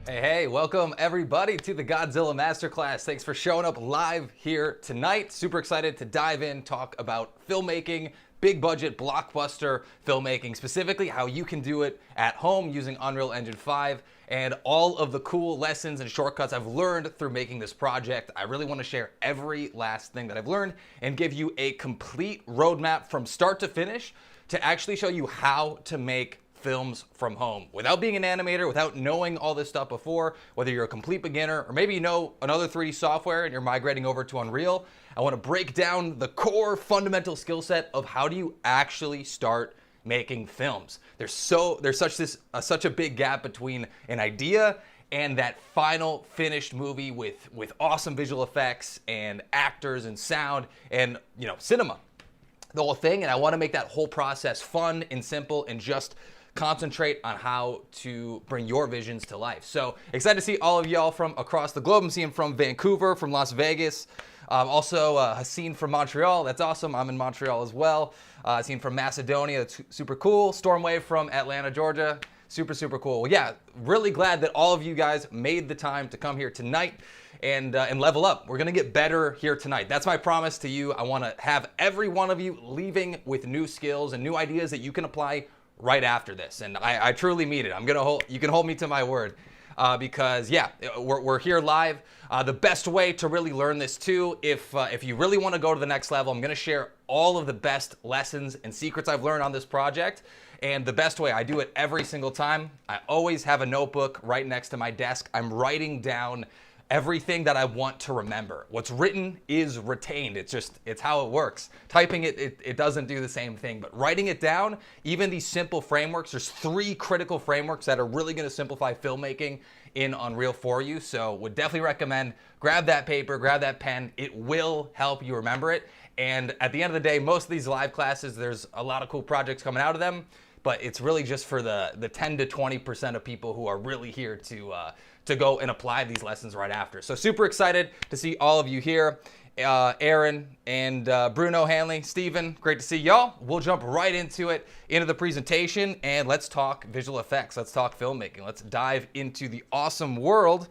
Hey, welcome everybody to the Godzilla Masterclass. Thanks for showing up live here tonight. Super excited to dive in, talk about filmmaking, big budget blockbuster filmmaking, specifically how you can do it at home using Unreal Engine 5 and all of the cool lessons and shortcuts I've learned through making this project. I really want to share every last thing that I've learned and give you a complete roadmap from start to finish to actually show you how to make films from home without being an animator, without knowing all this stuff before, whether you're a complete beginner or maybe you know another 3D software and you're migrating over to Unreal. I want to break down the core fundamental skill set of how do you actually start making films. There's such a big gap between an idea and that final finished movie with awesome visual effects and actors and sound and cinema, the whole thing. And I want to make that whole process fun and simple and just concentrate on how to bring your visions to life. So excited to see all of y'all from across the globe. I'm seeing from Vancouver, from Las Vegas, also Haseen from Montreal. That's awesome. I'm in Montreal as well. Haseen from Macedonia. That's super cool. Stormwave from Atlanta, Georgia. Super cool. Well, yeah, really glad that all of you guys made the time to come here tonight and level up. We're gonna get better here tonight. That's my promise to you. I want to have every one of you leaving with new skills and new ideas that you can apply right after this, and I truly mean it. You can hold me to my word, because yeah, we're here live. The best way to really learn this too, if you really want to go to the next level, I'm going to share all of the best lessons and secrets I've learned on this project. And the best way, I do it every single time. I always have a notebook right next to my desk. I'm writing down everything that I want to remember. What's written is retained. It's how it works. Typing it doesn't do the same thing, but writing it down, even these simple frameworks, there's 3 critical frameworks that are really gonna simplify filmmaking in Unreal for you. So would definitely recommend grab that paper, grab that pen. It will help you remember it. And at the end of the day, most of these live classes, there's a lot of cool projects coming out of them, but it's really just for the 10 to 20% of people who are really here to go and apply these lessons right after. So super excited to see all of you here. Aaron and Bruno Hanley, Steven, great to see y'all. We'll jump right into the presentation, and let's talk visual effects. Let's talk filmmaking. Let's dive into the awesome world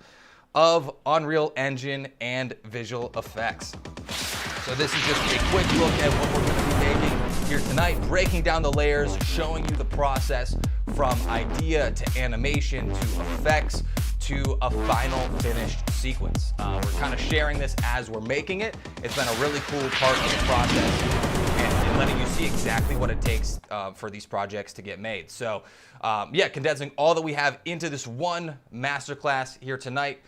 of Unreal Engine and visual effects. So this is just a quick look at what we're going to be making here tonight, breaking down the layers, showing you the process from idea to animation to effects to a final finished sequence. We're kind of sharing this as we're making it. It's been a really cool part of the process and letting you see exactly what it takes for these projects to get made. So yeah, condensing all that we have into this one masterclass here tonight.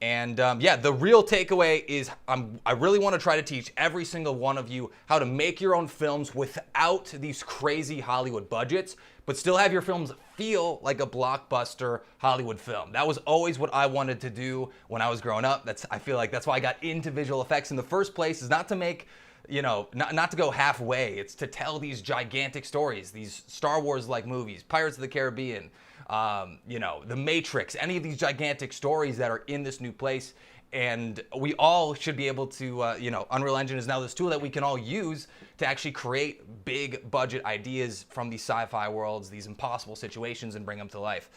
And yeah, the real takeaway is I really want to try to teach every single one of you how to make your own films without these crazy Hollywood budgets, but still have your films feel like a blockbuster Hollywood film. That was always what I wanted to do when I was growing up. I feel like that's why I got into visual effects in the first place, is not to make, not to go halfway. It's to tell these gigantic stories, these Star Wars-like movies, Pirates of the Caribbean, The Matrix, any of these gigantic stories that are in this new place. And we all should be able to, Unreal Engine is now this tool that we can all use to actually create big budget ideas from these sci-fi worlds, these impossible situations, and bring them to life.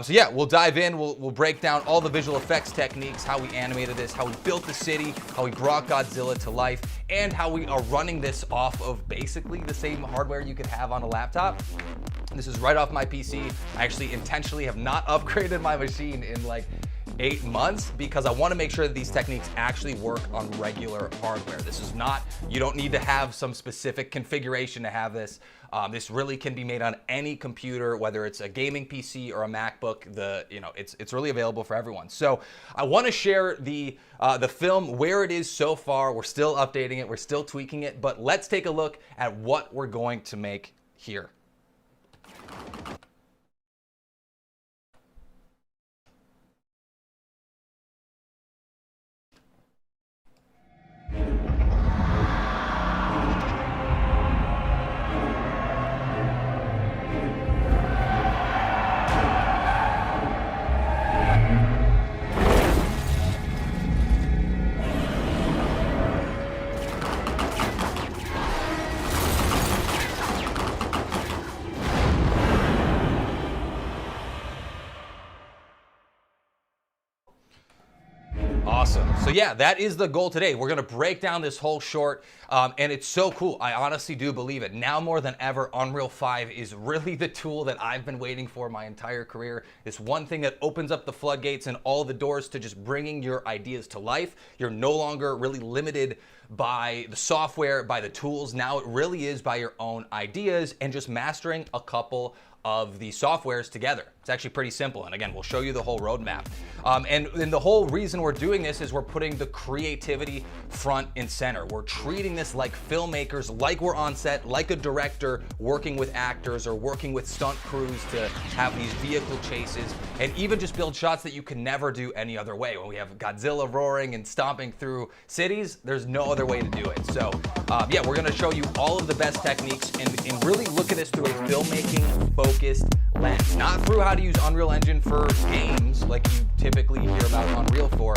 So yeah, we'll dive in, we'll break down all the visual effects techniques, how we animated this, how we built the city, how we brought Godzilla to life, and how we are running this off of basically the same hardware you could have on a laptop. This is right off my PC. I actually intentionally have not upgraded my machine in like 8 months because I want to make sure that these techniques actually work on regular hardware. This is not, you don't need to have some specific configuration to have this. This really can be made on any computer, whether it's a gaming PC or a MacBook. It's really available for everyone. So I want to share the film where it is so far. We're still updating it, we're still tweaking it, but let's take a look at what we're going to make here. Awesome. So yeah, that is the goal today. We're going to break down this whole short, and it's so cool. I honestly do believe it. Now more than ever, Unreal 5 is really the tool that I've been waiting for my entire career. It's one thing that opens up the floodgates and all the doors to just bringing your ideas to life. You're no longer really limited by the software, by the tools. Now it really is by your own ideas and just mastering a couple of the softwares together. It's actually pretty simple. And again, we'll show you the whole roadmap. And the whole reason we're doing this is we're putting the creativity front and center. We're treating this like filmmakers, like we're on set, like a director working with actors or working with stunt crews to have these vehicle chases and even just build shots that you can never do any other way. When we have Godzilla roaring and stomping through cities, there's no other way to do it. So yeah, we're gonna show you all of the best techniques and really look at this through a filmmaking focused lens, not through how to use Unreal Engine for games like you typically hear about Unreal for,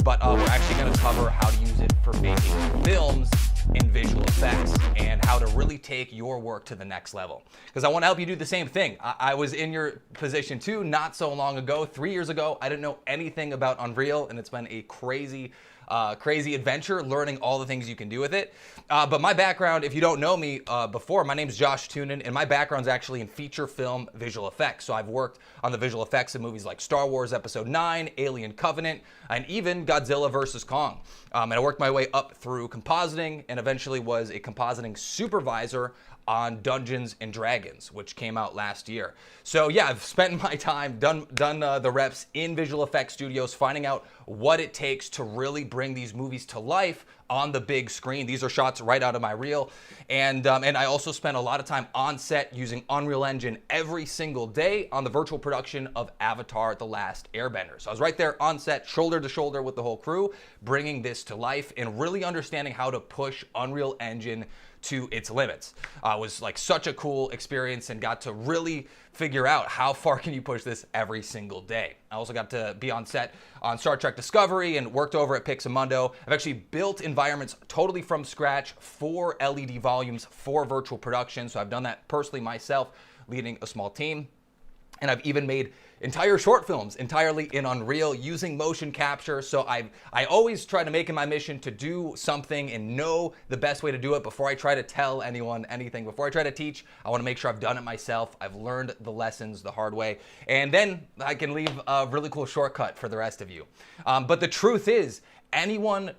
but we're actually going to cover how to use it for making films in visual effects and how to really take your work to the next level. Because I want to help you do the same thing. I was in your position too not so long ago, 3 years ago. I didn't know anything about Unreal, and it's been a crazy adventure learning all the things you can do with it. But my background, if you don't know me before, my name's Josh Tunin, and my background's actually in feature film visual effects. So I've worked on the visual effects in movies like Star Wars Episode 9, Alien Covenant, and even Godzilla vs. Kong. And I worked my way up through compositing and eventually was a compositing supervisor on Dungeons and Dragons, which came out last year. So yeah, I've spent my time, done the reps in visual effects studios, finding out what it takes to really bring these movies to life on the big screen. These are shots right out of my reel. And I also spent a lot of time on set using Unreal Engine every single day on the virtual production of Avatar: The Last Airbender. So I was right there on set, shoulder to shoulder with the whole crew, bringing this to life and really understanding how to push Unreal Engine to its limits. It was like such a cool experience and got to really figure out how far can you push this every single day. I also got to be on set on Star Trek Discovery and worked over at Pixamundo. I've actually built environments totally from scratch for LED volumes for virtual production. So I've done that personally myself, leading a small team. And I've even made entire short films entirely in Unreal using motion capture. So I always try to make it my mission to do something and know the best way to do it before I try to tell anyone anything. Before I try to teach, I want to make sure I've done it myself. I've learned the lessons the hard way. And then I can leave a really cool shortcut for the rest of you. But the truth is, anyone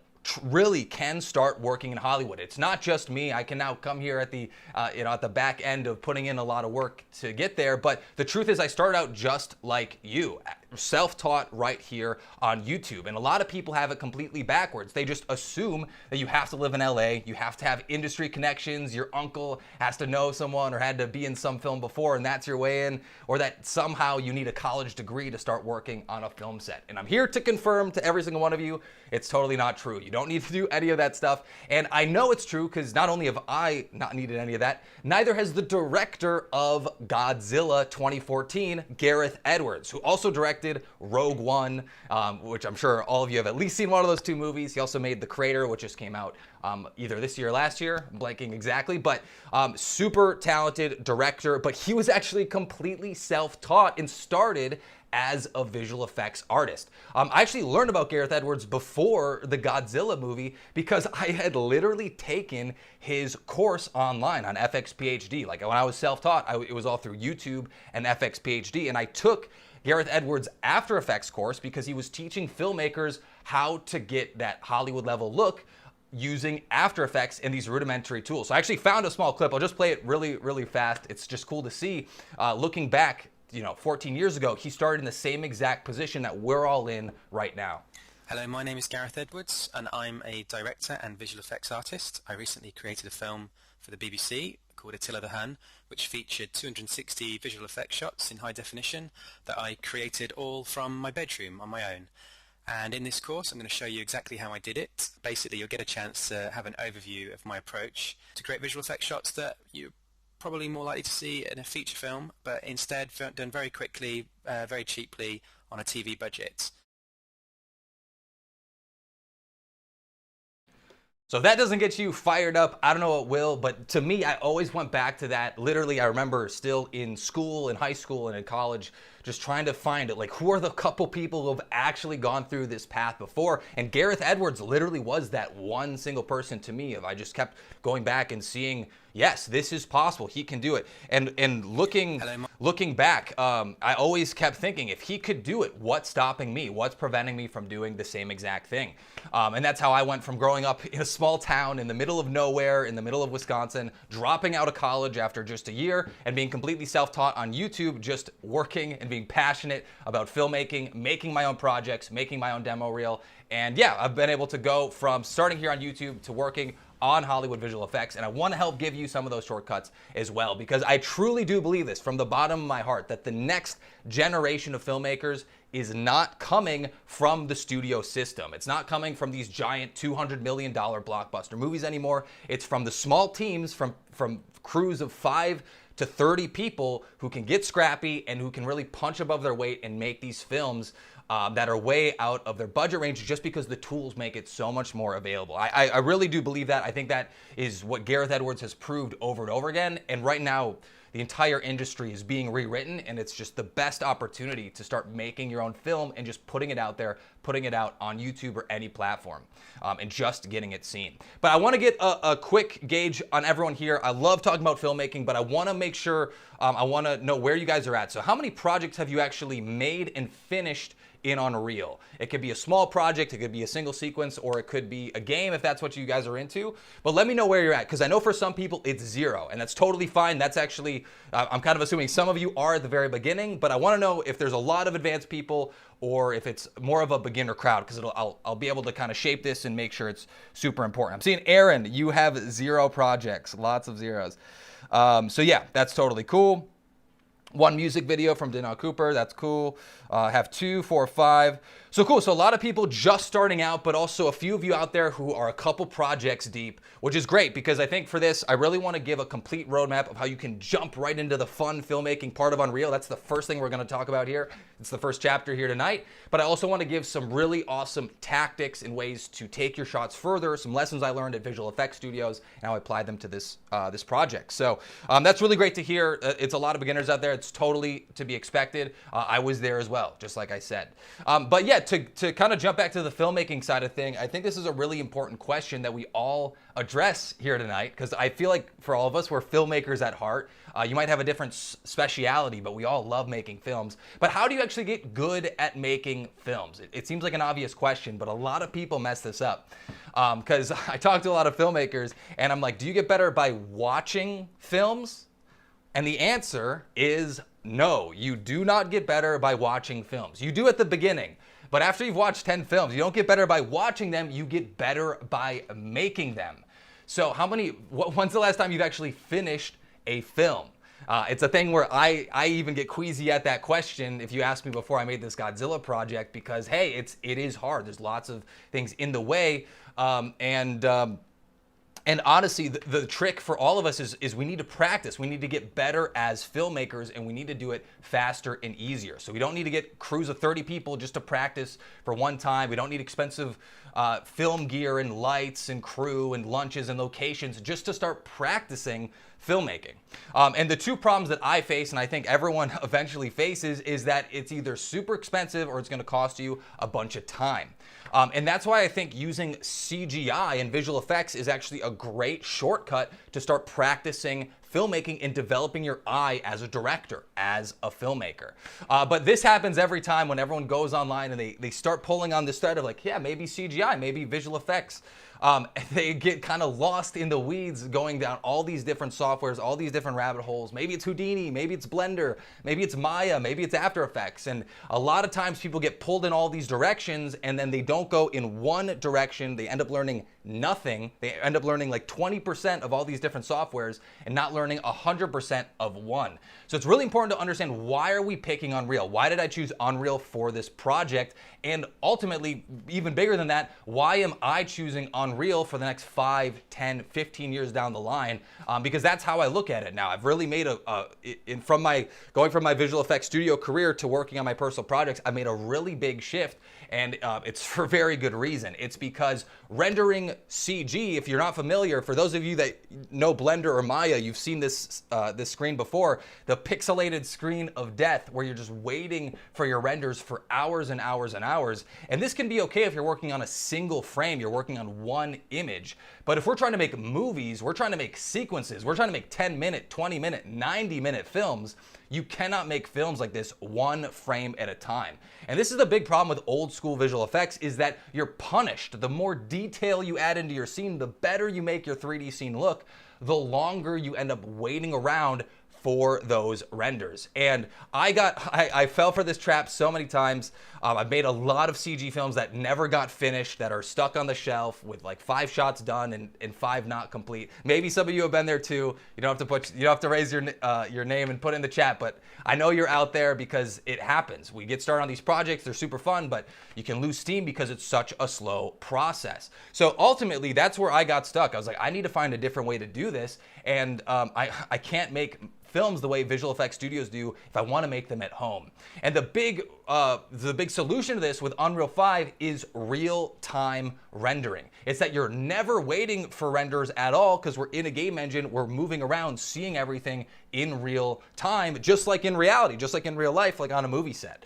really can start working in Hollywood. It's not just me. I can now come here at the at the back end of putting in a lot of work to get there. But the truth is, I started out just like you, self-taught right here on YouTube. And a lot of people have it completely backwards. They just assume that you have to live in LA, you have to have industry connections, your uncle has to know someone or had to be in some film before and that's your way in, or that somehow you need a college degree to start working on a film set. And I'm here to confirm to every single one of you, it's totally not true. You don't need to do any of that stuff. And I know it's true because not only have I not needed any of that, neither has the director of Godzilla 2014, Gareth Edwards, who also directed Rogue One, which I'm sure all of you have at least seen one of those two movies. He also made The Crater, which just came out either this year or last year, I'm blanking exactly, but super talented director, but he was actually completely self-taught and started as a visual effects artist. I actually learned about Gareth Edwards before the Godzilla movie because I had literally taken his course online on FX PhD. Like when I was self-taught, it was all through YouTube and FX PhD, and I took Gareth Edwards' After Effects course because he was teaching filmmakers how to get that Hollywood level look using After Effects and these rudimentary tools. So I actually found a small clip. I'll just play it really, really fast. It's just cool to see. Looking back, 14 years ago, he started in the same exact position that we're all in right now. Hello, my name is Gareth Edwards, and I'm a director and visual effects artist. I recently created a film for the BBC called Attila the Hun, which featured 260 visual effects shots in high definition that I created all from my bedroom on my own. And in this course, I'm going to show you exactly how I did it. Basically, you'll get a chance to have an overview of my approach to create visual effects shots that you're probably more likely to see in a feature film, but instead done very quickly, very cheaply on a TV budget. So if that doesn't get you fired up, I don't know what will, but to me, I always went back to that. Literally, I remember still in school, in high school and in college, just trying to find it. Like, who are the couple people who have actually gone through this path before? And Gareth Edwards literally was that one single person to me. If I just kept going back and seeing, yes, this is possible. He can do it. And looking back, I always kept thinking, if he could do it, what's stopping me? What's preventing me from doing the same exact thing? And that's how I went from growing up in a small town in the middle of nowhere, in the middle of Wisconsin, dropping out of college after just a year and being completely self-taught on YouTube, just working and being passionate about filmmaking, making my own projects, making my own demo reel. And yeah, I've been able to go from starting here on YouTube to working on Hollywood visual effects, and I want to help give you some of those shortcuts as well, because I truly do believe this from the bottom of my heart, that the next generation of filmmakers is not coming from the studio system. It's not coming from these giant $200 million blockbuster movies anymore. It's from the small teams, from crews of 5 to 30 people who can get scrappy and who can really punch above their weight and make these films that are way out of their budget range, just because the tools make it so much more available. I really do believe that. I think that is what Gareth Edwards has proved over and over again. And right now, the entire industry is being rewritten, and it's just the best opportunity to start making your own film and just putting it out there, putting it out on YouTube or any platform, and just getting it seen. But I want to get a quick gauge on everyone here. I love talking about filmmaking, but I want to make sure, I want to know where you guys are at. So how many projects have you actually made and finished in Unreal? It could be a small project, it could be a single sequence, or it could be a game if that's what you guys are into. But let me know where you're at, because I know for some people it's 0, and that's totally fine. That's actually, I'm kind of assuming some of you are at the very beginning, but I want to know if there's a lot of advanced people or if it's more of a beginner crowd, because I'll be able to kind of shape this and make sure it's super important. I'm seeing Aaron, you have 0 projects, lots of zeros. So yeah, that's totally cool. 1 music video from Denal Cooper, that's cool. Have 2, 4, 5. So cool, so a lot of people just starting out, but also a few of you out there who are a couple projects deep, which is great, because I think for this, I really want to give a complete roadmap of how you can jump right into the fun filmmaking part of Unreal. That's the first thing we're going to talk about here. It's the first chapter here tonight, but I also want to give some really awesome tactics and ways to take your shots further, some lessons I learned at visual effects studios, and how I applied them to this this project. So that's really great to hear. It's a lot of beginners out there. It's totally to be expected. I was there as well, just like I said. But yeah, to kind of jump back to the filmmaking side of thing, I think this is a really important question that we all address here tonight, because I feel like for all of us, we're filmmakers at heart. You might have a different speciality, but we all love making films. But how do you actually get good at making films? It seems like an obvious question, but a lot of people mess this up. Because I talk to a lot of filmmakers, and I'm like, do you get better by watching films? And the answer is no. You do not get better by watching films. You do at the beginning. But after you've watched 10 films, you don't get better by watching them, you get better by making them. So when's the last time you've actually finished a film? It's a thing where I even get queasy at that question if you asked me before I made this Godzilla project, because hey, it is hard. There's lots of things in the way, and honestly, the trick for all of us is we need to practice. We need to get better as filmmakers, and we need to do it faster and easier. So we don't need to get crews of 30 people just to practice for one time. We don't need expensive film gear and lights and crew and lunches and locations just to start practicing filmmaking. And the 2 problems that I face, and I think everyone eventually faces, is that it's either super expensive or it's going to cost you a bunch of time. And that's why I think using CGI and visual effects is actually a great shortcut to start practicing filmmaking and developing your eye as a director, as a filmmaker. But this happens every time when everyone goes online and they start pulling on this thread of like, yeah, maybe CGI, maybe visual effects. They get kind of lost in the weeds going down all these different softwares, all these different rabbit holes. Maybe it's Houdini, maybe it's Blender, maybe it's Maya, maybe it's After Effects. And a lot of times people get pulled in all these directions and then they don't go in one direction. They end up learning nothing. They end up learning like 20% of all these different softwares and not learning 100% of one. So it's really important to understand, why are we picking Unreal? Why did I choose Unreal for this project? And ultimately, even bigger than that, why am I choosing Unreal for the next 5, 10, 15 years down the line? Because that's how I look at it now. I've really made going from my visual effects studio career to working on my personal projects, I made a really big shift. And it's for very good reason. It's because rendering CG, if you're not familiar, for those of you that know Blender or Maya, you've seen this screen before, the pixelated screen of death where you're just waiting for your renders for hours and hours and hours. And this can be okay if you're working on a single frame, you're working on one image. But if we're trying to make movies, we're trying to make sequences, we're trying to make 10-minute, 20-minute, 90-minute films, you cannot make films like this one frame at a time. And this is the big problem with old school visual effects, is that you're punished. The more detail you add into your scene, the better you make your 3D scene look, the longer you end up waiting around for those renders. And I fell for this trap so many times. I've made a lot of CG films that never got finished, that are stuck on the shelf with like 5 shots done and 5 not complete. Maybe some of you have been there too. You don't have to raise your name and put it in the chat, but I know you're out there because it happens. We get started on these projects, they're super fun, but you can lose steam because it's such a slow process. So ultimately, that's where I got stuck. I was like, I need to find a different way to do this, and I can't make films the way visual effects studios do if I want to make them at home. And the big solution to this with Unreal 5 is real-time rendering. It's that you're never waiting for renders at all because we're in a game engine, we're moving around, seeing everything in real time, just like in reality, just like in real life, like on a movie set.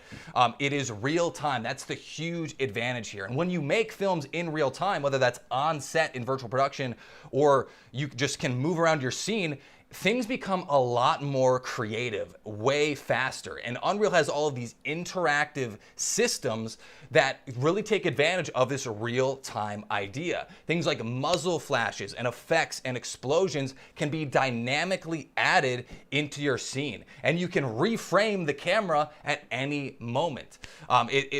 It is real time. That's the huge advantage here. And when you make films in real time, whether that's on set in virtual production or you just can move around your scene, things become a lot more creative, way faster. And Unreal has all of these interactive systems that really take advantage of this real-time idea. Things like muzzle flashes and effects and explosions can be dynamically added into your scene. And you can reframe the camera at any moment.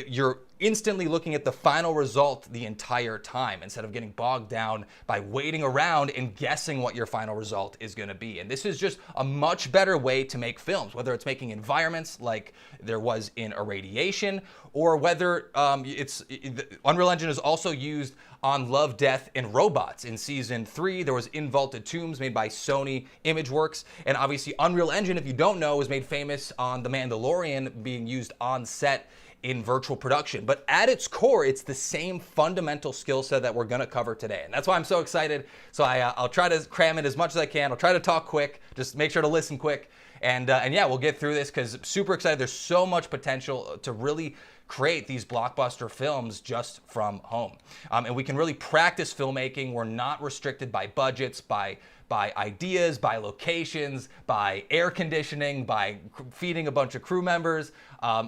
You're instantly looking at the final result the entire time instead of getting bogged down by waiting around and guessing what your final result is going to be. And this is just a much better way to make films, whether it's making environments like there was in Irradiation, or whether Unreal Engine is also used on Love, Death, and Robots. In Season 3, there was Invaulted Tombs made by Sony Imageworks. And obviously Unreal Engine, if you don't know, was made famous on The Mandalorian being used on set in virtual production. But at its core, it's the same fundamental skill set that we're gonna cover today. And that's why I'm so excited. So I'll try to cram it as much as I can. I'll try to talk quick, just make sure to listen quick. And yeah, we'll get through this because super excited. There's so much potential to really create these blockbuster films just from home. And we can really practice filmmaking. We're not restricted by budgets, by ideas, by locations, by air conditioning, by feeding a bunch of crew members,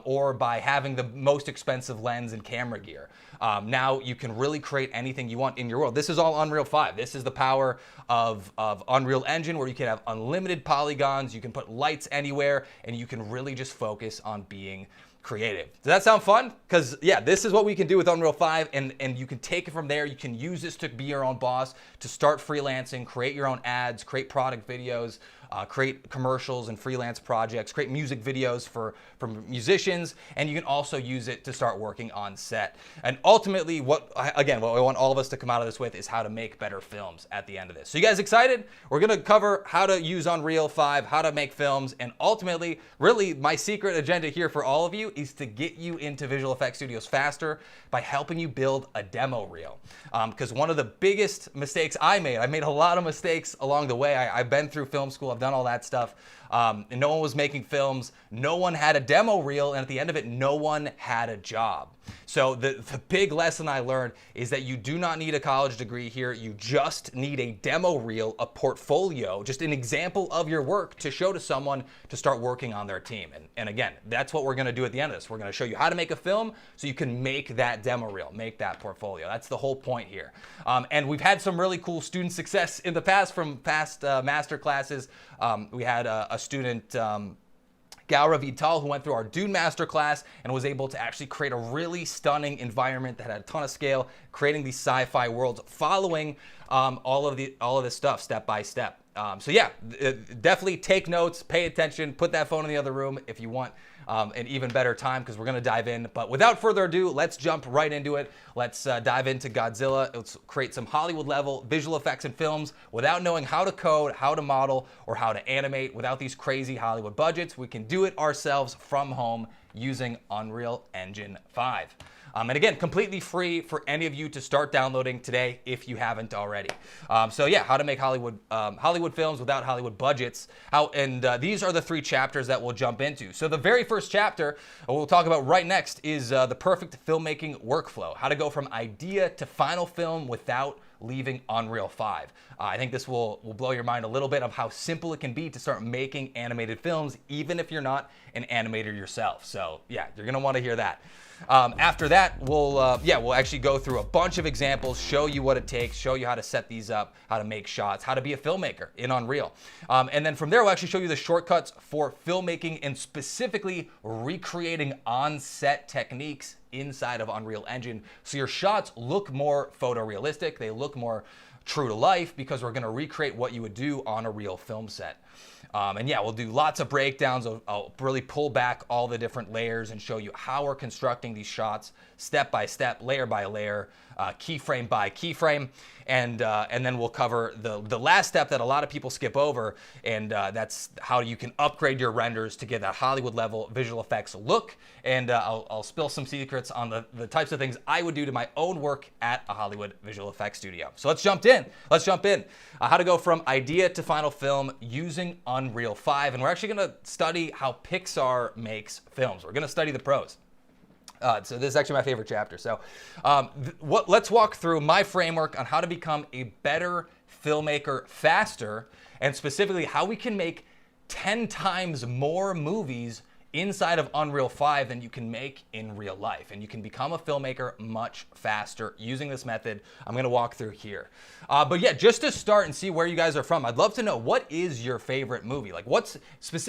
or by having the most expensive lens and camera gear. Now you can really create anything you want in your world. This is all Unreal 5. This is the power of Unreal Engine, where you can have unlimited polygons, you can put lights anywhere, and you can really just focus on being creative. Does that sound fun? Because yeah, this is what we can do with Unreal 5, and you can take it from there. You can use this to be your own boss, to start freelancing, create your own ads, create product videos, create commercials and freelance projects, create music videos for musicians, and you can also use it to start working on set. And ultimately, what I want all of us to come out of this with is how to make better films at the end of this. So you guys excited? We're gonna cover how to use Unreal 5, how to make films, and ultimately, really my secret agenda here for all of you is to get you into visual effects studios faster by helping you build a demo reel. Because one of the biggest mistakes I made a lot of mistakes along the way. I've been through film school, I've done all that stuff. And no one was making films, no one had a demo reel, and at the end of it, no one had a job. So the big lesson I learned is that you do not need a college degree here. You just need a demo reel, a portfolio, just an example of your work to show to someone to start working on their team. And again, that's what we're gonna do at the end of this. We're gonna show you how to make a film so you can make that demo reel, make that portfolio. That's the whole point here. And we've had some really cool student success in the past from past master classes. We had a student, Gaura Vital, who went through our Dune Masterclass and was able to actually create a really stunning environment that had a ton of scale, creating these sci-fi worlds, following all of this stuff step by step. So yeah, definitely take notes, pay attention, put that phone in the other room if you want an even better time, because we're going to dive in. But without further ado, let's jump right into it. Let's dive into Godzilla. Let's create some Hollywood-level visual effects and films without knowing how to code, how to model, or how to animate. Without these crazy Hollywood budgets, we can do it ourselves from home using Unreal Engine 5. And again, completely free for any of you to start downloading today if you haven't already. So yeah, how to make Hollywood films without Hollywood budgets. These are the 3 chapters that we'll jump into. So the very first chapter we'll talk about right next is the perfect filmmaking workflow. How to go from idea to final film without leaving Unreal 5. I think this will blow your mind a little bit of how simple it can be to start making animated films, even if you're not an animator yourself. So yeah, you're gonna want to hear that. After that, we'll actually go through a bunch of examples, show you what it takes, show you how to set these up, how to make shots, how to be a filmmaker in Unreal. And then from there, we'll actually show you the shortcuts for filmmaking and specifically recreating on-set techniques inside of Unreal Engine. So your shots look more photorealistic, they look more true to life because we're gonna recreate what you would do on a real film set. And yeah, we'll do lots of breakdowns. I'll really pull back all the different layers and show you how we're constructing these shots step by step, layer by layer, keyframe by keyframe. And then we'll cover the last step that a lot of people skip over, and that's how you can upgrade your renders to get that Hollywood level visual effects look. And I'll spill some secrets on the types of things I would do to my own work at a Hollywood visual effects studio. So let's jump in. How to go from idea to final film using Unreal 5. And we're actually going to study how Pixar makes films. We're going to study the pros. So this is actually my favorite chapter. So let's walk through my framework on how to become a better filmmaker faster, and specifically how we can make 10 times more movies inside of Unreal 5 than you can make in real life. And you can become a filmmaker much faster using this method I'm going to walk through here. But yeah, just to start and see where you guys are from, I'd love to know, what is your favorite movie? Like, what's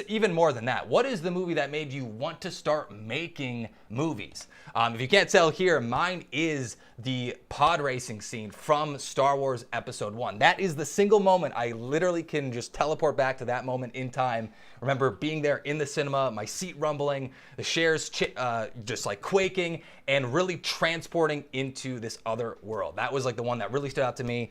even more than that, what is the movie that made you want to start making movies? If you can't tell here, mine is the pod racing scene from Star Wars Episode 1. That is the single moment I literally can just teleport back to that moment in time. Remember being there in the cinema, my seat rumbling, the chairs just like quaking, and really transporting into this other world. That was like the one that really stood out to me.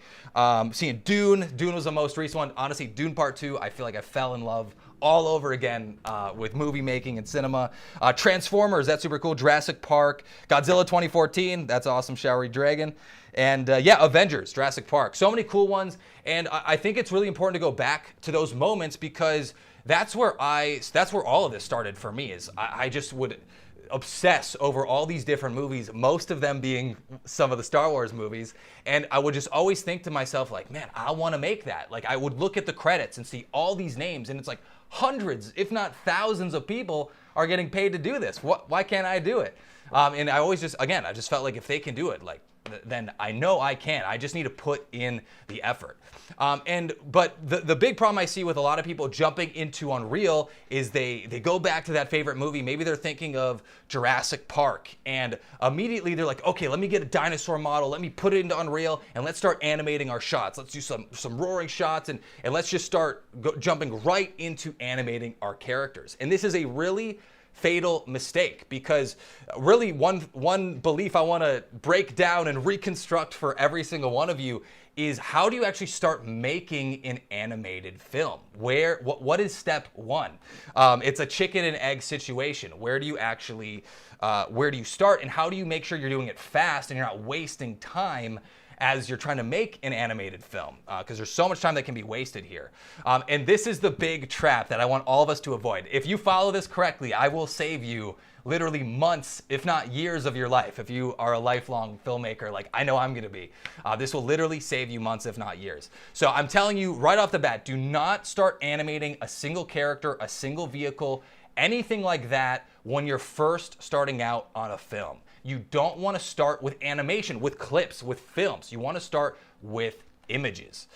Seeing Dune was the most recent one. Honestly, Dune Part 2, I feel like I fell in love all over again with movie making and cinema. Transformers, that's super cool. Jurassic Park, Godzilla 2014, that's awesome. Showery Dragon. And yeah, Avengers, Jurassic Park. So many cool ones. And I think it's really important to go back to those moments, because that's where all of this started for me. Is I just would obsess over all these different movies, most of them being some of the Star Wars movies, and I would just always think to myself, like, man, I want to make that. Like, I would look at the credits and see all these names, and it's like hundreds, if not thousands of people are getting paid to do this. Why can't I do it? And I always I just felt like if they can do it, like, then I know I can. I just need to put in the effort. But the big problem I see with a lot of people jumping into Unreal is they go back to that favorite movie. Maybe they're thinking of Jurassic Park, and immediately they're like, okay, let me get a dinosaur model, let me put it into Unreal, and let's start animating our shots. Let's do some roaring shots, and let's just start jumping right into animating our characters. And this is a really fatal mistake, because really one belief I want to break down and reconstruct for every single one of you is, how do you actually start making an animated film? What is step one? It's a chicken and egg situation. Where do you start, and how do you make sure you're doing it fast and you're not wasting time as you're trying to make an animated film, because there's so much time that can be wasted here. And this is the big trap that I want all of us to avoid. If you follow this correctly, I will save you literally months, if not years of your life. If you are a lifelong filmmaker, like I know I'm gonna be, this will literally save you months, if not years. So I'm telling you right off the bat, do not start animating a single character, a single vehicle, anything like that when you're first starting out on a film. You don't want to start with animation, with clips, with films. You want to start with images.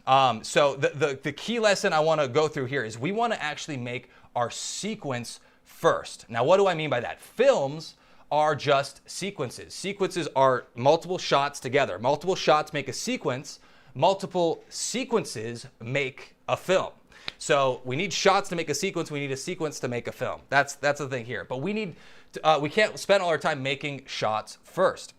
So the key lesson I want to go through here is we want to actually make our sequence first. Now, what do I mean by that? Films are just sequences. Sequences are multiple shots together. Multiple shots make a sequence. Multiple sequences make a film. So we need shots to make a sequence. We need a sequence to make a film. That's the thing here. But we can't spend all our time making shots first.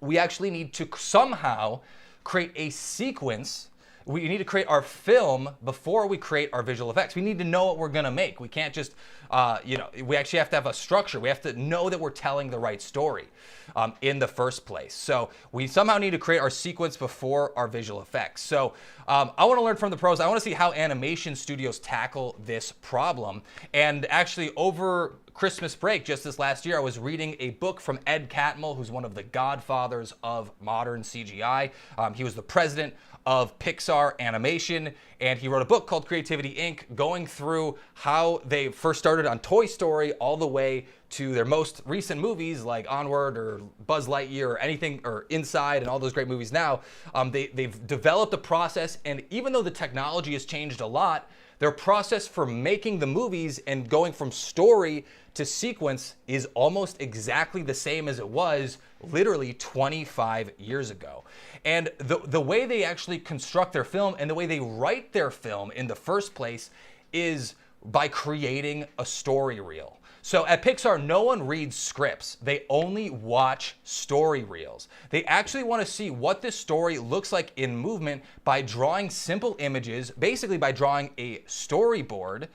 We actually need to somehow create a sequence we need to create our film before we create our visual effects. We need to know what we're going to make. We can't just, we actually have to have a structure. We have to know that we're telling the right story in the first place. So we somehow need to create our sequence before our visual effects. So I want to learn from the pros. I want to see how animation studios tackle this problem. And actually, over Christmas break, just this last year, I was reading a book from Ed Catmull, who's one of the godfathers of modern CGI. He was the president of Pixar Animation, and he wrote a book called Creativity Inc., going through how they first started on Toy Story all the way to their most recent movies like Onward or Buzz Lightyear or anything, or Inside and all those great movies now. They've developed a process, and even though the technology has changed a lot, their process for making the movies and going from story to sequence is almost exactly the same as it was literally 25 years ago. And the way they actually construct their film and the way they write their film in the first place is by creating a story reel. So at Pixar, no one reads scripts. They only watch story reels. They actually want to see what this story looks like in movement by drawing simple images, basically by drawing a storyboard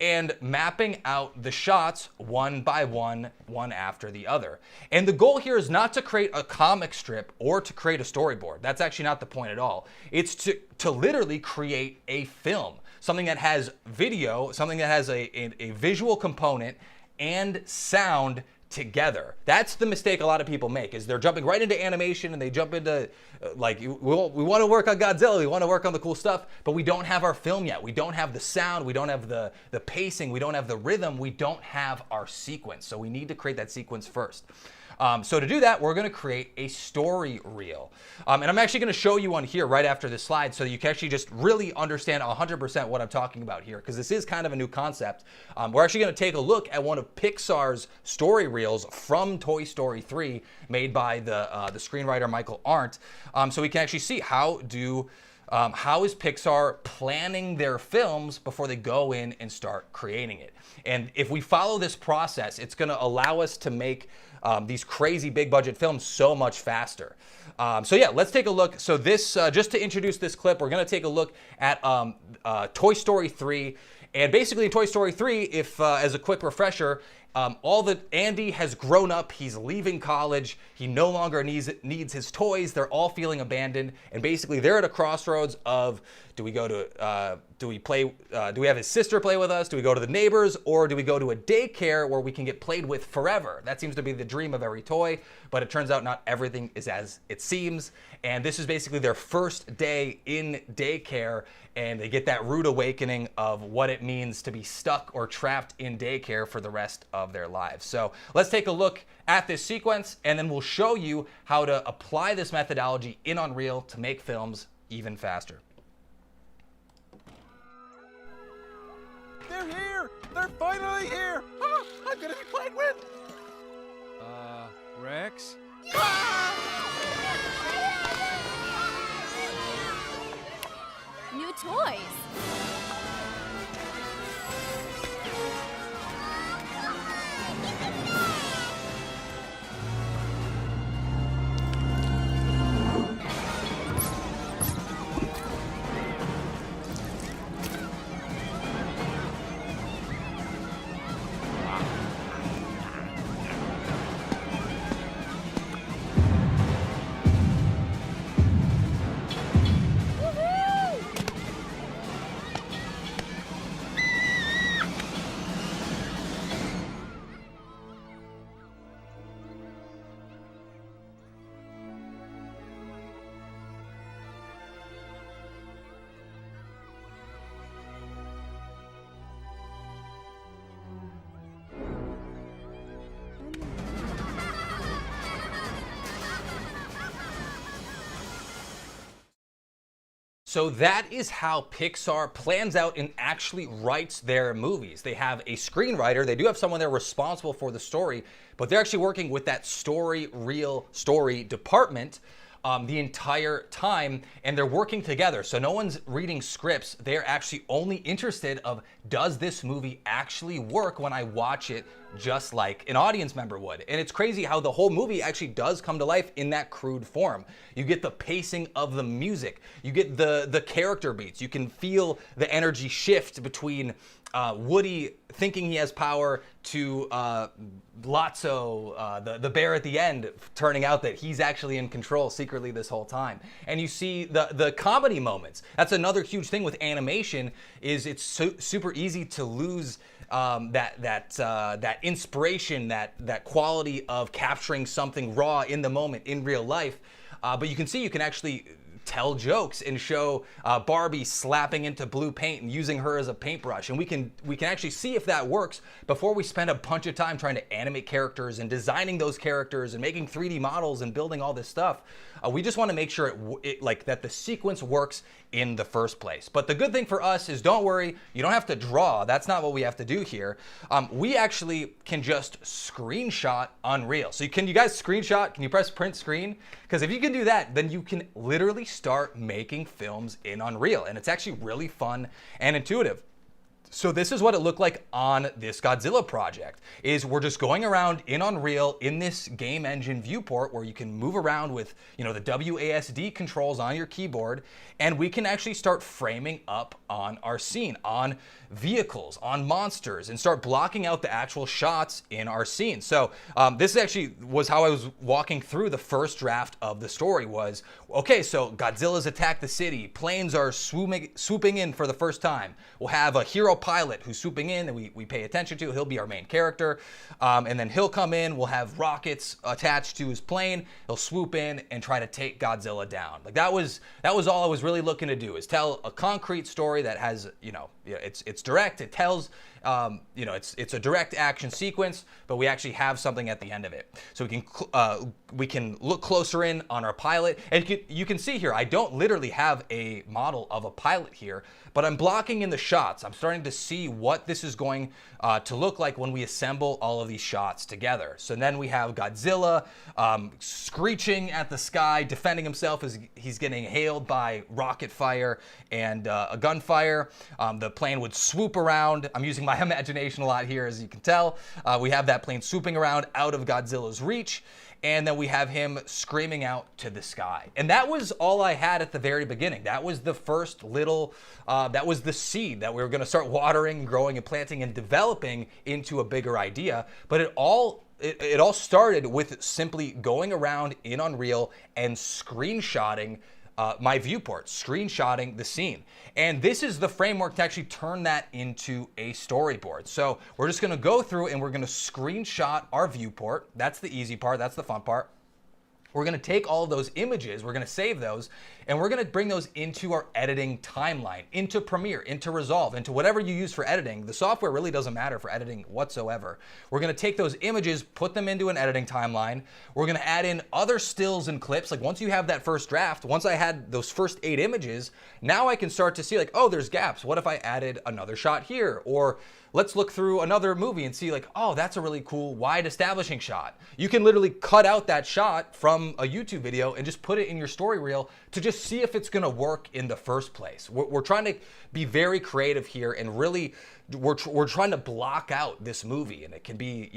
and mapping out the shots one by one, one after the other. And the goal here is not to create a comic strip or to create a storyboard. That's actually not the point at all. It's to literally create a film, something that has video, something that has a visual component and sound together. That's the mistake a lot of people make, is they're jumping right into animation and they jump into we want to work on Godzilla, we want to work on the cool stuff, but we don't have our film yet. We don't have the sound, we don't have the pacing, we don't have the rhythm, we don't have our sequence. So we need to create that sequence first. So to do that, we're going to create a story reel. And I'm actually going to show you one here right after this slide so you can actually just really understand 100% what I'm talking about here, because this is kind of a new concept. We're actually going to take a look at one of Pixar's story reels from Toy Story 3, made by the screenwriter Michael Arndt, so we can actually see how is Pixar planning their films before they go in and start creating it. And if we follow this process, it's going to allow us to make these crazy big budget films so much faster. So yeah, let's take a look. So this, just to introduce this clip, we're going to take a look at Toy Story 3. And basically in Toy Story 3, if as a quick refresher, Andy has grown up, he's leaving college, he no longer needs his toys, they're all feeling abandoned, and basically they're at a crossroads of, do we have his sister play with us, do we go to the neighbors, or do we go to a daycare where we can get played with forever? That seems to be the dream of every toy, but it turns out not everything is as it seems, and this is basically their first day in daycare, and they get that rude awakening of what it means to be stuck or trapped in daycare for the rest of their lives. So let's take a look at this sequence, and then we'll show you how to apply this methodology in Unreal to make films even faster. They're here! They're finally here! Ah, I'm gonna be played with! Rex? New toys. So that is how Pixar plans out and actually writes their movies. They have a screenwriter, they do have someone there responsible for the story, but they're actually working with that story department the entire time, and they're working together. So no one's reading scripts. They're actually only interested of, does this movie actually work when I watch it just like an audience member would. And it's crazy how the whole movie actually does come to life in that crude form. You get the pacing of the music, you get the character beats, you can feel the energy shift between Woody thinking he has power to Lotso, the bear at the end, turning out that he's actually in control secretly this whole time. And you see the comedy moments. That's another huge thing with animation, is it's super easy to lose that inspiration, that quality of capturing something raw in the moment in real life. But you can see you can actually tell jokes and show Barbie slapping into blue paint and using her as a paintbrush, and we can actually see if that works before we spend a bunch of time trying to animate characters and designing those characters and making 3D models and building all this stuff. We just want to make sure that the sequence works in the first place. But the good thing for us is, don't worry, you don't have to draw. That's not what we have to do here. We actually can just screenshot Unreal. So can you guys screenshot? Can you press print screen? Because if you can do that, then you can literally start making films in Unreal. And it's actually really fun and intuitive. So this is what it looked like on this Godzilla project, is we're just going around in Unreal in this game engine viewport where you can move around with, the WASD controls on your keyboard, and we can actually start framing up on our scene, on vehicles, on monsters, and start blocking out the actual shots in our scene. So this actually was how I was walking through the first draft of the story was, okay, so Godzilla's attacked the city, planes are swooping in for the first time. We'll have a hero pilot who's swooping in that we pay attention to. He'll be our main character. And then he'll come in, we'll have rockets attached to his plane. He'll swoop in and try to take Godzilla down. Like that was all I was really looking to do, is tell a concrete story that has, it's direct. It tells, it's a direct action sequence, but we actually have something at the end of it. So we can look closer in on our pilot, and you can see here, I don't literally have a model of a pilot here, but I'm blocking in the shots. I'm starting to see what this is going to look like when we assemble all of these shots together. So then we have Godzilla screeching at the sky, defending himself as he's getting hailed by rocket fire and a gunfire. The plane would swoop around. I'm using my imagination a lot here, as you can tell. We have that plane swooping around out of Godzilla's reach. And then we have him screaming out to the sky. And that was all I had at the very beginning. That was the first that was the seed that we were going to start watering, growing, and planting and developing into a bigger idea. But it all started with simply going around in Unreal and screenshotting my viewport, screenshotting the scene. And this is the framework to actually turn that into a storyboard. So we're just gonna go through and we're gonna screenshot our viewport. That's the easy part, that's the fun part. We're gonna take all of those images, we're gonna save those, and we're gonna bring those into our editing timeline, into Premiere, into Resolve, into whatever you use for editing. The software really doesn't matter for editing whatsoever. We're gonna take those images, put them into an editing timeline. We're gonna add in other stills and clips. Like once you have that first draft, once I had those first 8 images, now I can start to see like, oh, there's gaps. What if I added another shot here? Or let's look through another movie and see like, oh, that's a really cool wide establishing shot. You can literally cut out that shot from a YouTube video and just put it in your story reel to just see if it's gonna work in the first place. We're trying to be very creative here, and really we're trying to block out this movie, and it can be,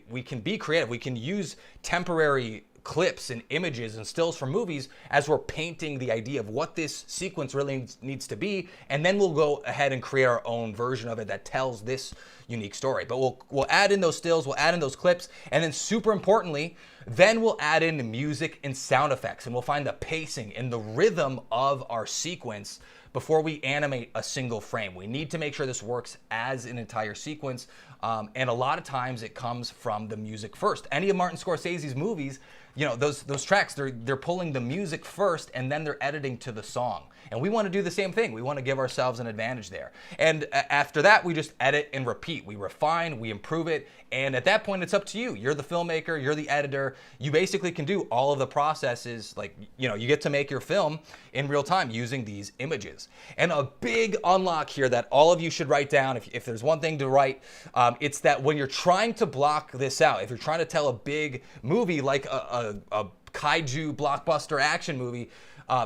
we can be creative. We can use temporary clips and images and stills from movies as we're painting the idea of what this sequence really needs to be, and then we'll go ahead and create our own version of it that tells this unique story. But we'll add in those stills, we'll add in those clips, and then super importantly, then we'll add in the music and sound effects, and we'll find the pacing and the rhythm of our sequence before we animate a single frame. We need to make sure this works as an entire sequence, and a lot of times it comes from the music first. Any of Martin Scorsese's movies, those tracks, they're pulling the music first and then they're editing to the song. And we want to do the same thing. We want to give ourselves an advantage there. And after that, we just edit and repeat. We refine, we improve it, and at that point, it's up to you. You're the filmmaker, you're the editor. You basically can do all of the processes, like, you get to make your film in real time using these images. And a big unlock here that all of you should write down, if there's one thing to write, it's that when you're trying to block this out, if you're trying to tell a big movie like a kaiju blockbuster action movie,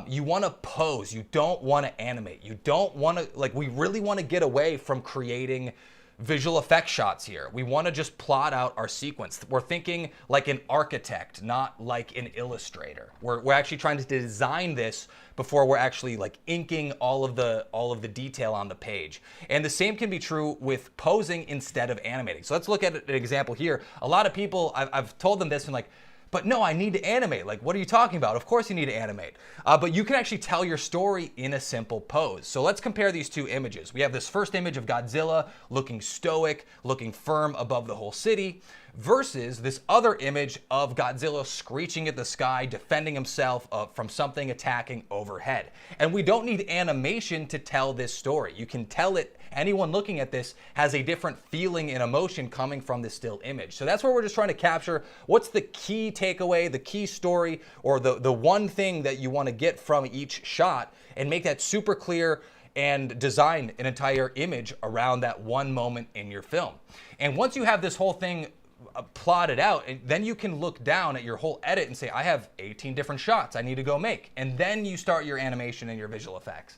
you want to pose. You don't want to animate. You don't want to, we really want to get away from creating visual effect shots here. We want to just plot out our sequence. We're thinking like an architect, not like an illustrator. We're actually trying to design this before we're actually like inking all of the detail on the page. And the same can be true with posing instead of animating. So let's look at an example here. A lot of people, I've told them this and like, but no, I need to animate. Like, what are you talking about? Of course you need to animate. But you can actually tell your story in a simple pose. So let's compare these two images. We have this first image of Godzilla looking stoic, looking firm above the whole city, versus this other image of Godzilla screeching at the sky, defending himself from something attacking overhead. And we don't need animation to tell this story. You can tell it. Anyone looking at this has a different feeling and emotion coming from this still image. So that's where we're just trying to capture what's the key takeaway, the key story, or the one thing that you want to get from each shot and make that super clear and design an entire image around that one moment in your film. And once you have this whole thing plotted out, and then you can look down at your whole edit and say, I have 18 different shots I need to go make. And then you start your animation and your visual effects.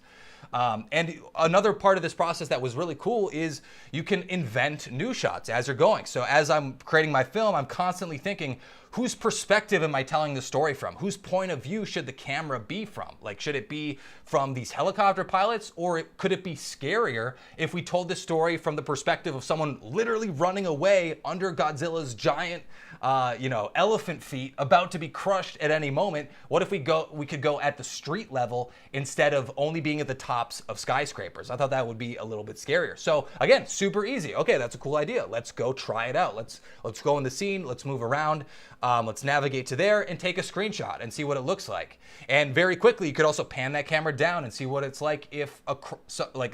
And another part of this process that was really cool is you can invent new shots as you're going. So as I'm creating my film, I'm constantly thinking, whose perspective am I telling the story from? Whose point of view should the camera be from? Like, should it be from these helicopter pilots, or could it be scarier if we told this story from the perspective of someone literally running away under Godzilla's giant, elephant feet, about to be crushed at any moment? What if we could go at the street level instead of only being at the tops of skyscrapers? I thought that would be a little bit scarier. So again, super easy. Okay, that's a cool idea. Let's go try it out. Let's go in the scene. Let's move around. Let's navigate to there and take a screenshot and see what it looks like. And very quickly, you could also pan that camera down and see what it's like if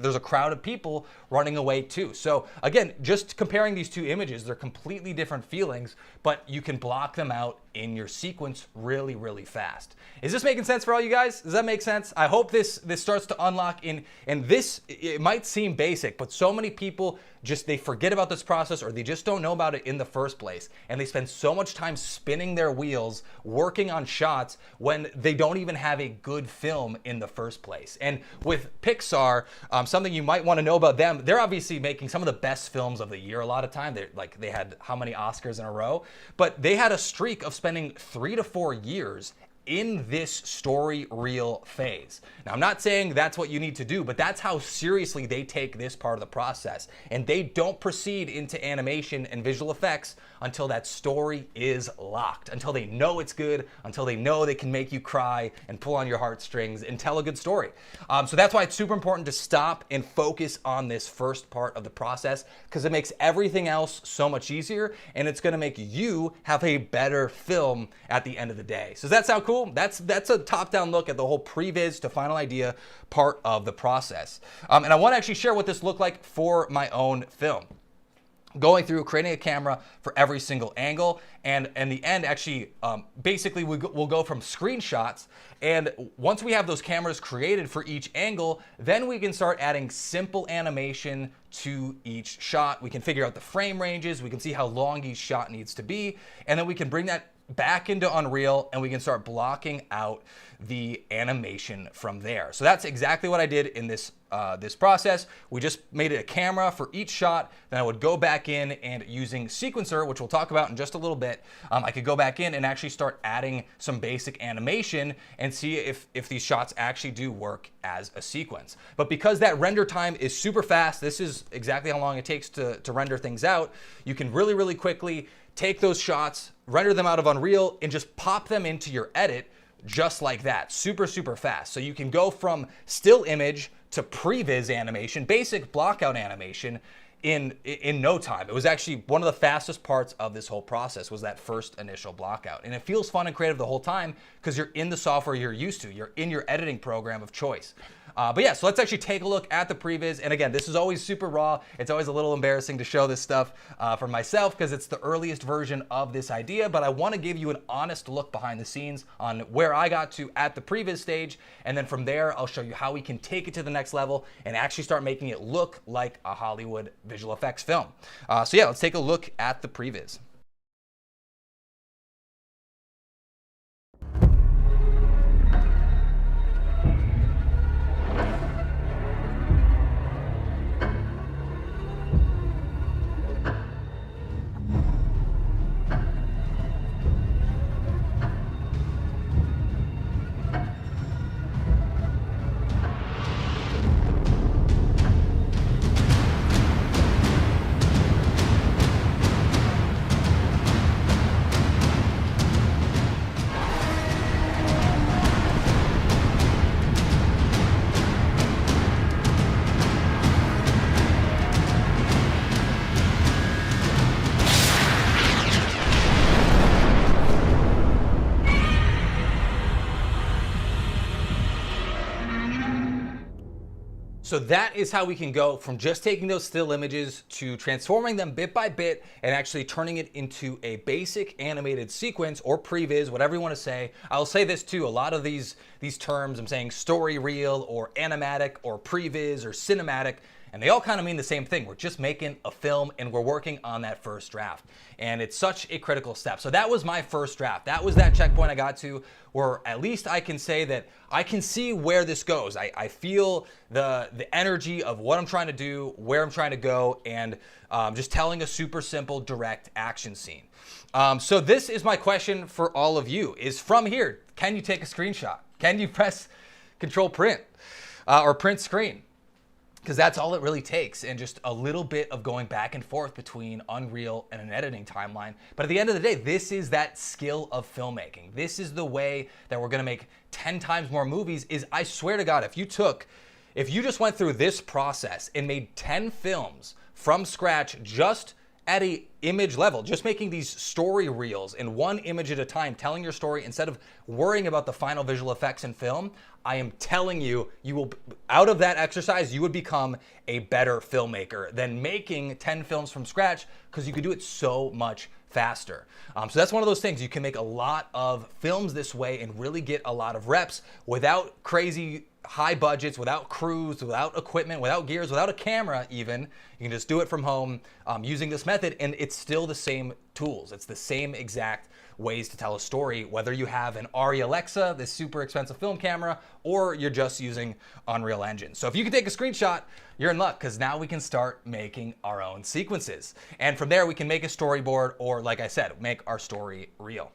there's a crowd of people running away too. So again, just comparing these two images, they're completely different feelings, but you can block them out in your sequence really, really fast. Is this making sense for all you guys? Does that make sense? I hope this starts to unlock and this, it might seem basic, but so many people they forget about this process, or they just don't know about it in the first place. And they spend so much time spinning their wheels, working on shots when they don't even have a good film in the first place. And with Pixar, something you might want to know about them, they're obviously making some of the best films of the year a lot of time. They had how many Oscars in a row? But they had a streak of spending 3 to 4 years in this story reel phase. Now, I'm not saying that's what you need to do, but that's how seriously they take this part of the process. And they don't proceed into animation and visual effects until that story is locked, until they know it's good, until they know they can make you cry and pull on your heartstrings and tell a good story. So that's why it's super important to stop and focus on this first part of the process, because it makes everything else so much easier, and it's gonna make you have a better film at the end of the day. So does that sound cool? That's a top-down look at the whole previs to final idea part of the process. And I want to actually share what this looked like for my own film. Going through creating a camera for every single angle, and in the end, actually, basically we'll go from screenshots, and once we have those cameras created for each angle, then we can start adding simple animation to each shot. We can figure out the frame ranges, we can see how long each shot needs to be, and then we can bring that back into Unreal, and we can start blocking out the animation from there. So that's exactly what I did in this process. We just made it a camera for each shot. Then I would go back in, and using Sequencer, which we'll talk about in just a little bit, I could go back in and actually start adding some basic animation and see if these shots actually do work as a sequence. But because that render time is super fast, this is exactly how long it takes to render things out, you can really, really quickly take those shots, render them out of Unreal, and just pop them into your edit just like that. Super, super fast. So you can go from still image to previs animation, basic blockout animation in no time. It was actually one of the fastest parts of this whole process, was that first initial blockout. And it feels fun and creative the whole time because you're in the software you're used to. You're in your editing program of choice. But yeah, so let's actually take a look at the previs. And again, this is always super raw. It's always a little embarrassing to show this stuff for myself because it's the earliest version of this idea, but I want to give you an honest look behind the scenes on where I got to at the previs stage. And then from there, I'll show you how we can take it to the next level and actually start making it look like a Hollywood visual effects film. So yeah, let's take a look at the previs. So that is how we can go from just taking those still images to transforming them bit by bit and actually turning it into a basic animated sequence or previs, whatever you want to say. I'll say this too, a lot of these terms, I'm saying story reel or animatic or previs or cinematic, and they all kind of mean the same thing. We're just making a film and we're working on that first draft. And it's such a critical step. So that was my first draft. That was that checkpoint I got to where at least I can say that I can see where this goes. I feel the energy of what I'm trying to do, where I'm trying to go, and just telling a super simple, direct action scene. So this is my question for all of you, is from here, can you take a screenshot? Can you press Control Print or print screen? Because that's all it really takes, and just a little bit of going back and forth between Unreal and an editing timeline. But at the end of the day, this is that skill of filmmaking. This is the way that we're gonna make 10 times more movies. Is, I swear to God, if you just went through this process and made 10 films from scratch just at a image level, just making these story reels in one image at a time, telling your story instead of worrying about the final visual effects in film, I am telling you, you will, out of that exercise, you would become a better filmmaker than making 10 films from scratch, because you could do it so much faster. So that's one of those things. You can make a lot of films this way and really get a lot of reps without crazy high budgets, without crews, without equipment, without gears, without a camera even. You can just do it from home using this method, and it's still the same tools. It's the same exact ways to tell a story, whether you have an Arri Alexa, this super expensive film camera, or you're just using Unreal Engine. So if you can take a screenshot, you're in luck, because now we can start making our own sequences. And from there, we can make a storyboard, or like I said, make our story real.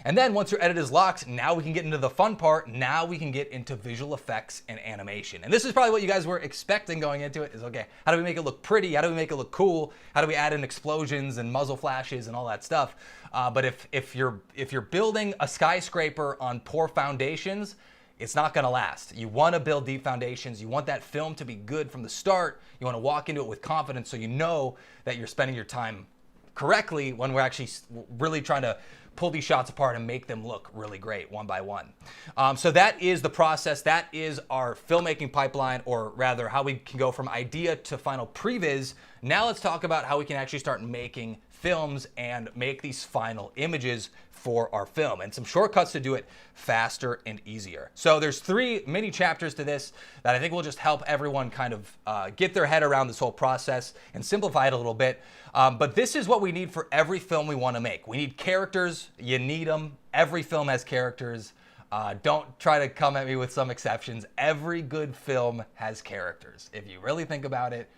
And then once your edit is locked, now we can get into the fun part. Now we can get into visual effects and animation. And this is probably what you guys were expecting going into it, is okay, how do we make it look pretty? How do we make it look cool? How do we add in explosions and muzzle flashes and all that stuff? But if you're building a skyscraper on poor foundations, it's not gonna last. You wanna build deep foundations. You want that film to be good from the start. You wanna walk into it with confidence so you know that you're spending your time correctly when we're actually really trying to pull these shots apart and make them look really great one by one. So that is the process. That is our filmmaking pipeline, or rather how we can go from idea to final previs. Now let's talk about how we can actually start making films and make these final images for our film, and some shortcuts to do it faster and easier. So there's 3 mini chapters to this that I think will just help everyone kind of get their head around this whole process and simplify it a little bit. But this is what we need for every film we want to make. We need characters. You need them. Every film has characters. Don't try to come at me with some exceptions. Every good film has characters. If you really think about it,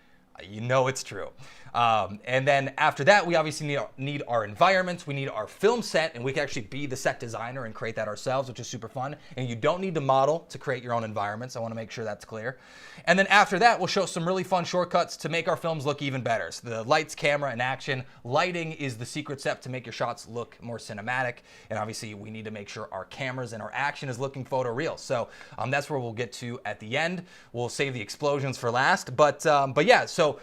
you know it's true. And then after that, we obviously need our environments. We need our film set, and we can actually be the set designer and create that ourselves, which is super fun. And you don't need to model to create your own environments. I want to make sure that's clear. And then after that, we'll show some really fun shortcuts to make our films look even better. So the lights, camera, and action. Lighting is the secret step to make your shots look more cinematic. And obviously, we need to make sure our cameras and our action is looking photoreal. So that's where we'll get to at the end. We'll save the explosions for last. But yeah, so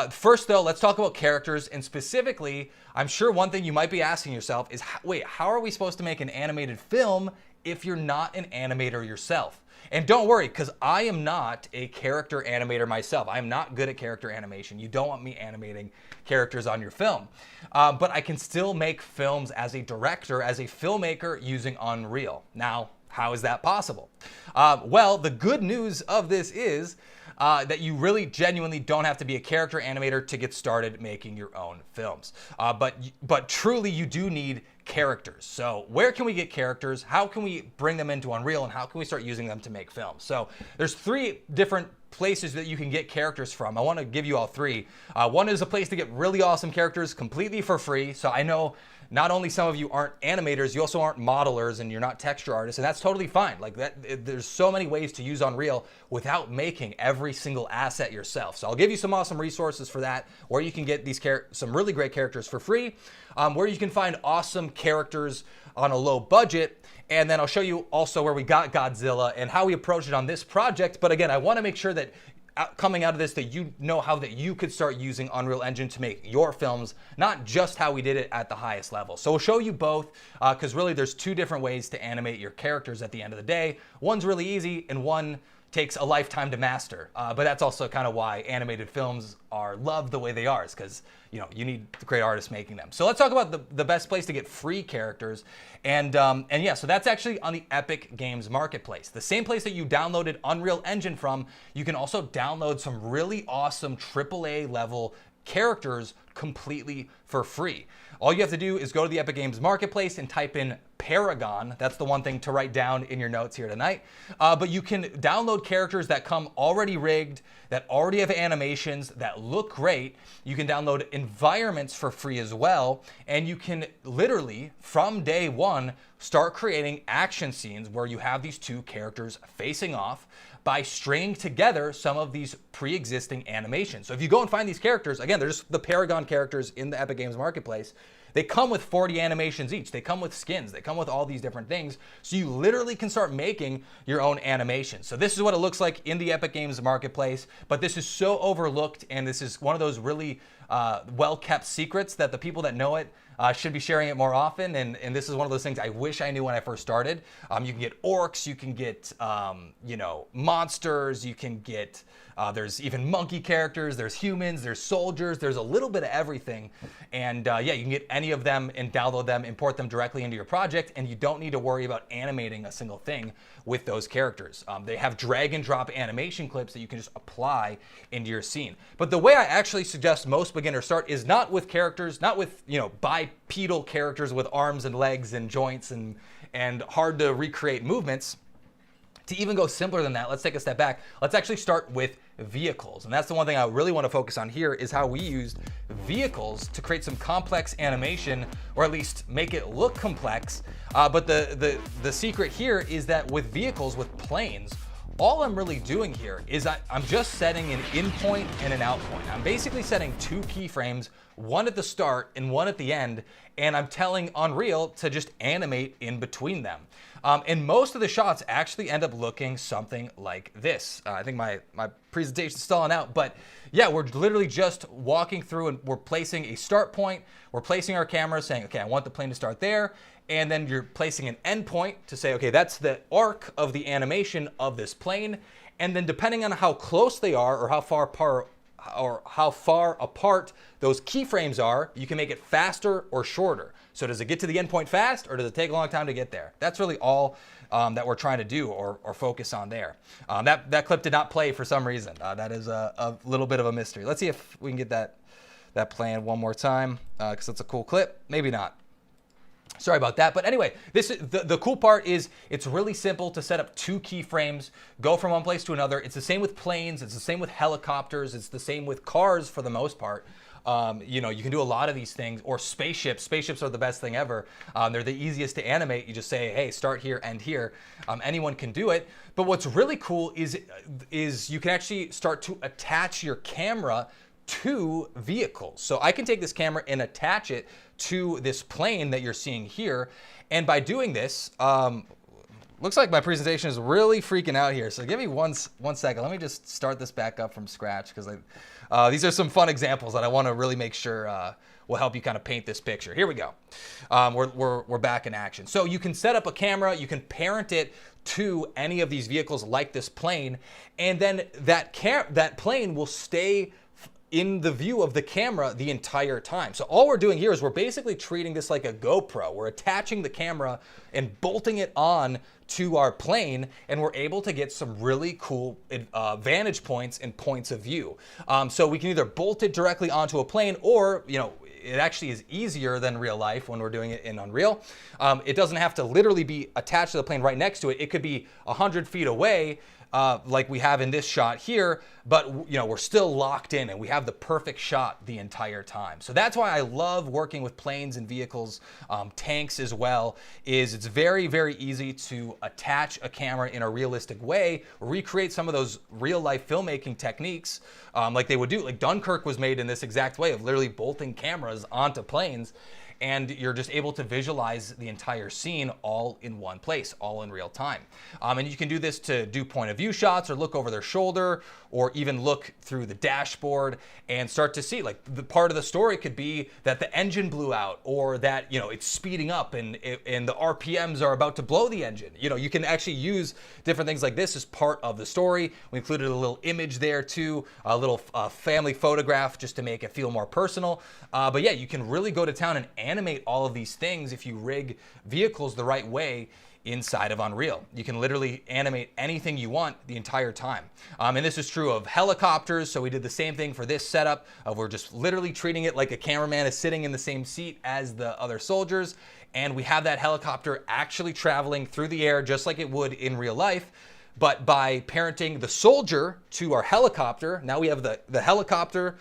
first though, let's talk about characters, and specifically, I'm sure one thing you might be asking yourself is, wait, how are we supposed to make an animated film if you're not an animator yourself? And don't worry, because I am not a character animator myself. I am not good at character animation. You don't want me animating characters on your film. But I can still make films as a director, as a filmmaker, using Unreal. Now, how is that possible? Well, the good news of this is that you really genuinely don't have to be a character animator to get started making your own films. But truly, you do need characters. So where can we get characters? How can we bring them into Unreal, and how can we start using them to make films? So there's 3 different places that you can get characters from. I want to give you all 3. One is a place to get really awesome characters completely for free. So I know not only some of you aren't animators, you also aren't modelers, and you're not texture artists, and that's totally fine. Like that, there's so many ways to use Unreal without making every single asset yourself. So I'll give you some awesome resources for that, where you can get these some really great characters for free, where you can find awesome characters on a low budget. And then I'll show you also where we got Godzilla and how we approached it on this project. But again, I want to make sure that coming out of this, that you know how that you could start using Unreal Engine to make your films, not just how we did it at the highest level. So we'll show you both, because really there's 2 different ways to animate your characters at the end of the day. One's really easy, and one takes a lifetime to master. But that's also kind of why animated films are loved the way they are, is because you need great artists making them. So let's talk about the best place to get free characters. And yeah, so that's actually on the Epic Games Marketplace. The same place that you downloaded Unreal Engine from, you can also download some really awesome AAA level characters completely for free. All you have to do is go to the Epic Games Marketplace and type in Paragon. That's the one thing to write down in your notes here tonight. But you can download characters that come already rigged, that already have animations, that look great. You can download environments for free as well. And you can literally, from day one, start creating action scenes where you have these two characters facing off by stringing together some of these pre-existing animations. So if you go and find these characters, again, they're just the Paragon characters in the Epic Games Marketplace. They come with 40 animations each. They come with skins. They come with all these different things. So you literally can start making your own animations. So this is what it looks like in the Epic Games Marketplace. But this is so overlooked, and this is one of those really well-kept secrets that the people that know it should be sharing it more often. And this is one of those things I wish I knew when I first started. You can get orcs, you can get monsters, you can get there's even monkey characters, there's humans, there's soldiers, there's a little bit of everything. And yeah, you can get any of them and download them, import them directly into your project, and you don't need to worry about animating a single thing with those characters. They have drag and drop animation clips that you can just apply into your scene. But the way I actually suggest most beginners start is not with characters, not with bipedal characters with arms and legs and joints and hard to recreate movements. To even go simpler than that, let's take a step back. Let's actually start with vehicles. And that's the one thing I really want to focus on here, is how we used vehicles to create some complex animation, or at least make it look complex. But the secret here is that with vehicles, with planes, all I'm really doing here is I'm just setting an in point and an out point. I'm basically setting two keyframes, one at the start and one at the end, and I'm telling Unreal to just animate in between them. And most of the shots actually end up looking something like this. I think my presentation's stalling out, but yeah, we're literally just walking through and we're placing a start point. We're placing our camera saying, okay, I want the plane to start there. And then you're placing an end point to say, okay, that's the arc of the animation of this plane. And then depending on how close they are or how far apart those keyframes are, you can make it faster or shorter. So does it get to the end point fast, or does it take a long time to get there? That's really all that we're trying to do or focus on there. That clip did not play for some reason. That is a little bit of a mystery. Let's see if we can get that playing one more time, because it's a cool clip. Maybe not. Sorry about that. But anyway, this is the cool part is it's really simple to set up two keyframes, go from one place to another. It's the same with planes. It's the same with helicopters. It's the same with cars for the most part. You can do a lot of these things, or spaceships. Spaceships are the best thing ever. They're the easiest to animate. You just say, hey, start here, end here. Anyone can do it. But what's really cool is you can actually start to attach your camera to vehicles. So I can take this camera and attach it to this plane that you're seeing here. And by doing this, looks like my presentation is really freaking out here. So give me one second. Let me just start this back up from scratch, because these are some fun examples that I want to really make sure will help you kind of paint this picture. Here we go. We're back in action. So you can set up a camera, you can parent it to any of these vehicles like this plane, and then that plane will stay in the view of the camera the entire time. So all we're doing here is we're basically treating this like a GoPro. We're attaching the camera and bolting it on to our plane, and we're able to get some really cool vantage points and points of view. So we can either bolt it directly onto a plane, or it actually is easier than real life when we're doing it in Unreal. It doesn't have to literally be attached to the plane right next to it. It could be 100 feet away, like we have in this shot here, but we're still locked in and we have the perfect shot the entire time. So that's why I love working with planes and vehicles, tanks as well, is it's very, very easy to attach a camera in a realistic way, recreate some of those real life filmmaking techniques like they would do. Like Dunkirk was made in this exact way of literally bolting cameras onto planes. and you're just able to visualize the entire scene all in one place, all in real time. And you can do this to do point of view shots or look over their shoulder or even look through the dashboard and start to see, like, the part of the story could be that the engine blew out, or that, you know, it's speeding up and the RPMs are about to blow the engine. You know, you can actually use different things like this as part of the story. We included a little image there too, a little family photograph just to make it feel more personal. But yeah, you can really go to town and animate all of these things if you rig vehicles the right way inside of Unreal. You can literally animate anything you want the entire time. And this is true of helicopters. So we did the same thing for this setup. We're just literally treating it like a cameraman is sitting in the same seat as the other soldiers. And we have that helicopter actually traveling through the air just like it would in real life. But by parenting the soldier to our helicopter, now we have the helicopter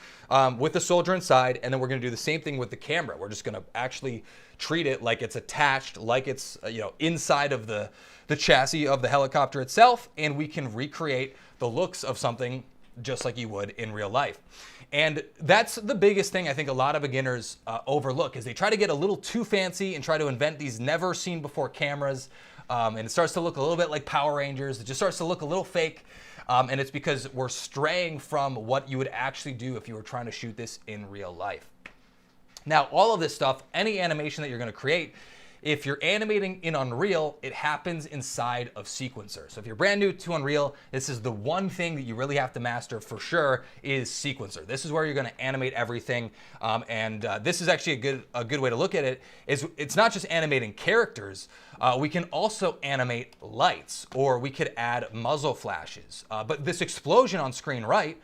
with the soldier inside, and then we're going to do the same thing with the camera. We're just going to actually treat it like it's attached, like it's inside of the chassis of the helicopter itself, and we can recreate the looks of something just like you would in real life. And that's the biggest thing I think a lot of beginners overlook, is they try to get a little too fancy and try to invent these never seen before cameras. And it starts to look a little bit like Power Rangers. It just starts to look a little fake. And it's because we're straying from what you would actually do if you were trying to shoot this in real life. Now, all of this stuff, any animation that you're going to create, if you're animating in Unreal, it happens inside of Sequencer. So if you're brand new to Unreal, this is the one thing that you really have to master for sure, is Sequencer. This is where you're going to animate everything. This is actually a good way to look at it. It's not just animating characters. We can also animate lights, or we could add muzzle flashes. But this explosion on screen right,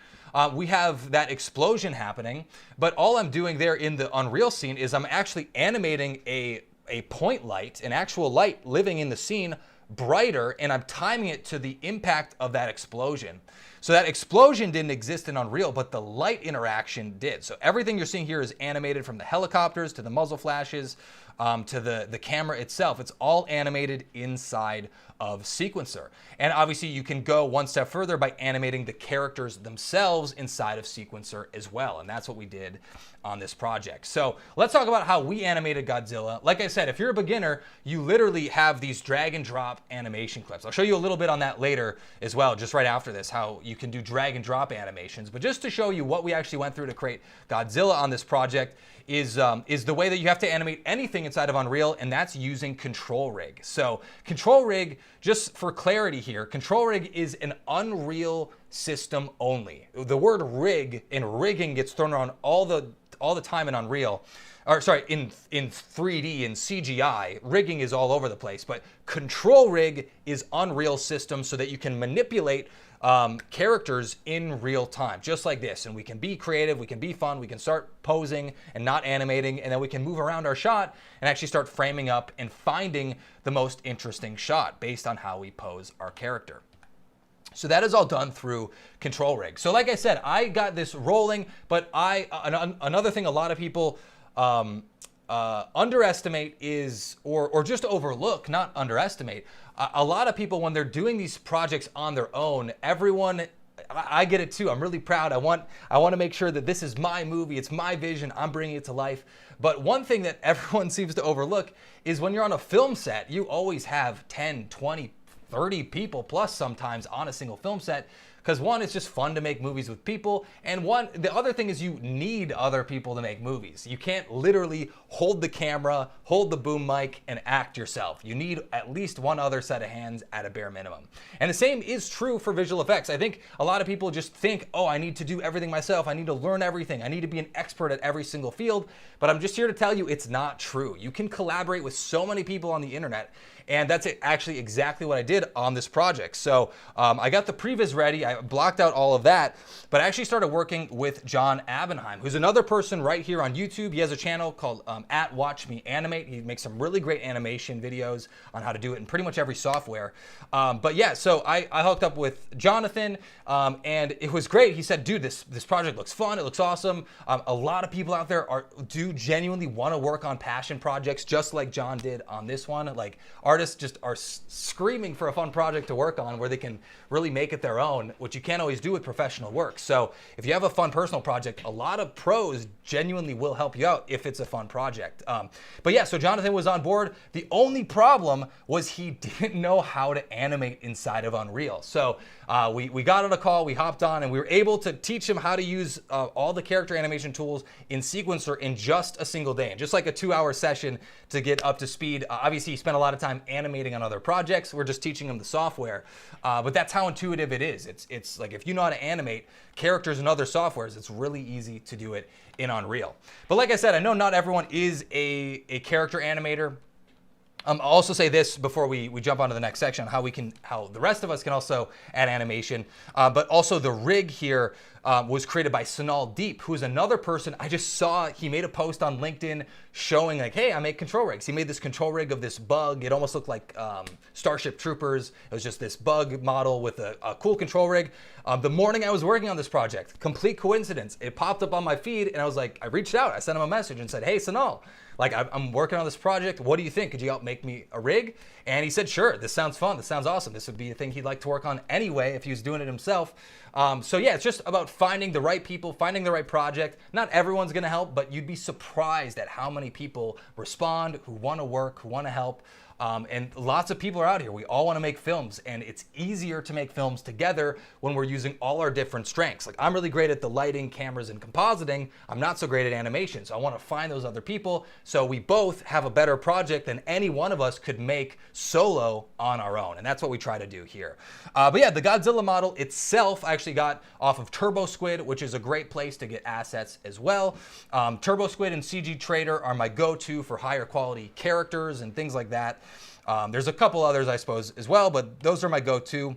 we have that explosion happening, but all I'm doing there in the Unreal scene is I'm actually animating a point light, an actual light living in the scene, brighter, and I'm timing it to the impact of that explosion. So that explosion didn't exist in Unreal, but the light interaction did. So everything you're seeing here is animated, from the helicopters to the muzzle flashes to the camera itself. It's all animated inside of Sequencer. And obviously you can go one step further by animating the characters themselves inside of Sequencer as well. And that's what we did on this project. So let's talk about how we animated Godzilla. Like I said, if you're a beginner, you literally have these drag and drop animation clips. I'll show you a little bit on that later as well, just right after this, how you can do drag and drop animations. But just to show you what we actually went through to create Godzilla on this project is the way that you have to animate anything inside of Unreal, and that's using Control Rig. So Control Rig, just for clarity here, Control Rig is an Unreal system only. The word rig and rigging gets thrown around all the time in Unreal. Or sorry, in 3D and CGI, rigging is all over the place, but Control Rig is Unreal system so that you can manipulate characters in real time, just like this. And we can be creative, we can be fun, we can start posing and not animating, and then we can move around our shot and actually start framing up and finding the most interesting shot based on how we pose our character. So that is all done through Control Rig. So like I said, I got this rolling, but another thing a lot of people underestimate is, or just overlook, not underestimate. A lot of people, when they're doing these projects on their own, everyone, I get it too. I'm really proud. I want to make sure that this is my movie. It's my vision. I'm bringing it to life. But one thing that everyone seems to overlook is when you're on a film set, you always have 10, 20, 30 people plus sometimes on a single film set. Because one, it's just fun to make movies with people, and the other thing is you need other people to make movies. You can't literally hold the camera, hold the boom mic, and act yourself. You need at least one other set of hands at a bare minimum. And the same is true for visual effects. I think a lot of people just think, oh, I need to do everything myself. I need to learn everything. I need to be an expert at every single field. But I'm just here to tell you it's not true. You can collaborate with so many people on the internet. And that's actually exactly what I did on this project. So I got the previs ready. I blocked out all of that. But I actually started working with John Abenhaim, who's another person right here on YouTube. He has a channel called @WatchMeAnimate. He makes some really great animation videos on how to do it in pretty much every software. But yeah, so I hooked up with Jonathan, and it was great. He said, dude, this project looks fun. It looks awesome. A lot of people out there do genuinely want to work on passion projects just like John did on this one. Like, artists just are screaming for a fun project to work on where they can really make it their own, which you can't always do with professional work. So if you have a fun personal project, a lot of pros genuinely will help you out if it's a fun project. But yeah, so Jonathan was on board. The only problem was he didn't know how to animate inside of Unreal. So we got on a call, we hopped on, and we were able to teach him how to use all the character animation tools in Sequencer in just a single day, and just like a 2-hour session to get up to speed. Obviously, he spent a lot of time animating on other projects. We're just teaching him the software, but that's how intuitive it is. It's like if you know how to animate characters in other softwares, it's really easy to do it in Unreal. But like I said, I know not everyone is a character animator. I'll also say this before we jump onto the next section, how the rest of us can also add animation. But also the rig here was created by Sanal Deep, who is another person. I just saw he made a post on LinkedIn showing like, hey, I make control rigs. He made this control rig of this bug. It almost looked like Starship Troopers. It was just this bug model with a cool control rig. The morning I was working on this project, complete coincidence, it popped up on my feed, and I was like, I reached out, I sent him a message and said, hey, Sanal, like I'm working on this project. What do you think? Could you help make me a rig? And he said, sure, this sounds fun. This sounds awesome. This would be a thing he'd like to work on anyway if he was doing it himself. So yeah, it's just about finding the right people, finding the right project. Not everyone's gonna help, but you'd be surprised at how many people respond, who wanna work, who wanna help. And lots of people are out here. We all want to make films, and it's easier to make films together when we're using all our different strengths. Like I'm really great at the lighting, cameras, and compositing. I'm not so great at animation, so I want to find those other people so we both have a better project than any one of us could make solo on our own, and that's what we try to do here. But yeah, the Godzilla model itself I actually got off of Turbo Squid, which is a great place to get assets as well. Turbo Squid and CG Trader are my go-to for higher quality characters and things like that. There's a couple others, I suppose, as well, but those are my go-to.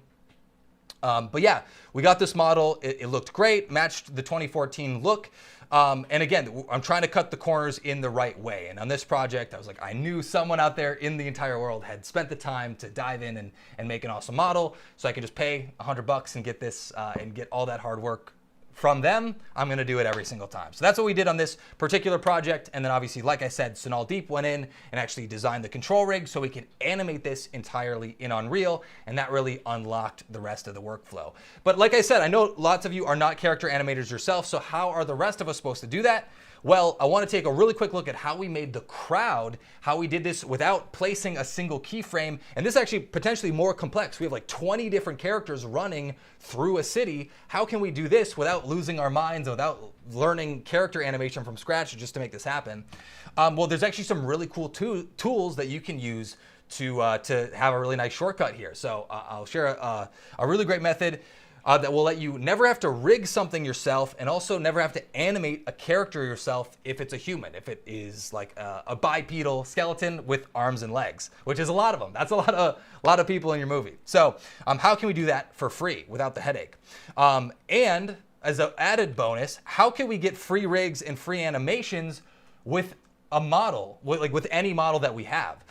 But yeah, we got this model. It looked great, matched the 2014 look. And again, I'm trying to cut the corners in the right way. And on this project, I was like, I knew someone out there in the entire world had spent the time to dive in and make an awesome model. So I could just pay $100 and get this and get all that hard work from them. I'm gonna do it every single time. So that's what we did on this particular project. And then obviously, like I said, Sanal Deep went in and actually designed the control rig so we could animate this entirely in Unreal. And that really unlocked the rest of the workflow. But like I said, I know lots of you are not character animators yourself. So how are the rest of us supposed to do that? Well, I want to take a really quick look at how we made the crowd, how we did this without placing a single keyframe. And this is actually potentially more complex. We have like 20 different characters running through a city. How can we do this without losing our minds, without learning character animation from scratch just to make this happen? Well, there's actually some really cool tools that you can use to have a really nice shortcut here. So I'll share a really great method that will let you never have to rig something yourself and also never have to animate a character yourself if it's a human, if it is like a bipedal skeleton with arms and legs, which is a lot of them. That's a lot of people in your movie. So how can we do that for free without the headache? And as an added bonus, how can we get free rigs and free animations with a model, with any model that we have?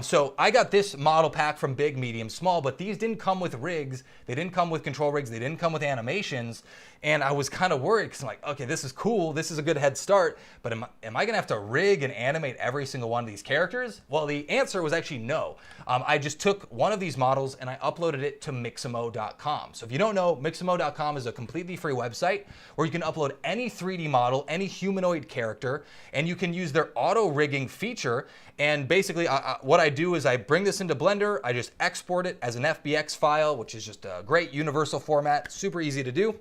So I got this model pack from Big, Medium, Small, but these didn't come with rigs. They didn't come with control rigs. They didn't come with animations. And I was kind of worried because I'm like, okay, this is cool. This is a good head start, but am I gonna have to rig and animate every single one of these characters? Well, the answer was actually no. I just took one of these models and I uploaded it to Mixamo.com. So if you don't know, Mixamo.com is a completely free website where you can upload any 3D model, any humanoid character, and you can use their auto rigging feature. And basically what I do is I bring this into Blender, I just export it as an FBX file, which is just a great universal format, super easy to do.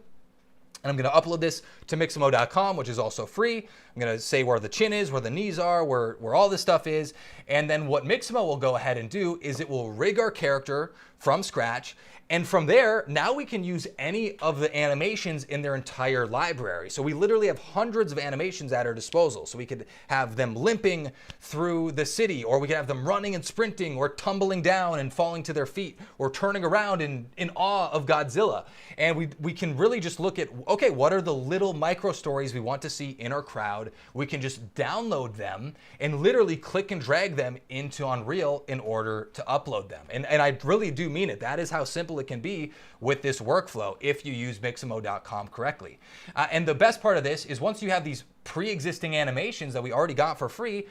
And I'm gonna upload this to Mixamo.com, which is also free. I'm gonna say where the chin is, where the knees are, where all this stuff is. And then what Mixamo will go ahead and do is it will rig our character from scratch. And from there, now we can use any of the animations in their entire library. So we literally have hundreds of animations at our disposal. So we could have them limping through the city, or we could have them running and sprinting, or tumbling down and falling to their feet, or turning around in awe of Godzilla. And we can really just look at, okay, what are the little micro stories we want to see in our crowd? We can just download them and literally click and drag them into Unreal in order to upload them. And I really do mean it. That is how simple it can be with this workflow if you use Mixamo.com correctly. And the best part of this is once you have these pre-existing animations that we already got for free,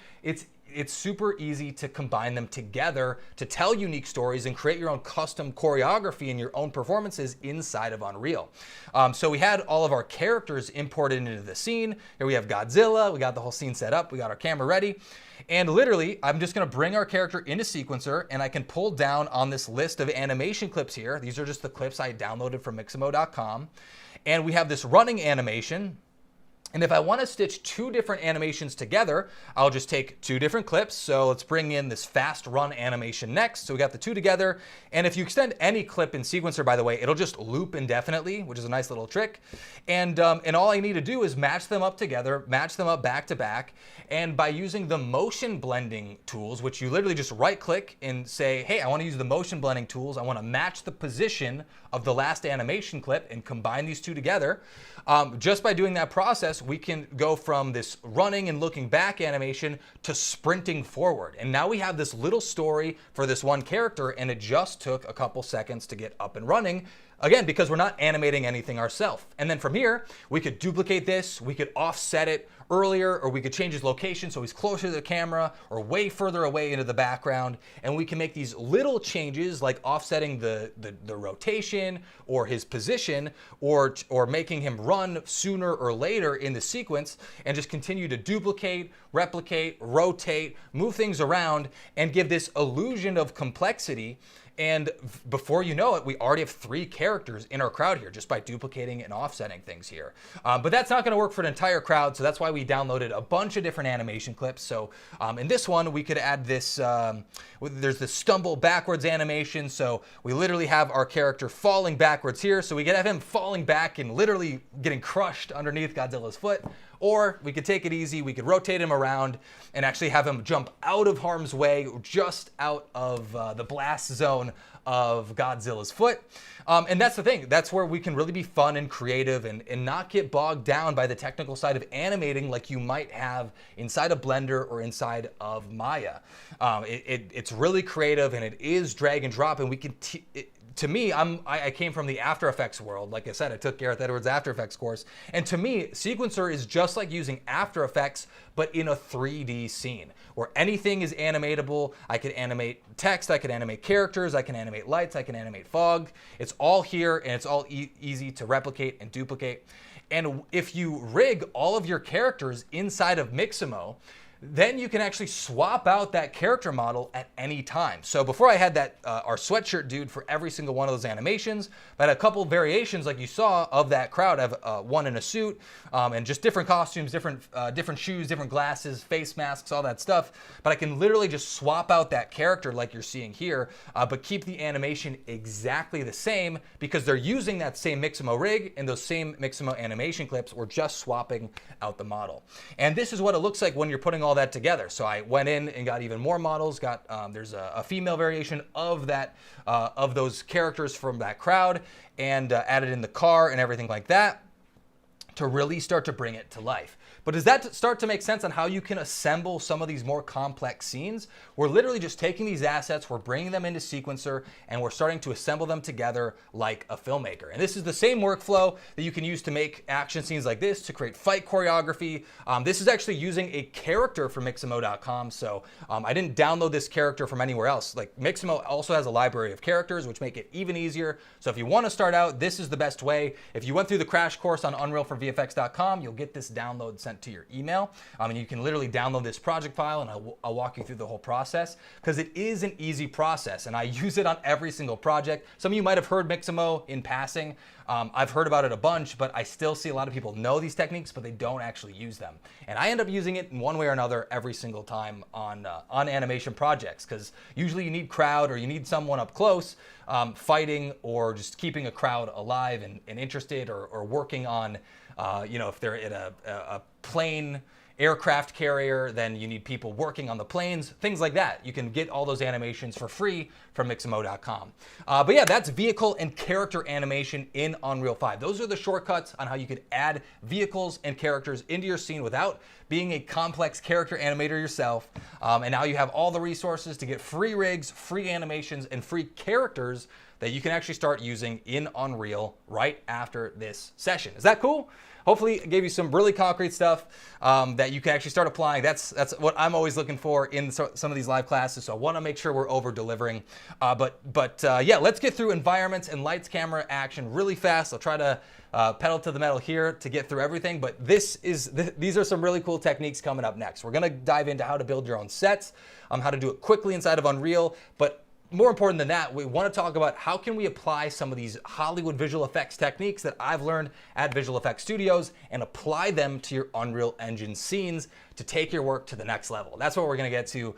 it's super easy to combine them together to tell unique stories and create your own custom choreography and your own performances inside of Unreal. So we had all of our characters imported into the scene. Here we have Godzilla, we got the whole scene set up, we got our camera ready. And literally, I'm just gonna bring our character into Sequencer, and I can pull down on this list of animation clips here. These are just the clips I downloaded from Mixamo.com. And we have this running animation. And if I want to stitch two different animations together, I'll just take two different clips. So let's bring in this fast run animation next. So we got the two together. And if you extend any clip in Sequencer, by the way, it'll just loop indefinitely, which is a nice little trick. And all I need to do is match them up together, match them up back to back. And by using the motion blending tools, which you literally just right click and say, hey, I want to use the motion blending tools. I want to match the position of the last animation clip and combine these two together. Just by doing that process, we can go from this running and looking back animation to sprinting forward. And now we have this little story for this one character, and it just took a couple seconds to get up and running. Again, because we're not animating anything ourselves. And then from here, we could duplicate this, we could offset it earlier, or we could change his location so he's closer to the camera or way further away into the background. And we can make these little changes like offsetting the rotation or his position, or making him run sooner or later in the sequence, and just continue to duplicate, replicate, rotate, move things around, and give this illusion of complexity. And before you know it, we already have 3 characters in our crowd here just by duplicating and offsetting things here. But that's not going to work for an entire crowd, so that's why we downloaded a bunch of different animation clips. So in this one, we could add this, there's this stumble backwards animation. So we literally have our character falling backwards here. So we could have him falling back and literally getting crushed underneath Godzilla's foot. Or we could take it easy, we could rotate him around and actually have him jump out of harm's way, just out of the blast zone of Godzilla's foot. And that's the thing, that's where we can really be fun and creative and not get bogged down by the technical side of animating like you might have inside of Blender or inside of Maya. It's really creative, and it is drag and drop, and we can to me, I came from the After Effects world. Like I said, I took Gareth Edwards' After Effects course. And to me, Sequencer is just like using After Effects, but in a 3D scene where anything is animatable. I can animate text, I can animate characters, I can animate lights, I can animate fog. It's all here, and it's all easy to replicate and duplicate. And if you rig all of your characters inside of Mixamo, then you can actually swap out that character model at any time. So before I had that our sweatshirt dude for every single one of those animations, but I had a couple variations like you saw of that crowd. I have one in a suit and just different costumes, different shoes, different glasses, face masks, all that stuff. But I can literally just swap out that character like you're seeing here, but keep the animation exactly the same because they're using that same Mixamo rig and those same Mixamo animation clips. We're just swapping out the model. And this is what it looks like when you're putting all that together. So I went in and got even more models. There's a female variation of that of those characters from that crowd, and added in the car and everything like that to really start to bring it to life. But does that start to make sense on how you can assemble some of these more complex scenes? We're literally just taking these assets, we're bringing them into Sequencer, and we're starting to assemble them together like a filmmaker. And this is the same workflow that you can use to make action scenes like this, to create fight choreography. This is actually using a character from Mixamo.com, so I didn't download this character from anywhere else. Like Mixamo also has a library of characters, which make it even easier. So if you want to start out, this is the best way. If you went through the crash course on Unreal for VFX.com, you'll get this download sent to your email. And you can literally download this project file, and I'll walk you through the whole process because it is an easy process, and I use it on every single project. Some of you might have heard Mixamo in passing. I've heard about it a bunch, but I still see a lot of people know these techniques, but they don't actually use them. And I end up using it in one way or another every single time on animation projects, because usually you need crowd or you need someone up close fighting or just keeping a crowd alive and interested, or working on, if they're in a plane aircraft carrier, then you need people working on the planes, things like that. You can get all those animations for free from Mixamo.com. But yeah, that's vehicle and character animation in Unreal 5. Those are the shortcuts on how you could add vehicles and characters into your scene without being a complex character animator yourself. And now you have all the resources to get free rigs, free animations, and free characters that you can actually start using in Unreal right after this session. Is that cool? Hopefully it gave you some really concrete stuff that you can actually start applying. That's what I'm always looking for in some of these live classes. So I want to make sure we're over delivering. Yeah, let's get through environments and lights, camera, action really fast. I'll try to pedal to the metal here to get through everything. But these are some really cool techniques coming up next. We're going to dive into how to build your own sets, how to do it quickly inside of Unreal. But more important than that, we want to talk about how can we apply some of these Hollywood visual effects techniques that I've learned at Visual Effects Studios and apply them to your Unreal Engine scenes to take your work to the next level. That's what we're going to get to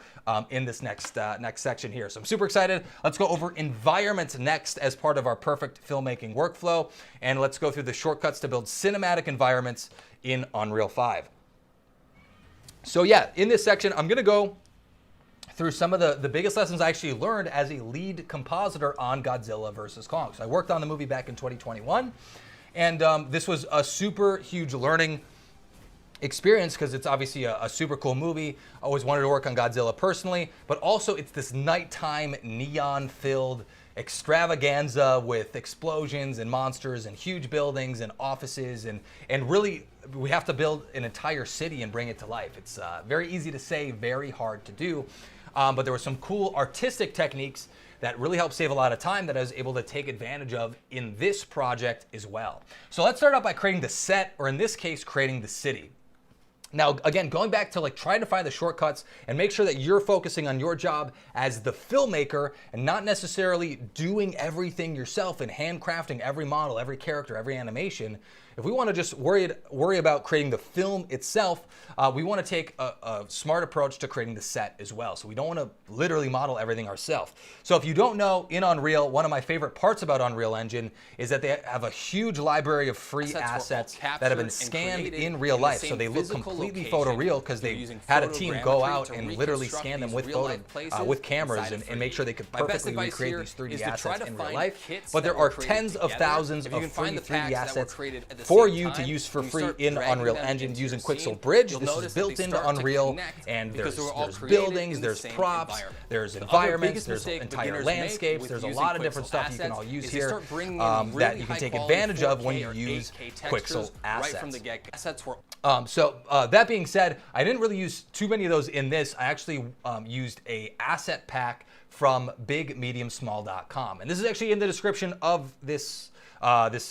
in this next section here. So I'm super excited. Let's go over environments next as part of our perfect filmmaking workflow. And let's go through the shortcuts to build cinematic environments in Unreal 5. So yeah, in this section, I'm going to go through some of the biggest lessons I actually learned as a lead compositor on Godzilla vs. Kong. So I worked on the movie back in 2021, and this was a super huge learning experience because it's obviously a super cool movie. I always wanted to work on Godzilla personally, but also it's this nighttime neon-filled extravaganza with explosions and monsters and huge buildings and offices and really we have to build an entire city and bring it to life. It's very easy to say, very hard to do. But there were some cool artistic techniques that really helped save a lot of time that I was able to take advantage of in this project as well. So let's start out by creating the set, or in this case, creating the city. Now, again, going back to trying to find the shortcuts and make sure that you're focusing on your job as the filmmaker and not necessarily doing everything yourself and handcrafting every model, every character, every animation. If we want to just worry about creating the film itself, we want to take a smart approach to creating the set as well. So we don't want to literally model everything ourselves. So if you don't know, in Unreal, one of my favorite parts about Unreal Engine is that they have a huge library of free assets that have been scanned in real life. So they look completely photoreal because they had a team go out and literally scan them with cameras and make sure they could perfectly recreate these 3D assets in real life. But there are tens of thousands of free 3D assets for you to use for free in Unreal Engine using Quixel Bridge. This is built into Unreal, and there's buildings, there's props, there's environments, there's entire landscapes, there's a lot of different stuff you can all use here that you can take advantage of when you use Quixel assets. So that being said, I didn't really use too many of those in this. I actually used a asset pack from bigmediumsmall.com, and this is actually in the description of this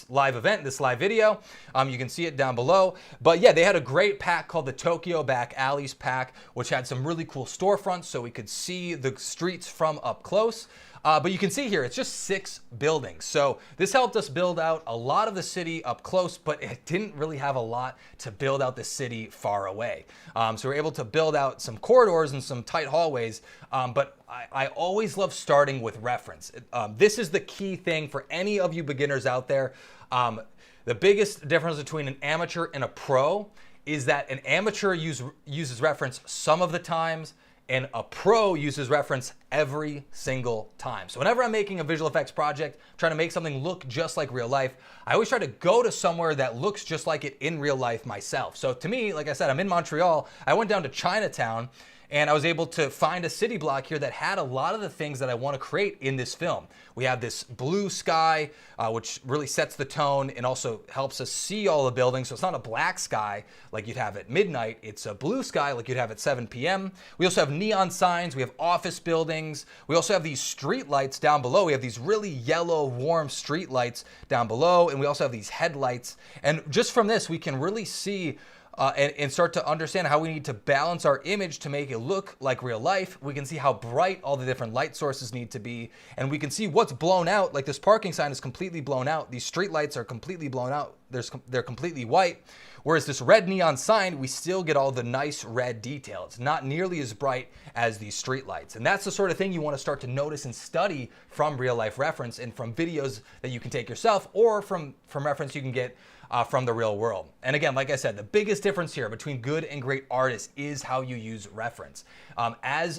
live event, this live video. You can see it down below. But yeah, they had a great pack called the Tokyo Back Alleys pack, which had some really cool storefronts so we could see the streets from up close. But you can see here, it's just 6 buildings. So this helped us build out a lot of the city up close, but it didn't really have a lot to build out the city far away. So we're able to build out some corridors and some tight hallways, but I always love starting with reference. This is the key thing for any of you beginners out there. The biggest difference between an amateur and a pro is that an amateur uses reference some of the times, and a pro uses reference every single time. So whenever I'm making a visual effects project, trying to make something look just like real life, I always try to go to somewhere that looks just like it in real life myself. So to me, like I said, I'm in Montreal. I went down to Chinatown, and I was able to find a city block here that had a lot of the things that I want to create in this film. We have this blue sky, which really sets the tone and also helps us see all the buildings. So it's not a black sky like you'd have at midnight. It's a blue sky like you'd have at 7 p.m. We also have neon signs. We have office buildings. We also have these street lights down below. We have these really yellow, warm street lights down below. And we also have these headlights. And just from this, we can really see and start to understand how we need to balance our image to make it look like real life. We can see how bright all the different light sources need to be, and we can see what's blown out. Like this parking sign is completely blown out. These street lights are completely blown out. They're completely white. Whereas this red neon sign, we still get all the nice red detail. It's not nearly as bright as these street lights. And that's the sort of thing you want to start to notice and study from real life reference and from videos that you can take yourself or from reference you can get from the real world. And again, like I said, the biggest difference here between good and great artists is how you use reference. I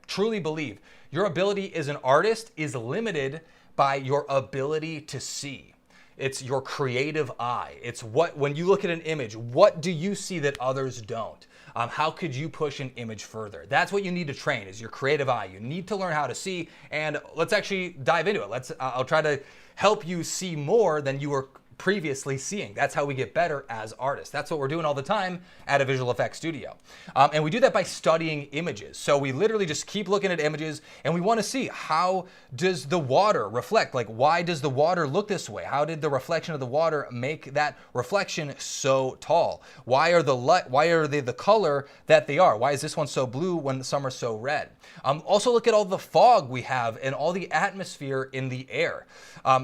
truly believe your ability as an artist is limited by your ability to see. It's your creative eye. It's when you look at an image, what do you see that others don't? How could you push an image further? That's what you need to train, is your creative eye. You need to learn how to see, and let's actually dive into it. I'll try to help you see more than you were previously seeing. That's how we get better as artists. That's what we're doing all the time at a visual effects studio. And we do that by studying images. So we literally just keep looking at images, and we want to see, how does the water reflect? Like, why does the water look this way? How did the reflection of the water make that reflection so tall? Why are they the color that they are? Why is this one so blue when some are so red? Also look at all the fog we have and all the atmosphere in the air.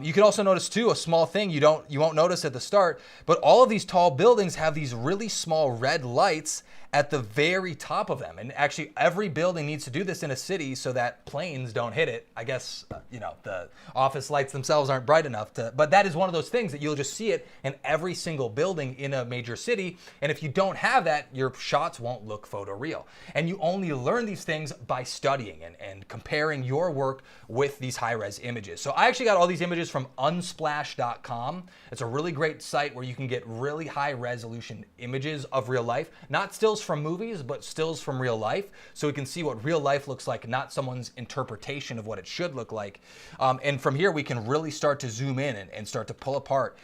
You can also notice too, a small thing you won't notice at the start, but all of these tall buildings have these really small red lights at the very top of them. And actually every building needs to do this in a city so that planes don't hit it. I guess, the office lights themselves aren't bright enough but that is one of those things that you'll just see it in every single building in a major city. And if you don't have that, your shots won't look photoreal. And you only learn these things by studying and comparing your work with these high-res images. So I actually got all these images from unsplash.com. It's a really great site where you can get really high-resolution images of real life, not stills from movies, but stills from real life, so we can see what real life looks like, not someone's interpretation of what it should look like. And from here, we can really start to zoom in and start to pull apart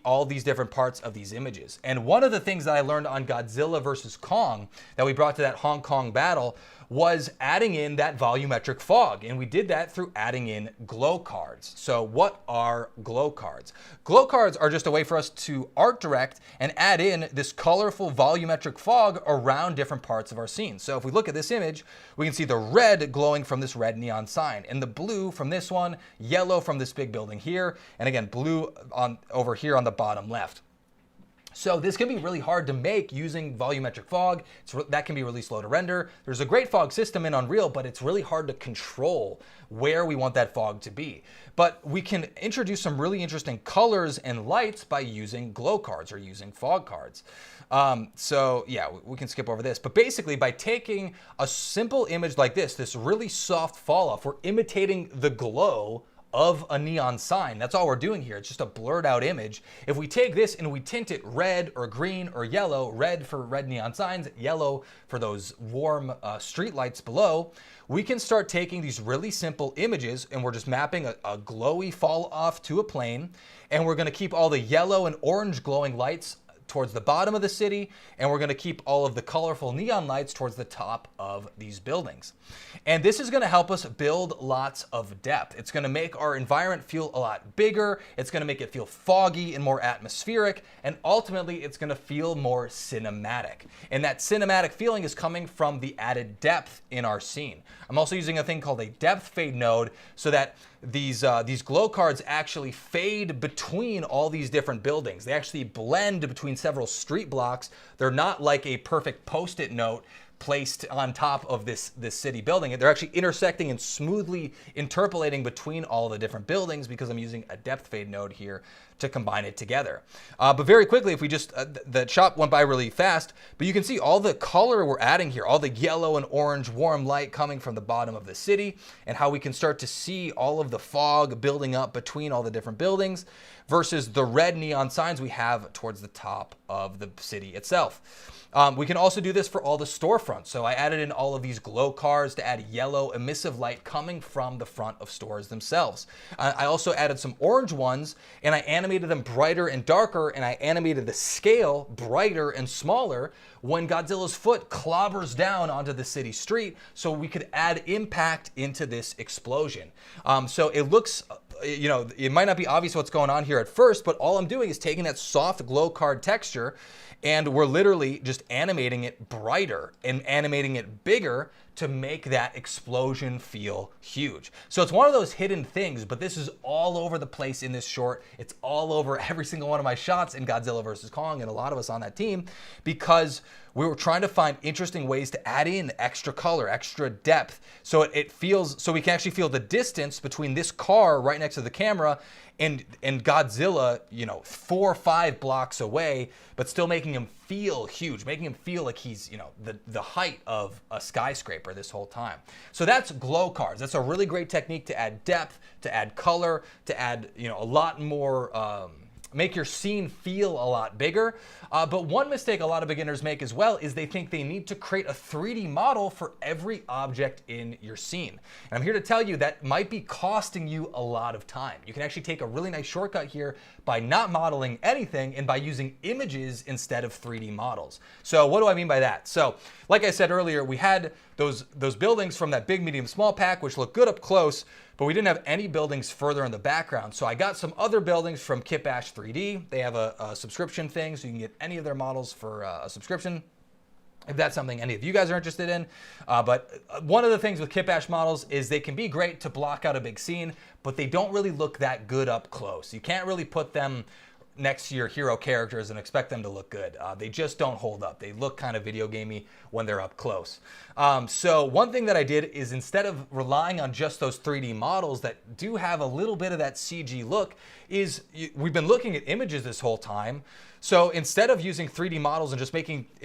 all these different parts of these images. And one of the things that I learned on Godzilla versus Kong that we brought to that Hong Kong battle was adding in that volumetric fog. And we did that through adding in glow cards. So what are glow cards? Glow cards are just a way for us to art direct and add in this colorful volumetric fog around different parts of our scene. So if we look at this image, we can see the red glowing from this red neon sign, and the blue from this one, yellow from this big building here, and again, blue over here on the bottom left. So this can be really hard to make using volumetric fog. That can be really slow to render. There's a great fog system in Unreal, but it's really hard to control where we want that fog to be. But we can introduce some really interesting colors and lights by using glow cards or using fog cards. So yeah, we can skip over this. But basically, by taking a simple image like this really soft fall off, we're imitating the glow of a neon sign. That's all we're doing here. It's just a blurred out image. If we take this and we tint it red or green or yellow, red for red neon signs, yellow for those warm street lights below, we can start taking these really simple images, and we're just mapping a glowy fall off to a plane, and we're gonna keep all the yellow and orange glowing lights towards the bottom of the city, and we're going to keep all of the colorful neon lights towards the top of these buildings. And this is going to help us build lots of depth. It's going to make our environment feel a lot bigger. It's going to make it feel foggy and more atmospheric, and ultimately it's going to feel more cinematic. And that cinematic feeling is coming from the added depth in our scene. I'm also using a thing called a depth fade node so that these glow cards actually fade between all these different buildings. They actually blend between several street blocks. They're not like a perfect post-it note placed on top of this city building. They're actually intersecting and smoothly interpolating between all the different buildings because I'm using a depth fade node here to combine it together. But very quickly, if we just, the shot went by really fast, but you can see all the color we're adding here, all the yellow and orange warm light coming from the bottom of the city, and how we can start to see all of the fog building up between all the different buildings versus the red neon signs we have towards the top of the city itself. We can also do this for all the storefronts. So I added in all of these glow cards to add yellow emissive light coming from the front of stores themselves. I also added some orange ones, and I animated them brighter and darker, and I animated the scale brighter and smaller when Godzilla's foot clobbers down onto the city street, so we could add impact into this explosion. So it looks, it might not be obvious what's going on here at first, but all I'm doing is taking that soft glow card texture, and we're literally just animating it brighter and animating it bigger to make that explosion feel huge. So it's one of those hidden things, but this is all over the place in this short. It's all over every single one of my shots in Godzilla vs. Kong, and a lot of us on that team, because we were trying to find interesting ways to add in extra color, extra depth, so it feels, so we can actually feel the distance between this car right next to the camera and Godzilla, 4 or 5 blocks away, but still making him feel huge, making him feel like he's, the height of a skyscraper this whole time. So that's glow cards. That's a really great technique to add depth, to add color, to add, a lot more make your scene feel a lot bigger. But one mistake a lot of beginners make as well is they think they need to create a 3D model for every object in your scene. And I'm here to tell you that might be costing you a lot of time. You can actually take a really nice shortcut here by not modeling anything and by using images instead of 3D models. So what do I mean by that? So like I said earlier, we had those buildings from that big, medium, small pack, which look good up close, but we didn't have any buildings further in the background. So I got some other buildings from Kitbash 3D. They have a subscription thing, so you can get any of their models for a subscription, if that's something any of you guys are interested in. But one of the things with Kitbash models is they can be great to block out a big scene, but they don't really look that good up close. You can't really put them next to your hero characters and expect them to look good. They just don't hold up. They look kind of video gamey when they're up close. So one thing that I did is, instead of relying on just those 3D models that do have a little bit of that CG look, is we've been looking at images this whole time. So instead of using 3D models and just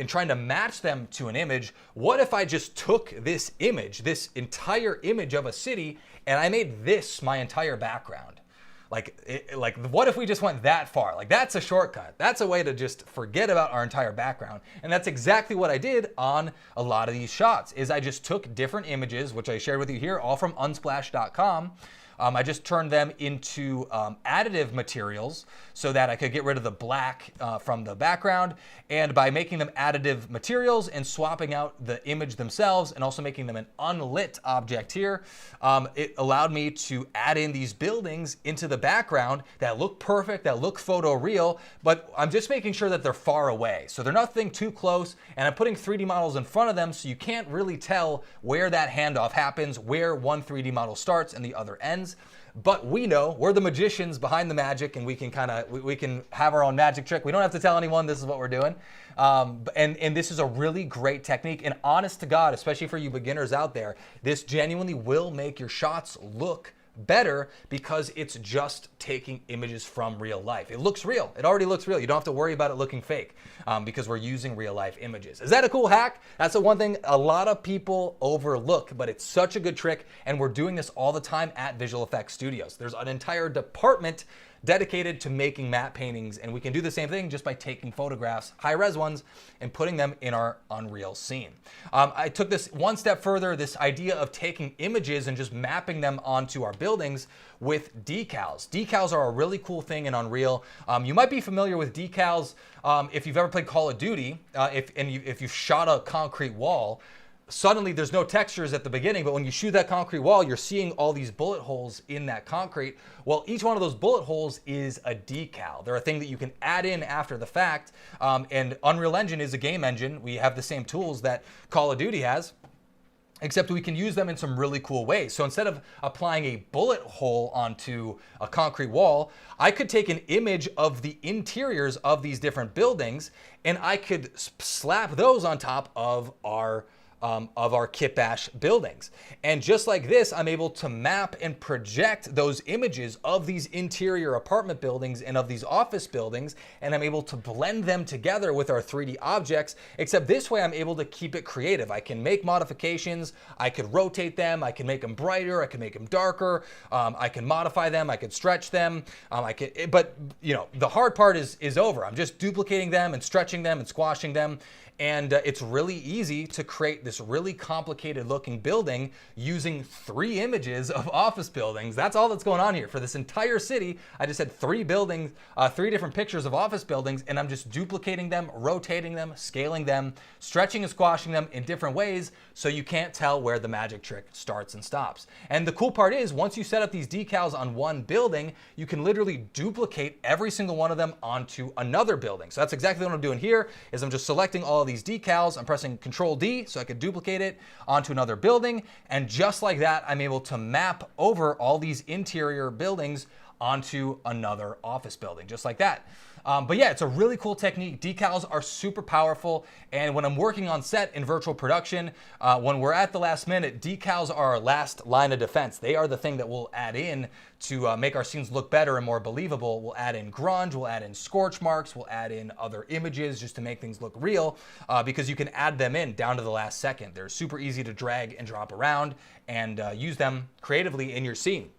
trying to match them to an image, what if I just took this image, this entire image of a city, and I made this my entire background? Like, what if we just went that far? Like, that's a shortcut. That's a way to just forget about our entire background. And that's exactly what I did on a lot of these shots, is I just took different images, which I shared with you here, all from unsplash.com. I just turned them into additive materials so that I could get rid of the black from the background. And by making them additive materials and swapping out the image themselves and also making them an unlit object here, it allowed me to add in these buildings into the background that look perfect, that look photoreal, but I'm just making sure that they're far away. So they're nothing too close, and I'm putting 3D models in front of them so you can't really tell where that handoff happens, where one 3D model starts and the other ends. But we know, we're the magicians behind the magic, and we can we can have our own magic trick. We don't have to tell anyone this is what we're doing. And this is a really great technique. And honest to God, especially for you beginners out there, this genuinely will make your shots look better because it's just taking images from real life. It looks real. It already looks real. You don't have to worry about it looking fake because we're using real life images. Is that a cool hack? That's the one thing a lot of people overlook, but it's such a good trick, and we're doing this all the time at Visual Effects Studios. There's an entire department dedicated to making matte paintings, and we can do the same thing just by taking photographs, high-res ones, and putting them in our Unreal scene. I took this one step further, this idea of taking images and just mapping them onto our buildings with decals. Decals are a really cool thing in Unreal. You might be familiar with decals if you've ever played Call of Duty, if you've shot a concrete wall. Suddenly there's no textures at the beginning, but when you shoot that concrete wall, you're seeing all these bullet holes in that concrete. Well, each one of those bullet holes is a decal. They're a thing that you can add in after the fact. And Unreal Engine is a game engine. We have the same tools that Call of Duty has, except we can use them in some really cool ways. So instead of applying a bullet hole onto a concrete wall, I could take an image of the interiors of these different buildings, and I could slap those on top of our Kitbash buildings. And just like this, I'm able to map and project those images of these interior apartment buildings and of these office buildings, and I'm able to blend them together with our 3D objects, except this way I'm able to keep it creative. I can make modifications, I could rotate them, I can make them brighter, I can make them darker, I can modify them, I can stretch them, but you know, the hard part is over. I'm just duplicating them and stretching them and squashing them. And it's really easy to create this really complicated looking building using 3 images of office buildings. That's all that's going on here. For this entire city, I just had 3 buildings, 3 different pictures of office buildings, and I'm just duplicating them, rotating them, scaling them, stretching and squashing them in different ways so you can't tell where the magic trick starts and stops. And the cool part is, once you set up these decals on one building, you can literally duplicate every single one of them onto another building. So that's exactly what I'm doing here, is I'm just selecting all of these decals, I'm pressing Control D so I could duplicate it onto another building, and just like that, I'm able to map over all these interior buildings onto another office building, just like that. But yeah, it's a really cool technique. Decals are super powerful, and when I'm working on set in virtual production, when we're at the last minute, decals are our last line of defense. They are the thing that we'll add in to make our scenes look better and more believable. We'll add in grunge, we'll add in scorch marks, we'll add in other images just to make things look real, because you can add them in down to the last second. They're super easy to drag and drop around and use them creatively in your scene.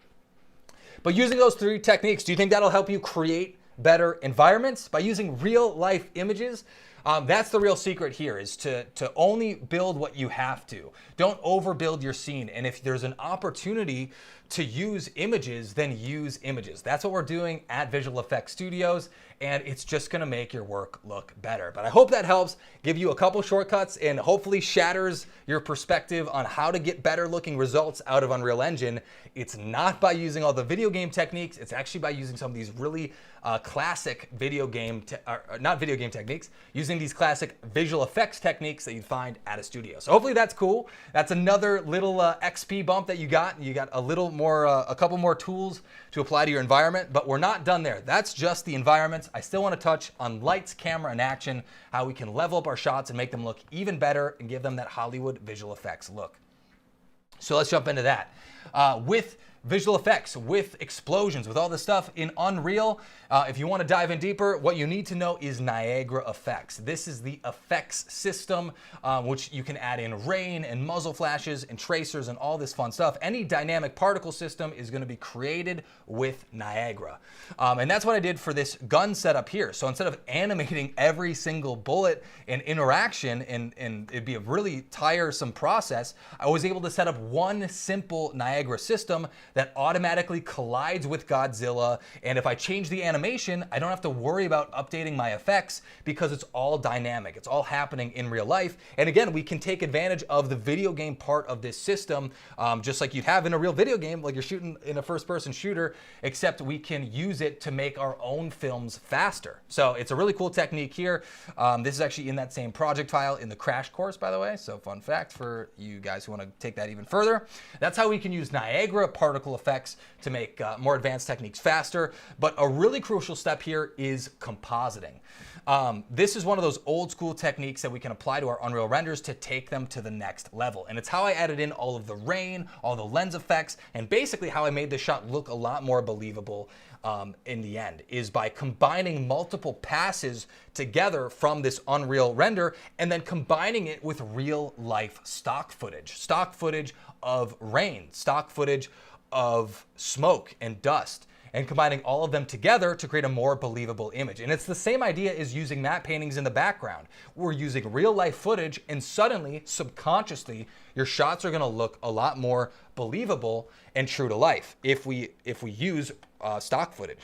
But using those 3 techniques, do you think that'll help you create better environments by using real life images. That's the real secret here, is to only build what you have to. Don't overbuild your scene. And if there's an opportunity to use images, then use images. That's what we're doing at Visual Effects Studios, and it's just gonna make your work look better. But I hope that helps give you a couple shortcuts and hopefully shatters your perspective on how to get better looking results out of Unreal Engine. It's not by using all the video game techniques, it's actually by using some of these really classic not video game techniques, using these classic visual effects techniques that you'd find at a studio. So hopefully that's cool. That's another little XP bump that you got. You got a little more, a couple more tools to apply to your environment, but we're not done there. That's just the environments. I still want to touch on lights, camera, and action, how we can level up our shots and make them look even better and give them that Hollywood visual effects look. So let's jump into that. With visual effects, with explosions, with all this stuff in Unreal, if you want to dive in deeper, what you need to know is Niagara effects. This is the effects system, which you can add in rain and muzzle flashes and tracers and all this fun stuff. Any dynamic particle system is going to be created with Niagara. And that's what I did for this gun setup here. So instead of animating every single bullet and interaction, and it'd be a really tiresome process, I was able to set up one simple Niagara system that automatically collides with Godzilla. And if I change the animation, I don't have to worry about updating my effects because it's all dynamic. It's all happening in real life. And again, we can take advantage of the video game part of this system, just like you'd have in a real video game, like you're shooting in a first-person shooter, except we can use it to make our own films faster. So it's a really cool technique here. This is actually in that same project file in the crash course, by the way. So fun fact for you guys who want to take that even further. That's how we can use Niagara particle effects to make more advanced techniques faster. But a really crucial step here is compositing. This is one of those old school techniques that we can apply to our Unreal renders to take them to the next level. And it's how I added in all of the rain, all the lens effects, and basically how I made this shot look a lot more believable in the end, is by combining multiple passes together from this Unreal render and then combining it with real life stock footage of rain, stock footage of smoke and dust, and combining all of them together to create a more believable image. And it's the same idea as using matte paintings in the background. We're using real life footage, and suddenly, subconsciously, your shots are gonna look a lot more believable and true to life if we use stock footage.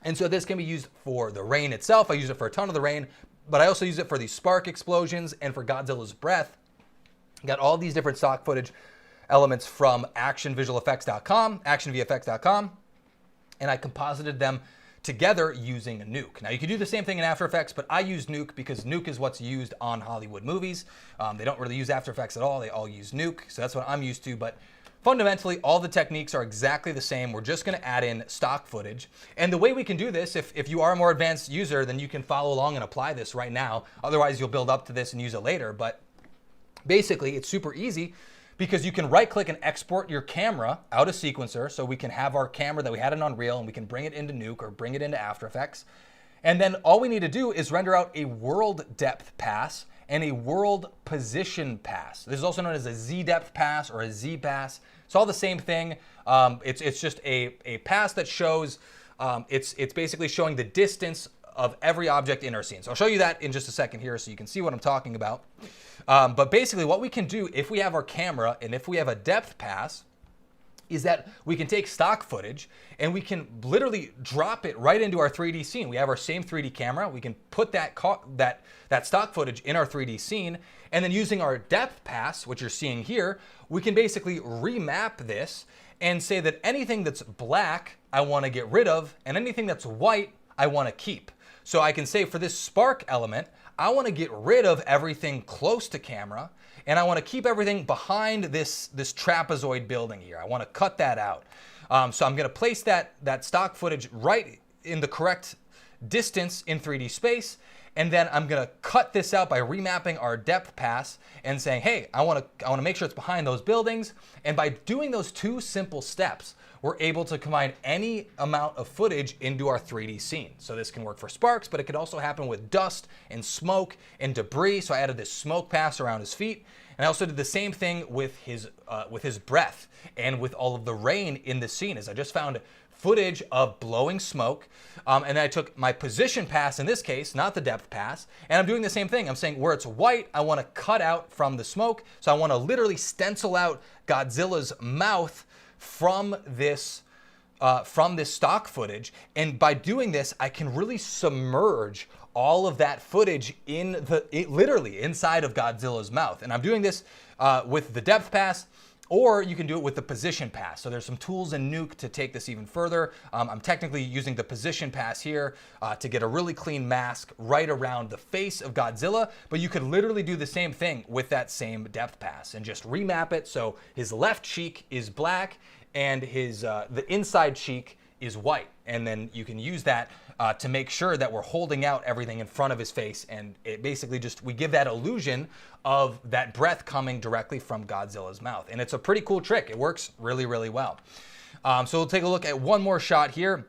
And so this can be used for the rain itself. I use it for a ton of the rain, but I also use it for these spark explosions and for Godzilla's breath. Got all these different stock footage elements from actionvisualeffects.com, and I composited them together using Nuke. Now you can do the same thing in After Effects, but I use Nuke because Nuke is what's used on Hollywood movies. They don't really use After Effects at all. They all use Nuke, so that's what I'm used to. But fundamentally, all the techniques are exactly the same. We're just gonna add in stock footage. And the way we can do this, if you are a more advanced user, then you can follow along and apply this right now. Otherwise, you'll build up to this and use it later. But basically, it's super easy, because you can right-click and export your camera out of Sequencer, so we can have our camera that we had in Unreal and we can bring it into Nuke or bring it into After Effects. And then all we need to do is render out a world depth pass and a world position pass. This is also known as a Z depth pass or a Z pass. It's all the same thing. It's just a pass that shows, it's basically showing the distance of every object in our scene. So I'll show you that in just a second here so you can see what I'm talking about. But basically what we can do if we have our camera and if we have a depth pass is that we can take stock footage and we can literally drop it right into our 3D scene. We have our same 3D camera. We can put that stock footage in our 3D scene, and then using our depth pass, which you're seeing here, we can basically remap this and say that anything that's black I want to get rid of, and anything that's white I want to keep. So I can say for this spark element, I want to get rid of everything close to camera, and I want to keep everything behind this trapezoid building here. I want to cut that out. So I'm going to place that stock footage right in the correct distance in 3D space, and then I'm going to cut this out by remapping our depth pass and saying, hey, I want to make sure it's behind those buildings. And by doing those two simple steps, we're able to combine any amount of footage into our 3D scene. So this can work for sparks, but it could also happen with dust and smoke and debris. So I added this smoke pass around his feet. And I also did the same thing with his breath and with all of the rain in the scene. As I just found footage of blowing smoke, and then I took my position pass in this case, not the depth pass, and I'm doing the same thing. I'm saying where it's white, I want to cut out from the smoke, so I want to literally stencil out Godzilla's mouth from this stock footage, and by doing this, I can really submerge all of that footage literally inside of Godzilla's mouth. And I'm doing this with the depth pass, or you can do it with the position pass. So there's some tools in Nuke to take this even further. I'm technically using the position pass here to get a really clean mask right around the face of Godzilla, but you could literally do the same thing with that same depth pass and just remap it so his left cheek is black and his the inside cheek is white. And then you can use that to make sure that we're holding out everything in front of his face, and it basically we give that illusion of that breath coming directly from Godzilla's mouth. And it's a pretty cool trick. It works really, really well. So we'll take a look at one more shot here.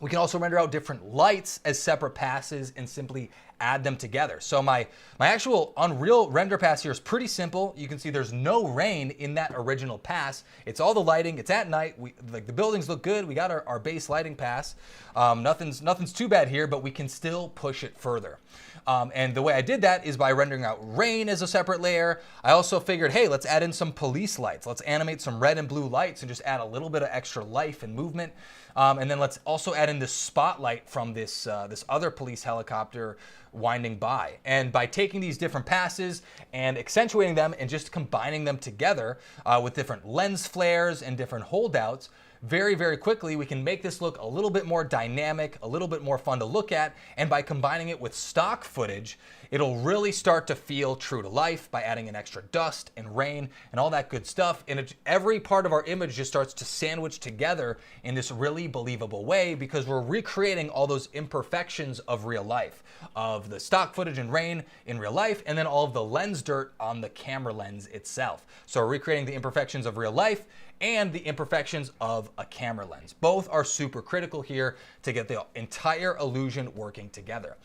We can also render out different lights as separate passes and simply add them together. So my actual Unreal render pass here is pretty simple. You can see there's no rain in that original pass. It's all the lighting. It's at night. The buildings look good. We got our base lighting pass. Nothing's too bad here, but we can still push it further. And the way I did that is by rendering out rain as a separate layer. I also figured, hey, let's add in some police lights. Let's animate some red and blue lights and just add a little bit of extra life and movement. And then let's also add in this spotlight from this other police helicopter winding by. And by taking these different passes and accentuating them and just combining them together with different lens flares and different holdouts, very, very quickly we can make this look a little bit more dynamic, a little bit more fun to look at. And by combining it with stock footage, it'll really start to feel true to life by adding in extra dust and rain and all that good stuff. And every part of our image just starts to sandwich together in this really believable way, because we're recreating all those imperfections of real life, of the stock footage and rain in real life, and then all of the lens dirt on the camera lens itself. So we're recreating the imperfections of real life and the imperfections of a camera lens. Both are super critical here to get the entire illusion working together.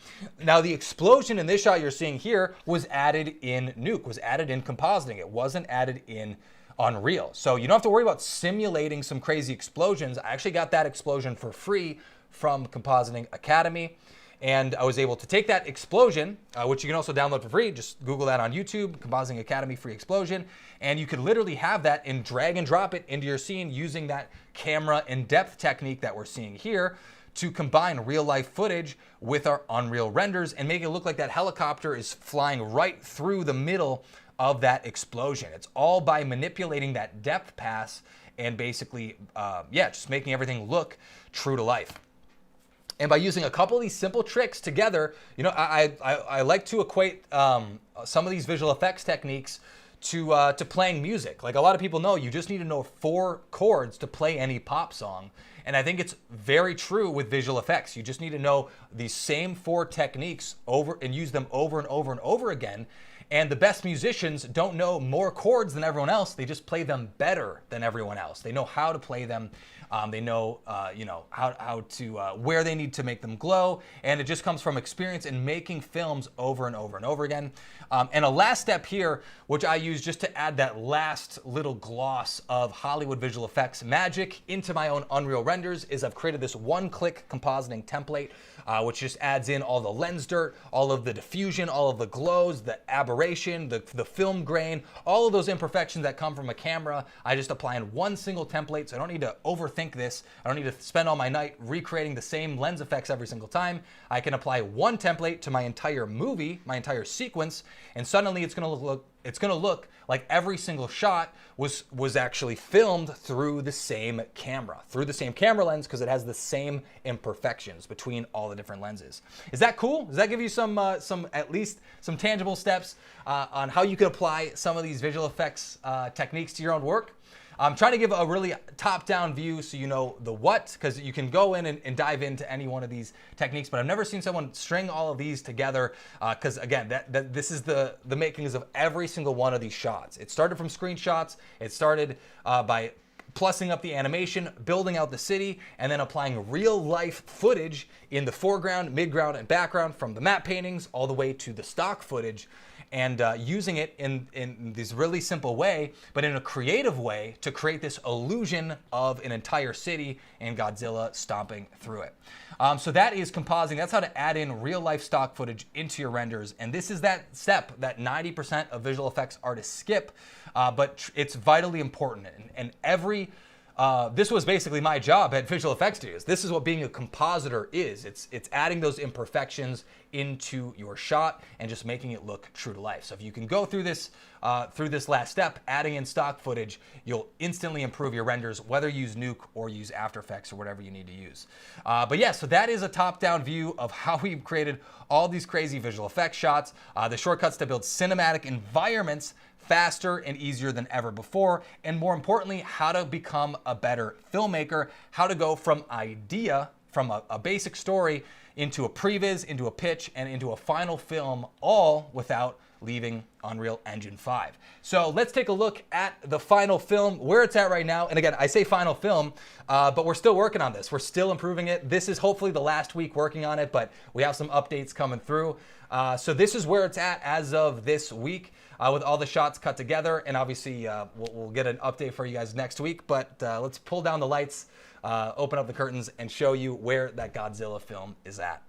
Now, the explosion in this shot you're seeing here was added in Nuke, was added in compositing. It wasn't added in Unreal. So you don't have to worry about simulating some crazy explosions. I actually got that explosion for free from Compositing Academy. And I was able to take that explosion, which you can also download for free. Just Google that on YouTube, Compositing Academy free explosion. And you could literally have that and drag and drop it into your scene using that camera in depth technique that we're seeing here to combine real life footage with our Unreal renders and make it look like that helicopter is flying right through the middle of that explosion. It's all by manipulating that depth pass and basically, just making everything look true to life. And by using a couple of these simple tricks together, I like to equate some of these visual effects techniques to playing music. Like a lot of people know, you just need to know 4 chords to play any pop song. And I think it's very true with visual effects. You just need to know these same 4 techniques over and use them over and over and over again. And the best musicians don't know more chords than everyone else. They just play them better than everyone else. They know how to play them. They know, how to where they need to make them glow. And it just comes from experience in making films over and over and over again. And a last step here, which I use just to add that last little gloss of Hollywood visual effects magic into my own Unreal renders, is I've created this one-click compositing template, which just adds in all the lens dirt, all of the diffusion, all of the glows, the aberration, the film grain, all of those imperfections that come from a camera. I just apply in one single template, so I don't need to overthink this. I don't need to spend all my night recreating the same lens effects every single time. I can apply one template to my entire movie, my entire sequence, and suddenly it's going to look like every single shot was actually filmed through the same camera lens, because it has the same imperfections between all the different lenses. Is that cool? Does that give you some at least some tangible steps on how you can apply some of these visual effects techniques to your own work? I'm trying to give a really top-down view so you know the what, because you can go in and dive into any one of these techniques, but I've never seen someone string all of these together, because again, this is the makings of every single one of these shots. It started from screenshots. It started by plussing up the animation, building out the city, and then applying real-life footage in the foreground, midground, and background, from the matte paintings all the way to the stock footage. and using it in this really simple way, but in a creative way to create this illusion of an entire city and Godzilla stomping through it. So that is compositing. That's how to add in real life stock footage into your renders. And this is that step that 90% of visual effects artists skip, but it's vitally important. And this was basically my job at Visual Effects Studios. This is what being a compositor is. It's adding those imperfections into your shot and just making it look true to life. So if you can go through this last step, adding in stock footage, you'll instantly improve your renders, whether you use Nuke or use After Effects or whatever you need to use. But yeah, so that is a top-down view of how we've created all these crazy visual effects shots, the shortcuts to build cinematic environments faster and easier than ever before, and more importantly, how to become a better filmmaker, how to go from idea, from a basic story, into a previs, into a pitch, and into a final film, all without leaving Unreal Engine 5. So let's take a look at the final film, where it's at right now. And again, I say final film, but we're still working on this. We're still improving it. This is hopefully the last week working on it, but we have some updates coming through. So this is where it's at as of this week, with all the shots cut together. And obviously, we'll get an update for you guys next week. But let's pull down the lights, open up the curtains, and show you where that Godzilla film is at.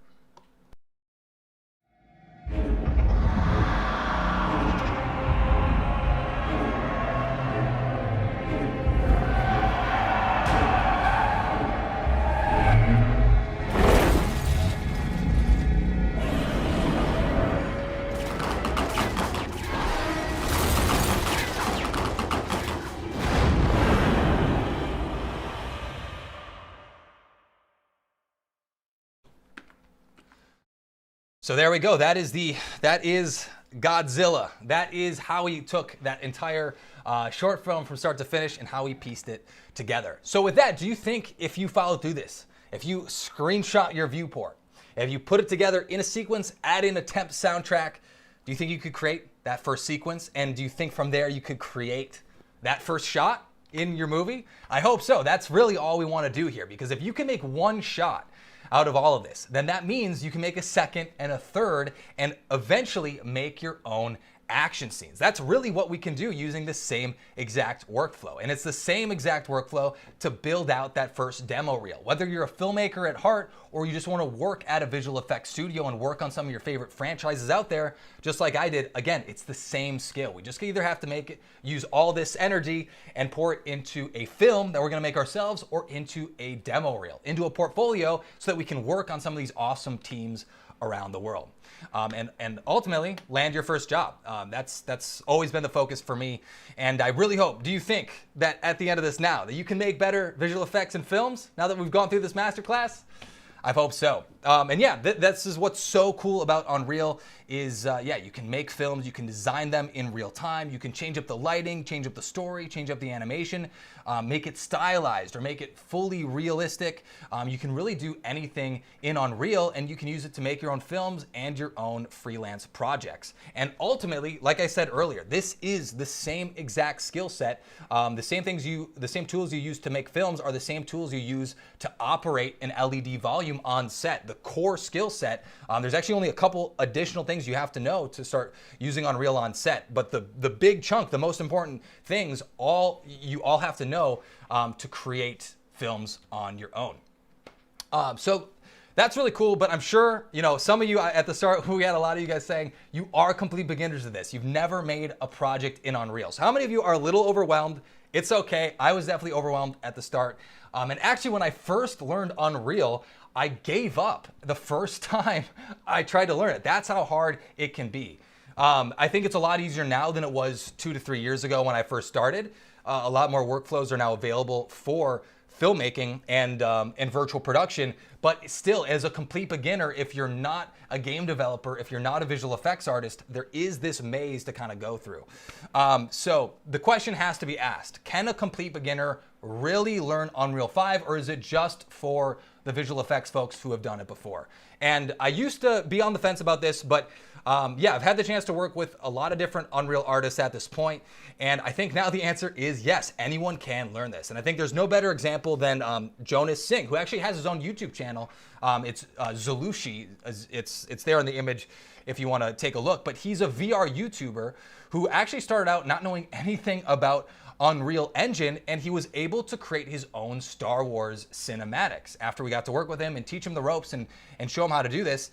So there we go. That is Godzilla. That is how he took that entire short film from start to finish and how he pieced it together. So with that, do you think if you followed through this, if you screenshot your viewport, if you put it together in a sequence, add in a temp soundtrack, do you think you could create that first sequence? And do you think from there you could create that first shot in your movie? I hope so. That's really all we want to do here, because if you can make one shot out of all of this, then that means you can make a second and a third and eventually make your own action scenes. That's really what we can do using the same exact workflow. And it's the same exact workflow to build out that first demo reel. Whether you're a filmmaker at heart or you just want to work at a visual effects studio and work on some of your favorite franchises out there, just like I did, again, it's the same skill. We just either have to use all this energy and pour it into a film that we're going to make ourselves, or into a demo reel, into a portfolio, so that we can work on some of these awesome teams around the world. And ultimately land your first job. That's always been the focus for me. And I really hope, do you think that at the end of this now, that you can make better visual effects in films now that we've gone through this masterclass? I hope so. And yeah, this is what's so cool about Unreal is, yeah, you can make films, you can design them in real time, you can change up the lighting, change up the story, change up the animation, make it stylized or make it fully realistic. You can really do anything in Unreal, and you can use it to make your own films and your own freelance projects. And ultimately, like I said earlier, this is the same exact skill set. The same tools you use to make films are the same tools you use to operate an LED volume on set. The core skill set, there's actually only a couple additional things you have to know to start using Unreal on set, but the big chunk, the most important things, you all have to know to create films on your own. So that's really cool, but I'm sure, some of you at the start, we had a lot of you guys saying you are complete beginners of this. You've never made a project in Unreal. So how many of you are a little overwhelmed? It's okay. I was definitely overwhelmed at the start. And actually, when I first learned Unreal, I gave up the first time I tried to learn it. That's how hard it can be. I think it's a lot easier now than it was 2 to 3 years ago when I first started. A lot more workflows are now available for filmmaking and virtual production, but still, as a complete beginner, if you're not a game developer, if you're not a visual effects artist, there is this maze to kind of go through. So the question has to be asked, can a complete beginner really learn Unreal 5, or is it just for the visual effects folks who have done it before. And I used to be on the fence about this, but yeah, I've had the chance to work with a lot of different Unreal artists at this point, and I think now the answer is yes, anyone can learn this. And I think there's no better example than Jonas Singh, who actually has his own YouTube channel. It's Zalushi. It's there in the image if you want to take a look. But he's a VR YouTuber who actually started out not knowing anything about Unreal Engine, and he was able to create his own Star Wars cinematics. After we got to work with him and teach him the ropes and show him how to do this,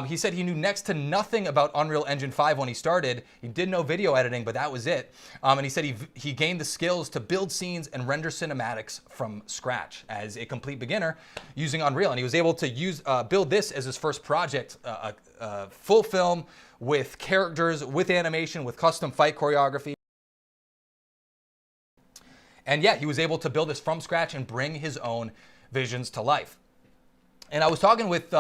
he said he knew next to nothing about Unreal Engine 5 when he started. He did know video editing, but that was it. And he said he gained the skills to build scenes and render cinematics from scratch as a complete beginner using Unreal. And he was able to build this as his first project, a full film with characters, with animation, with custom fight choreography. And yeah, he was able to build this from scratch and bring his own visions to life. And I was talking with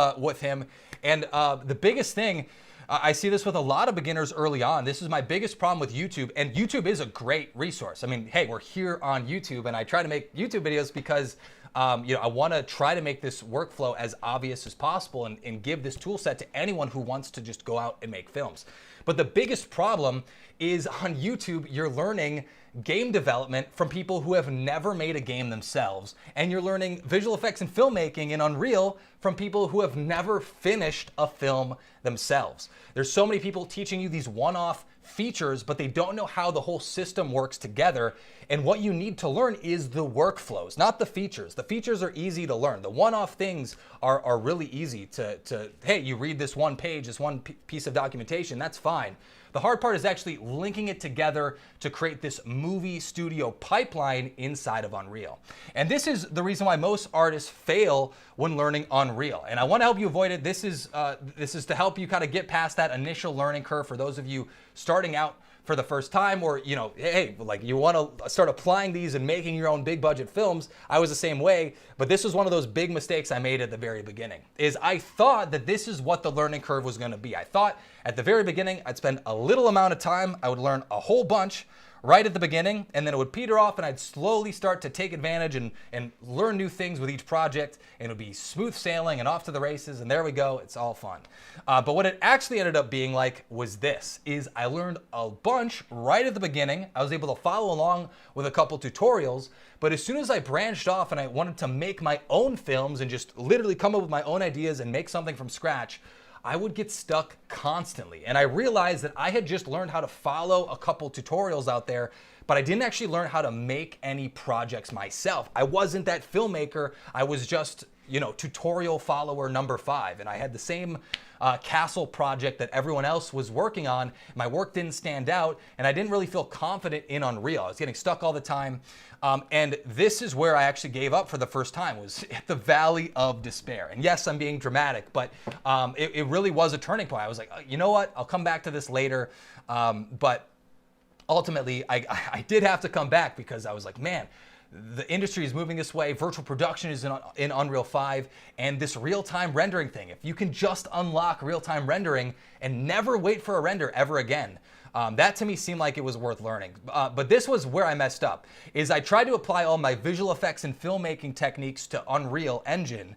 him, and the biggest thing, I see this with a lot of beginners early on. This is my biggest problem with YouTube, and YouTube is a great resource. I mean, hey, we're here on YouTube, and I try to make YouTube videos because I want to try to make this workflow as obvious as possible and give this tool set to anyone who wants to just go out and make films. But the biggest problem is on YouTube, you're learning game development from people who have never made a game themselves, and you're learning visual effects and filmmaking in Unreal from people who have never finished a film themselves. There's so many people teaching you these one-off features, but they don't know how the whole system works together. And what you need to learn is the workflows, not the features. The features are easy to learn. The one-off things are really easy to hey, you read this one page, this one piece of documentation, that's fine. The hard part is actually linking it together to create this movie studio pipeline inside of Unreal. And this is the reason why most artists fail when learning Unreal. And I want to help you avoid it. This is to help you kind of get past that initial learning curve for those of you starting out for the first time, or hey, like you want to start applying these and making your own big budget films. I was the same way, but this was one of those big mistakes I made at the very beginning. Is I thought that this is what the learning curve was going to be. I thought at the very beginning I'd spend a little amount of time, I would learn a whole bunch right at the beginning, and then it would peter off and I'd slowly start to take advantage and learn new things with each project, and it would be smooth sailing and off to the races, and there we go, it's all fun. But what it actually ended up being like was this, is I learned a bunch right at the beginning. I was able to follow along with a couple tutorials, but as soon as I branched off and I wanted to make my own films and just literally come up with my own ideas and make something from scratch, I would get stuck constantly. And I realized that I had just learned how to follow a couple tutorials out there, but I didn't actually learn how to make any projects myself. I wasn't that filmmaker. I was just, tutorial follower number 5. And I had the same castle project that everyone else was working on. My work didn't stand out, and I didn't really feel confident in Unreal. I was getting stuck all the time. And this is where I actually gave up for the first time, was at the valley of despair. And yes, I'm being dramatic, but it really was a turning point. I was like, you know what? I'll come back to this later. But ultimately, I did have to come back because I was like, man, the industry is moving this way. Virtual production is in Unreal 5, and this real-time rendering thing. If you can just unlock real-time rendering and never wait for a render ever again, that to me seemed like it was worth learning. But this was where I messed up, is I tried to apply all my visual effects and filmmaking techniques to Unreal Engine,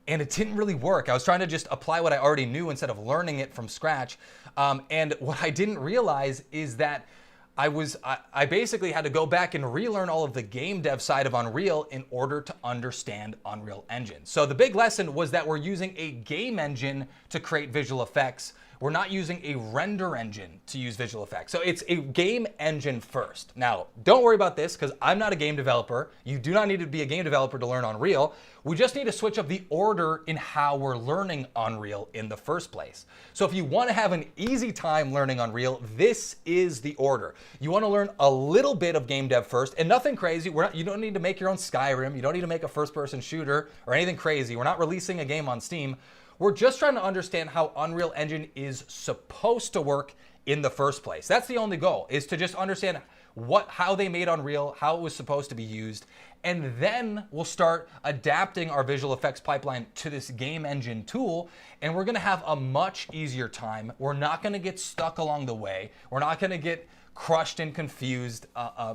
and it didn't really work. I was trying to just apply what I already knew instead of learning it from scratch. And what I didn't realize is that I basically had to go back and relearn all of the game dev side of Unreal in order to understand Unreal Engine. So the big lesson was that we're using a game engine to create visual effects. We're not using a render engine to use visual effects. So it's a game engine first. Now, don't worry about this because I'm not a game developer. You do not need to be a game developer to learn Unreal. We just need to switch up the order in how we're learning Unreal in the first place. So if you want to have an easy time learning Unreal, this is the order. You want to learn a little bit of game dev first, and nothing crazy. You don't need to make your own Skyrim. You don't need to make a first-person shooter or anything crazy. We're not releasing a game on Steam. We're just trying to understand how Unreal Engine is supposed to work in the first place. That's the only goal, is to just understand how they made Unreal, how it was supposed to be used, and then we'll start adapting our visual effects pipeline to this game engine tool, and we're gonna have a much easier time. We're not gonna get stuck along the way. We're not gonna get crushed and confused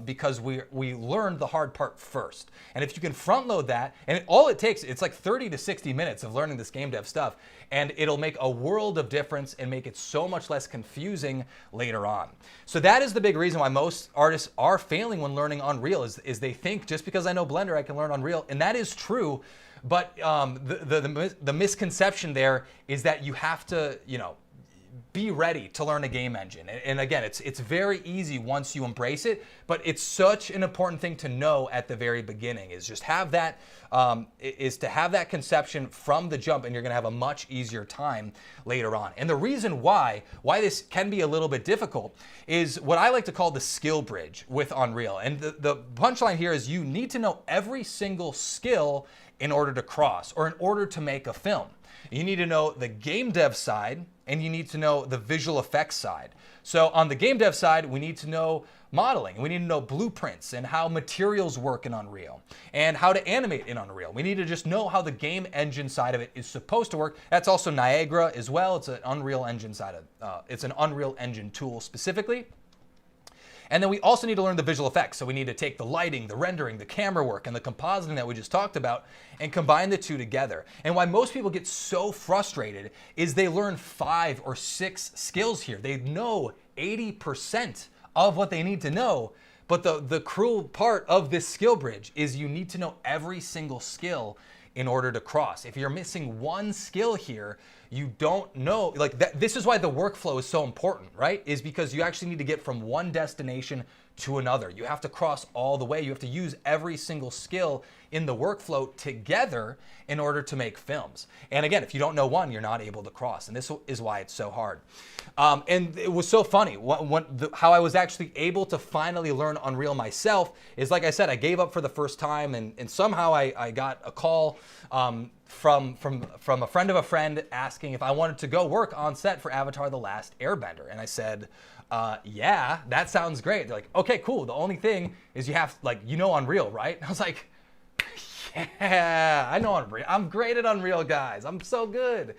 because we learned the hard part first. And if you can front load that, and all it takes, it's like 30 to 60 minutes of learning this game dev stuff, and it'll make a world of difference and make it so much less confusing later on. So that is the big reason why most artists are failing when learning Unreal is they think just because I know Blender, I can learn Unreal, and that is true. But the misconception there is that you have to, be ready to learn a game engine. And again, it's very easy once you embrace it, but it's such an important thing to know at the very beginning is just have that, is to have that conception from the jump, and you're gonna have a much easier time later on. And the reason why this can be a little bit difficult is what I like to call the skill bridge with Unreal. And the punchline here is you need to know every single skill in order to cross or in order to make a film. You need to know the game dev side, and you need to know the visual effects side. So on the game dev side, we need to know modeling, and we need to know blueprints and how materials work in Unreal and how to animate in Unreal. We need to just know how the game engine side of it is supposed to work. That's also Niagara as well. It's an Unreal Engine side of, it's an Unreal Engine tool specifically. And then we also need to learn the visual effects. So we need to take the lighting, the rendering, the camera work, and the compositing that we just talked about and combine the two together. And why most people get so frustrated is they learn 5 or 6 skills here. They know 80% of what they need to know, but the cruel part of this skill bridge is you need to know every single skill in order to cross. If you're missing one skill here, you don't know, like that. This is why the workflow is so important, right? Is because you actually need to get from one destination to another. You have to cross all the way. You have to use every single skill in the workflow together in order to make films. And again, if you don't know one, you're not able to cross. And this is why it's so hard. And it was so funny. How I was actually able to finally learn Unreal myself is, like I said, I gave up for the first time, and somehow I got a call from a friend of a friend asking if I wanted to go work on set for Avatar: The Last Airbender. And I said, yeah, that sounds great. They're like, okay, cool. The only thing is you have, Unreal, right? And I was like, yeah, I know Unreal. I'm great at Unreal, guys. I'm so good.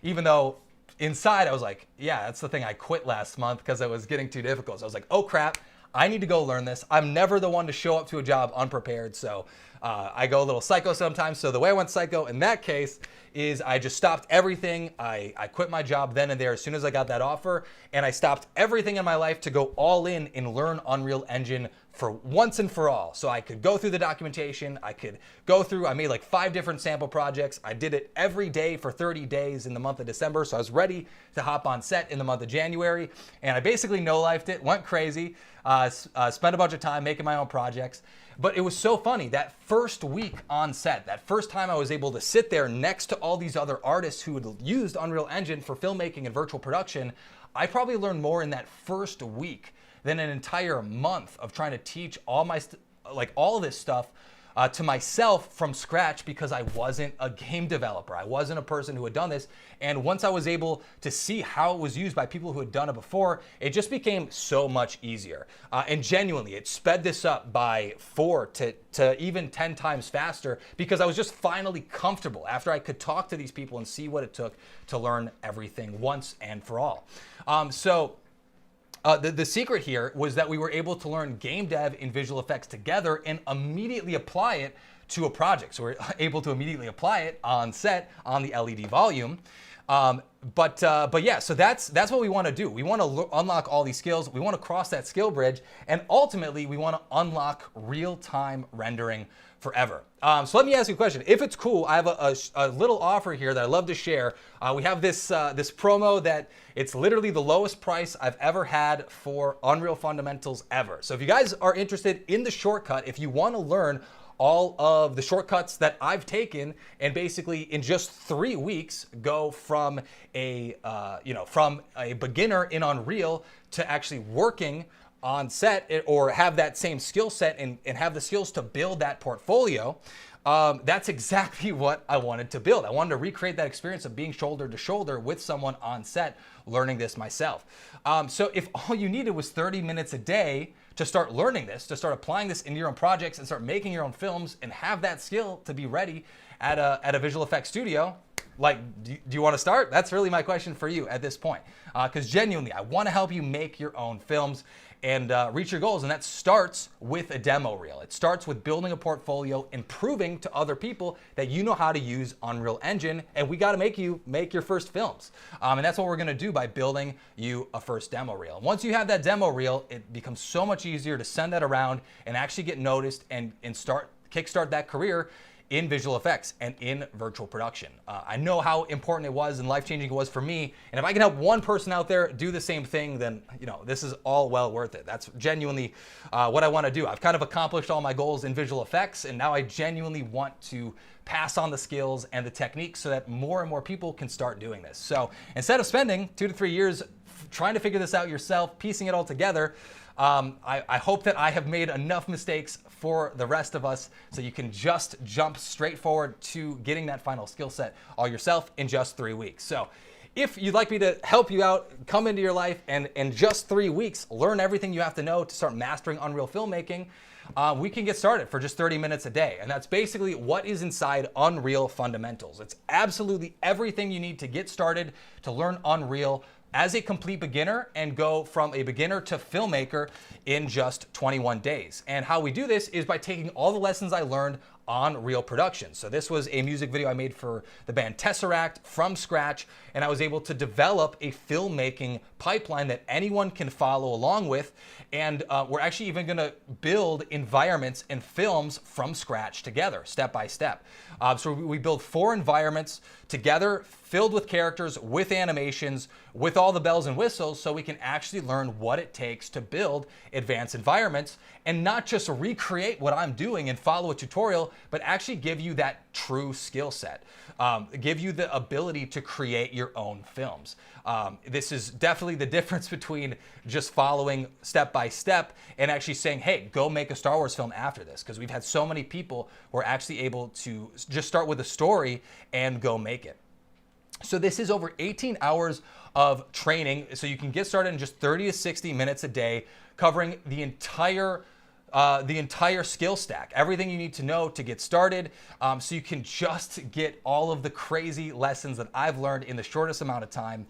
Even though inside I was like, yeah, that's the thing. I quit last month because it was getting too difficult. So I was like, oh crap, I need to go learn this. I'm never the one to show up to a job unprepared. So I go a little psycho sometimes. So the way I went psycho in that case is I just stopped everything. I quit my job then and there as soon as I got that offer. And I stopped everything in my life to go all in and learn Unreal Engine for once and for all. So I could go through the documentation. I made like 5 different sample projects. I did it every day for 30 days in the month of December. So I was ready to hop on set in the month of January. And I basically no-lifed it, went crazy, spent a bunch of time making my own projects. But it was so funny, that first week on set, that first time I was able to sit there next to all these other artists who had used Unreal Engine for filmmaking and virtual production, I probably learned more in that first week than an entire month of trying to teach all of this stuff to myself from scratch, because I wasn't a game developer. I wasn't a person who had done this. And once I was able to see how it was used by people who had done it before, it just became so much easier. And genuinely, it sped this up by 4 to even 10 times faster, because I was just finally comfortable after I could talk to these people and see what it took to learn everything once and for all. The secret here was that we were able to learn game dev and visual effects together and immediately apply it to a project. So we're able to immediately apply it on set on the LED volume. But yeah, so that's what we want to do. We want to unlock all these skills. We want to cross that skill bridge, and ultimately we want to unlock real-time rendering forever. So let me ask you a question. If it's cool, I have a little offer here that I love to share. We have this promo that it's literally the lowest price I've ever had for Unreal Fundamentals ever. So if you guys are interested in the shortcut, if you want to learn all of the shortcuts that I've taken, and basically in just 3 weeks go from a beginner in Unreal to actually working on set, or have that same skill set and have the skills to build that portfolio, that's exactly what I wanted to build. I wanted to recreate that experience of being shoulder to shoulder with someone on set, learning this myself. So if all you needed was 30 minutes a day to start learning this, to start applying this in your own projects and start making your own films and have that skill to be ready at a visual effects studio, like, do you want to start? That's really my question for you at this point. Because genuinely, I want to help you make your own films and reach your goals. And that starts with a demo reel. It starts with building a portfolio and proving to other people that you know how to use Unreal Engine. And we got to make you make your first films. And that's what we're going to do by building you a first demo reel. Once you have that demo reel, it becomes so much easier to send that around and actually get noticed and kickstart that career in visual effects and in virtual production. I know how important it was and life-changing it was for me. And if I can help one person out there do the same thing, then this is all well worth it. That's genuinely what I want to do. I've kind of accomplished all my goals in visual effects, and now I genuinely want to pass on the skills and the techniques so that more and more people can start doing this. So instead of spending 2 to 3 years trying to figure this out yourself, piecing it all together, I hope that I have made enough mistakes for the rest of us so you can just jump straight forward to getting that final skill set all yourself in just 3 weeks. So if you'd like me to help you out, come into your life, and in just 3 weeks, learn everything you have to know to start mastering Unreal filmmaking, we can get started for just 30 minutes a day. And that's basically what is inside Unreal Fundamentals. It's absolutely everything you need to get started to learn Unreal as a complete beginner and go from a beginner to filmmaker in just 21 days. And how we do this is by taking all the lessons I learned on real production. So this was a music video I made for the band Tesseract from scratch, and I was able to develop a filmmaking pipeline that anyone can follow along with. And we're actually even gonna build environments and films from scratch together, step by step. So we build 4 environments together, filled with characters, with animations, with all the bells and whistles, so we can actually learn what it takes to build advanced environments and not just recreate what I'm doing and follow a tutorial, but actually give you that true skill set, give you the ability to create your own films. This is definitely the difference between just following step by step and actually saying, hey, go make a Star Wars film after this, because we've had so many people who are actually able to just start with a story and go make it. So this is over 18 hours of training, so you can get started in just 30 to 60 minutes a day, covering the entire skill stack, everything you need to know to get started, so you can just get all of the crazy lessons that I've learned in the shortest amount of time,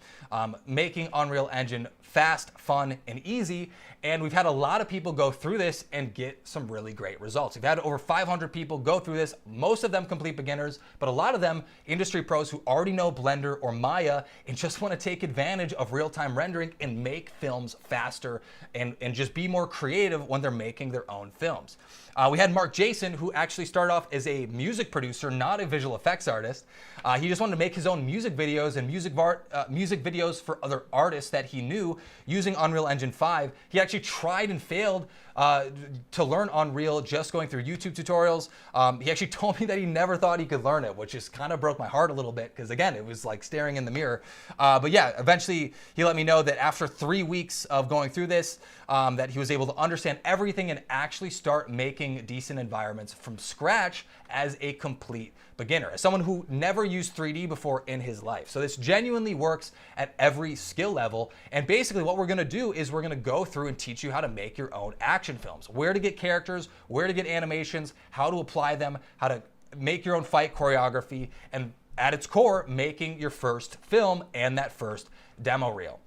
making Unreal Engine fast, fun, and easy. And we've had a lot of people go through this and get some really great results. We've had over 500 people go through this, most of them complete beginners, but a lot of them industry pros who already know Blender or Maya and just want to take advantage of real-time rendering and make films faster and just be more creative when they're making their own films. We had Mark Jason, who actually started off as a music producer, not a visual effects artist. He just wanted to make his own music videos and music videos for other artists that he knew using Unreal Engine 5. He actually tried and failed to learn Unreal just going through YouTube tutorials. He actually told me that he never thought he could learn it, which just kind of broke my heart a little bit, because again, it was like staring in the mirror. But yeah, eventually he let me know that after 3 weeks of going through this, that he was able to understand everything and actually start making decent environments from scratch as a complete beginner, as someone who never used 3D before in his life. So this genuinely works at every skill level. And basically what we're gonna do is we're gonna go through and teach you how to make your own action films, where to get characters, where to get animations, how to apply them, how to make your own fight choreography, and at its core, making your first film and that first demo reel.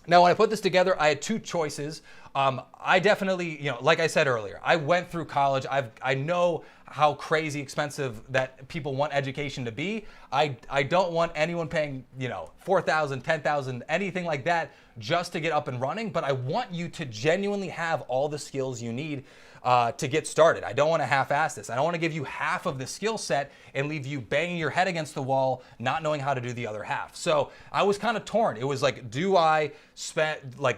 Now, when I put this together, I had 2 choices. I definitely, like I said earlier, I went through college. I know how crazy expensive that people want education to be. I don't want anyone paying, $4,000, $10,000, anything like that just to get up and running. But I want you to genuinely have all the skills you need to get started. I don't want to half-ass this. I don't want to give you half of the skill set and leave you banging your head against the wall, not knowing how to do the other half. So I was kind of torn. It was like, do I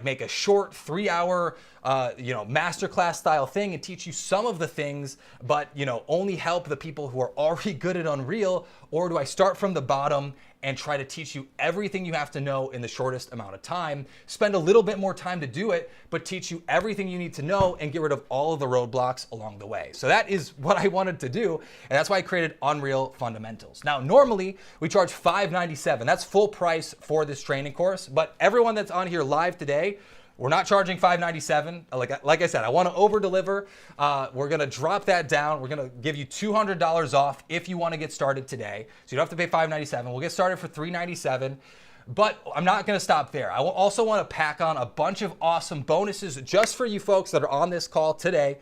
make a short 3-hour, masterclass style thing and teach you some of the things, but only help the people who are already good at Unreal, or do I start from the bottom and try to teach you everything you have to know in the shortest amount of time, spend a little bit more time to do it, but teach you everything you need to know and get rid of all of the roadblocks along the way. So that is what I wanted to do, and that's why I created Unreal Fundamentals. Now, normally we charge $597. That's full price for this training course, but everyone that's on here live today, We're not charging $597. Like I said, I want to over deliver. We're going to drop that down. We're going to give you $200 off if you want to get started today. So you don't have to pay $597. We'll get started for $397. But I'm not going to stop there. I also want to pack on a bunch of awesome bonuses just for you folks that are on this call today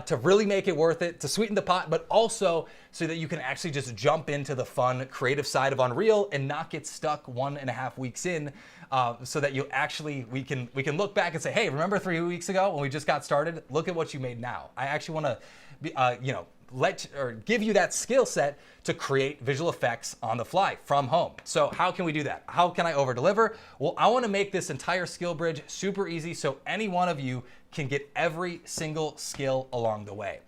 to really make it worth it, to sweeten the pot, but also so that you can actually just jump into the fun, creative side of Unreal and not get stuck 1.5 weeks in, so that we can look back and say, hey, remember 3 weeks ago when we just got started? Look at what you made now. I actually want to give you that skill set to create visual effects on the fly from home. So how can we do that? How can I over deliver? Well, I want to make this entire skill bridge super easy so any one of you can get every single skill along the way.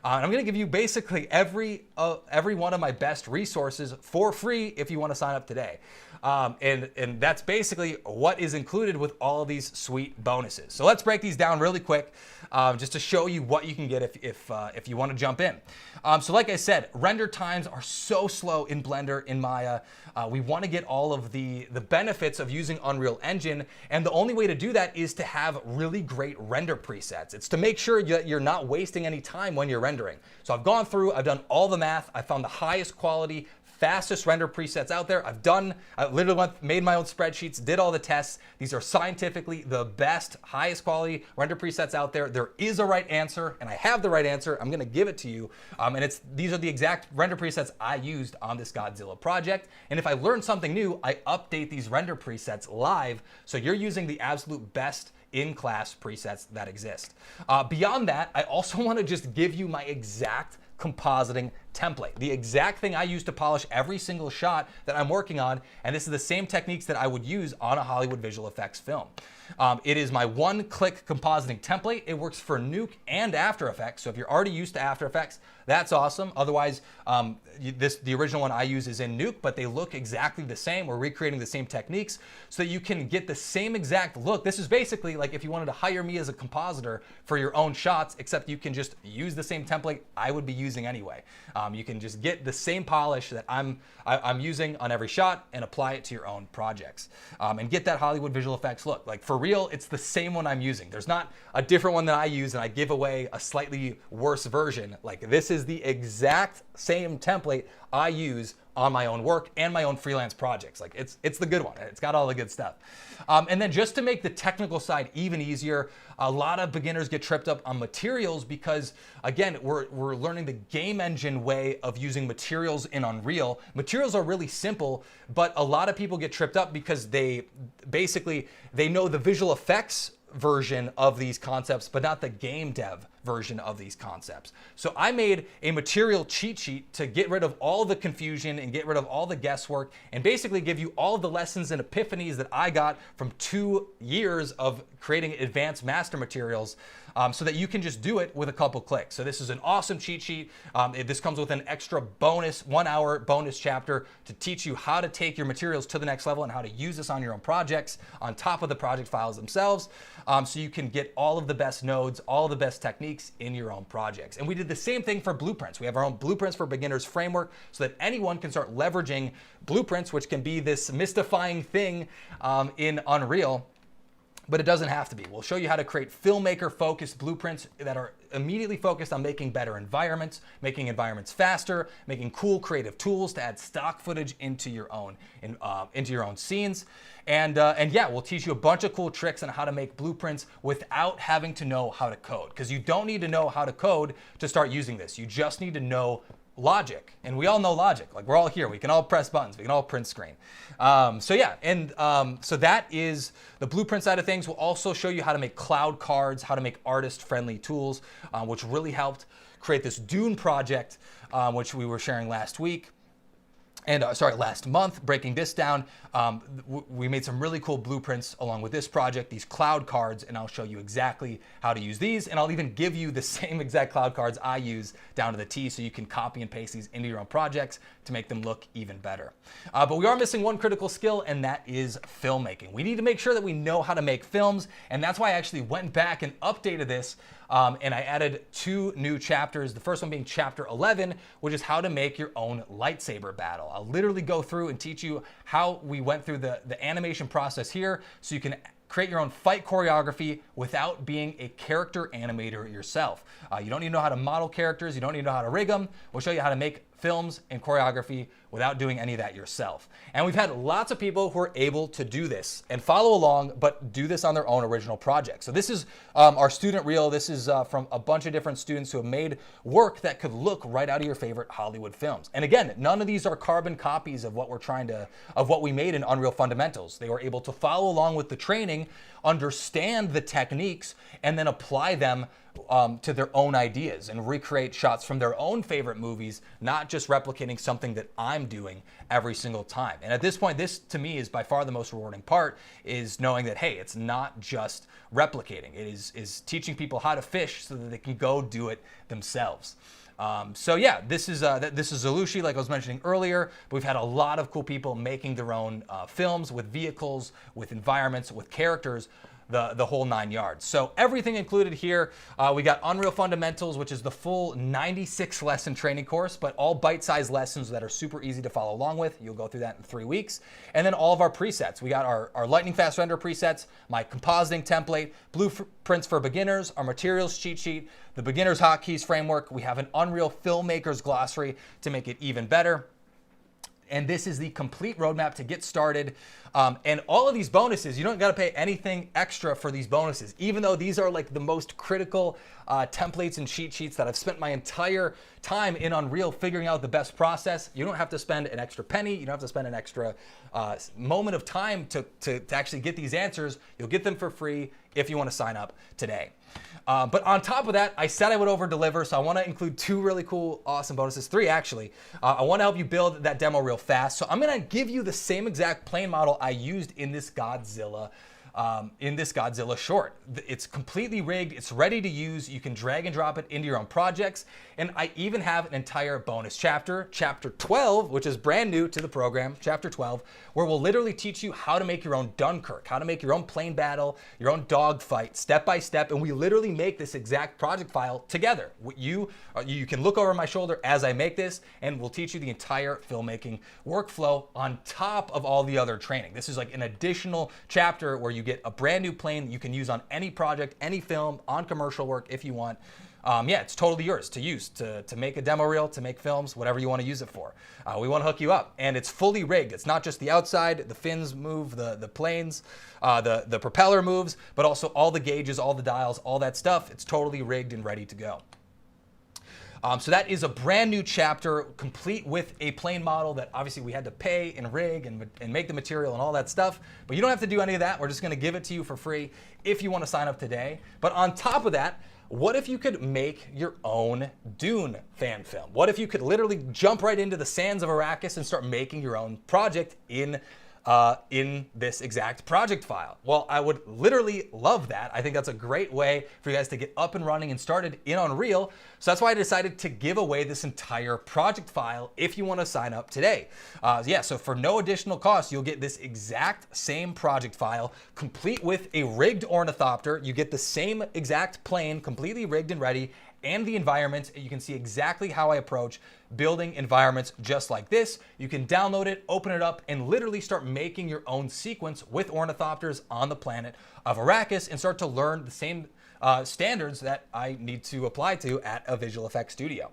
I'm going to give you basically every one of my best resources for free if you want to sign up today. And that's basically what is included with all of these sweet bonuses. So let's break these down really quick, just to show you what you can get if you want to jump in. So like I said, render times are so slow in Blender, in Maya. We want to get all of the benefits of using Unreal Engine, and the only way to do that is to have really great render presets. It's to make sure that you're not wasting any time when you're rendering. So I've gone through, I've done all the math, I found the highest quality, fastest render presets out there. I literally made my own spreadsheets, did all the tests. These are scientifically the best, highest quality render presets out there. There is a right answer, and I have the right answer. I'm gonna give it to you. And these are the exact render presets I used on this Godzilla project. And if I learn something new, I update these render presets live, so you're using the absolute best in-class presets that exist. Beyond that, I also wanna just give you my exact compositing template, the exact thing I use to polish every single shot that I'm working on, and this is the same techniques that I would use on a Hollywood visual effects film. It is my one-click compositing template. It works for Nuke and After Effects, so if you're already used to After Effects, that's awesome. Otherwise, the original one I use is in Nuke, but they look exactly the same. We're recreating the same techniques so that you can get the same exact look. This is basically like if you wanted to hire me as a compositor for your own shots, except you can just use the same template I would be using anyway. You can just get the same polish that I'm using on every shot and apply it to your own projects, and get that Hollywood visual effects look. Like for real, it's the same one I'm using. There's not a different one that I use and I give away a slightly worse version. Like this is the exact same template I use on my own work and my own freelance projects. Like it's the good one. It's got all the good stuff. And then just to make the technical side even easier, a lot of beginners get tripped up on materials because, again, we're learning the game engine way of using materials in Unreal. Materials are really simple, but a lot of people get tripped up because they know the visual effects version of these concepts, but not the game dev version of these concepts. So I made a material cheat sheet to get rid of all the confusion and get rid of all the guesswork and basically give you all of the lessons and epiphanies that I got from 2 years of creating advanced master materials, so that you can just do it with a couple clicks. So this is an awesome cheat sheet. This comes with an extra bonus 1-hour bonus chapter to teach you how to take your materials to the next level and how to use this on your own projects on top of the project files themselves, so you can get all of the best nodes, all of the best techniques in your own projects. And we did the same thing for blueprints. We have our own Blueprints for Beginners framework so that anyone can start leveraging blueprints, which can be this mystifying thing in Unreal. But it doesn't have to be. We'll show you how to create filmmaker-focused blueprints that are immediately focused on making better environments, making environments faster, making cool creative tools to add stock footage into your own scenes. And yeah, we'll teach you a bunch of cool tricks on how to make blueprints without having to know how to code. Because you don't need to know how to code to start using this. You just need to know logic, and we all know logic. Like we're all here, we can all press buttons, we can all print screen. So yeah, and so that is the blueprint side of things. We'll also show you how to make cloud cards, how to make artist-friendly tools, which really helped create this Dune project, which we were sharing last week. And last month, breaking this down, we made some really cool blueprints along with this project, these cloud cards, and I'll show you exactly how to use these. And I'll even give you the same exact cloud cards I use down to the T so you can copy and paste these into your own projects to make them look even better. But we are missing one critical skill, and that is filmmaking. We need to make sure that we know how to make films, and that's why I actually went back and updated this. And I added 2 new chapters. The first one being chapter 11, which is how to make your own lightsaber battle. I'll literally go through and teach you how we went through the animation process here so you can create your own fight choreography without being a character animator yourself. You don't need to know how to model characters. You don't need to know how to rig them. We'll show you how to make films and choreography without doing any of that yourself. And we've had lots of people who are able to do this and follow along, but do this on their own original projects. So this is our student reel. This is from a bunch of different students who have made work that could look right out of your favorite Hollywood films. And again, none of these are carbon copies of what we made in Unreal Fundamentals. They were able to follow along with the training, understand the techniques, and then apply them to their own ideas and recreate shots from their own favorite movies, not just replicating something that I'm doing every single time. And at this point, this to me is by far the most rewarding part, is knowing that, hey, it's not just replicating. It is teaching people how to fish so that they can go do it themselves. So yeah, this is Zalushi, like I was mentioning earlier, but we've had a lot of cool people making their own films with vehicles, with environments, with characters, the whole 9 yards. So everything included here. We got Unreal Fundamentals, which is the full 96 lesson training course, but all bite-sized lessons that are super easy to follow along with. You'll go through that in 3 weeks. And then all of our presets. We got our lightning fast render presets, my compositing template, blueprints for beginners, our materials cheat sheet, the beginner's hotkeys framework. We have an Unreal Filmmaker's glossary to make it even better. And this is the complete roadmap to get started. And all of these bonuses, you don't got to pay anything extra for these bonuses, even though these are like the most critical templates and cheat sheets that I've spent my entire time in Unreal figuring out the best process. You don't have to spend an extra penny. You don't have to spend an extra moment of time to actually get these answers. You'll get them for free if you want to sign up today. But on top of that, I said I would over deliver, so I want to include 2 really cool, awesome bonuses, 3 actually. I want to help you build that demo real fast, so I'm going to give you the same exact plane model I used in this Godzilla short. It's completely rigged, it's ready to use, you can drag and drop it into your own projects, and I even have an entire bonus chapter, chapter 12, which is brand new to the program, chapter 12, where we'll literally teach you how to make your own Dunkirk, how to make your own plane battle, your own dogfight, step by step, and we literally make this exact project file together. You can look over my shoulder as I make this, and we'll teach you the entire filmmaking workflow on top of all the other training. This is like an additional chapter where you get a brand new plane that you can use on any project, any film, on commercial work if you want. Yeah, it's totally yours to use, to make a demo reel, to make films, whatever you want to use it for. We want to hook you up, and it's fully rigged. It's not just the outside, the fins move, the planes, the propeller moves, but also all the gauges, all the dials, all that stuff. It's totally rigged and ready to go. So that is a brand new chapter, complete with a plane model that obviously we had to pay and rig and make the material and all that stuff. But you don't have to do any of that. We're just going to give it to you for free if you want to sign up today. But on top of that, what if you could make your own Dune fan film? What if you could literally jump right into the sands of Arrakis and start making your own project in this exact project file? Well, I would literally love that. I think that's a great way for you guys to get up and running and started in Unreal. So that's why I decided to give away this entire project file if you want to sign up today. Yeah, so for no additional cost, you'll get this exact same project file, complete with a rigged ornithopter. You get the same exact plane, completely rigged and ready, and the environments. You can see exactly how I approach building environments just like this. You can download it, open it up, and literally start making your own sequence with ornithopters on the planet of Arrakis and start to learn the same standards that I need to apply to at a visual effects studio.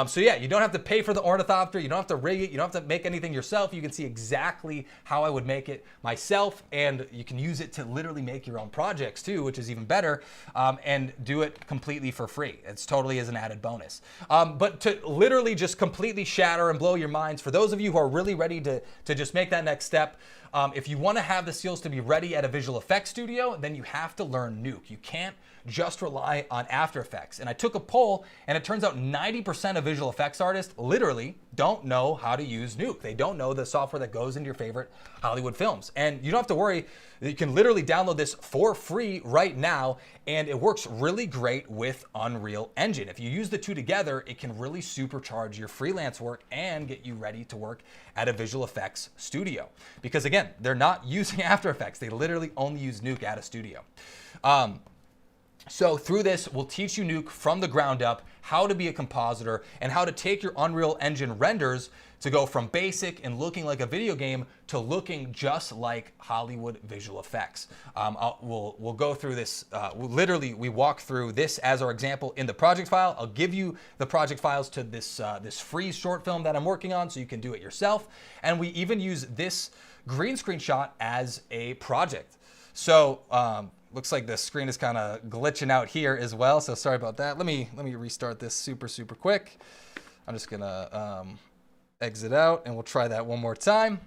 So yeah, you don't have to pay for the ornithopter, you don't have to rig it, you don't have to make anything yourself. You can see exactly how I would make it myself, and you can use it to literally make your own projects too, which is even better, and do it completely for free. It's totally as an added bonus. But to literally just completely shatter and blow your minds, for those of you who are really ready to just make that next step, if you want to have the skills to be ready at a visual effects studio, then you have to learn Nuke. You can't just rely on After Effects. And I took a poll, and it turns out 90% of visual effects artists literally don't know how to use Nuke. They don't know the software that goes into your favorite Hollywood films. And you don't have to worry. You can literally download this for free right now, and it works really great with Unreal Engine. If you use the two together, it can really supercharge your freelance work and get you ready to work at a visual effects studio. Because again, they're not using After Effects. They literally only use Nuke at a studio. So through this, we'll teach you Nuke from the ground up, how to be a compositor, and how to take your Unreal Engine renders to go from basic and looking like a video game to looking just like Hollywood visual effects. We'll go through this. We walk through this as our example in the project file. I'll give you the project files to this this free short film that I'm working on, so you can do it yourself. And we even use this green screen shot as a project. So looks like the screen is kind of glitching out here as well, so sorry about that. Let me restart this super quick. I'm just gonna exit out, and we'll try that one more time.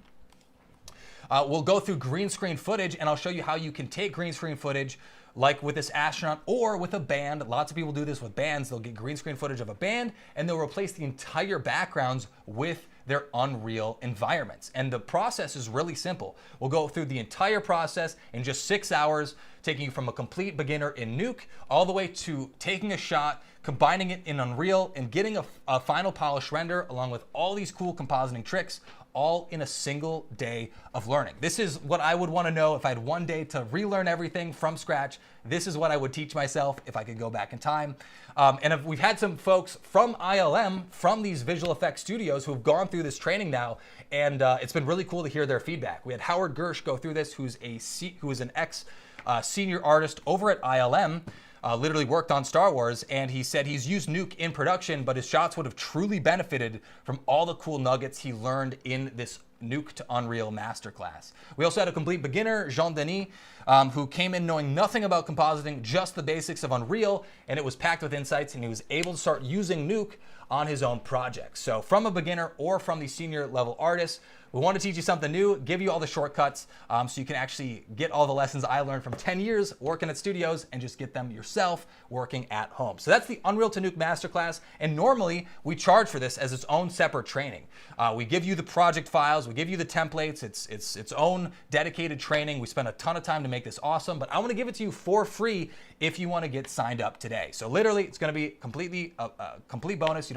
We'll go through green screen footage, and I'll show you how you can take green screen footage like with this astronaut or with a band. Lots of people do this with bands. They'll get green screen footage of a band, and they'll replace the entire backgrounds with their Unreal environments. And the process is really simple. We'll go through the entire process in just 6 hours, taking you from a complete beginner in Nuke all the way to taking a shot, combining it in Unreal, and getting a final polished render along with all these cool compositing tricks, all in a single day of learning. This is what I would want to know if I had one day to relearn everything from scratch. This is what I would teach myself if I could go back in time. And we've had some folks from ILM, from these visual effects studios, who have gone through this training now, and it's been really cool to hear their feedback. We had Howard Gersh go through this, who is an ex-senior artist over at ILM, literally worked on Star Wars, and he said he's used Nuke in production, but his shots would have truly benefited from all the cool nuggets he learned in this Nuke to Unreal Masterclass. We also had a complete beginner, Jean-Denis, who came in knowing nothing about compositing, just the basics of Unreal, and it was packed with insights, and he was able to start using Nuke on his own projects. So from a beginner or from the senior level artists, we want to teach you something new, give you all the shortcuts, so you can actually get all the lessons I learned from 10 years working at studios and just get them yourself working at home. So that's the Unreal to Nuke Masterclass, and normally we charge for this as its own separate training. We give you the project files, we give you the templates, it's its own dedicated training. We spend a ton of time to make this awesome, but I want to give it to you for free if you want to get signed up today. So literally, it's going to be completely complete bonus.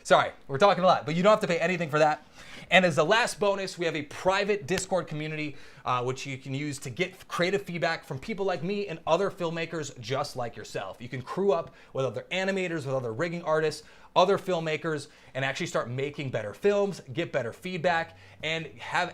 Sorry, we're talking a lot, but you don't have to pay anything for that. And as the last bonus, we have a private Discord community, which you can use to get creative feedback from people like me and other filmmakers just like yourself. You can crew up with other animators, with other rigging artists, other filmmakers, and actually start making better films, get better feedback, and have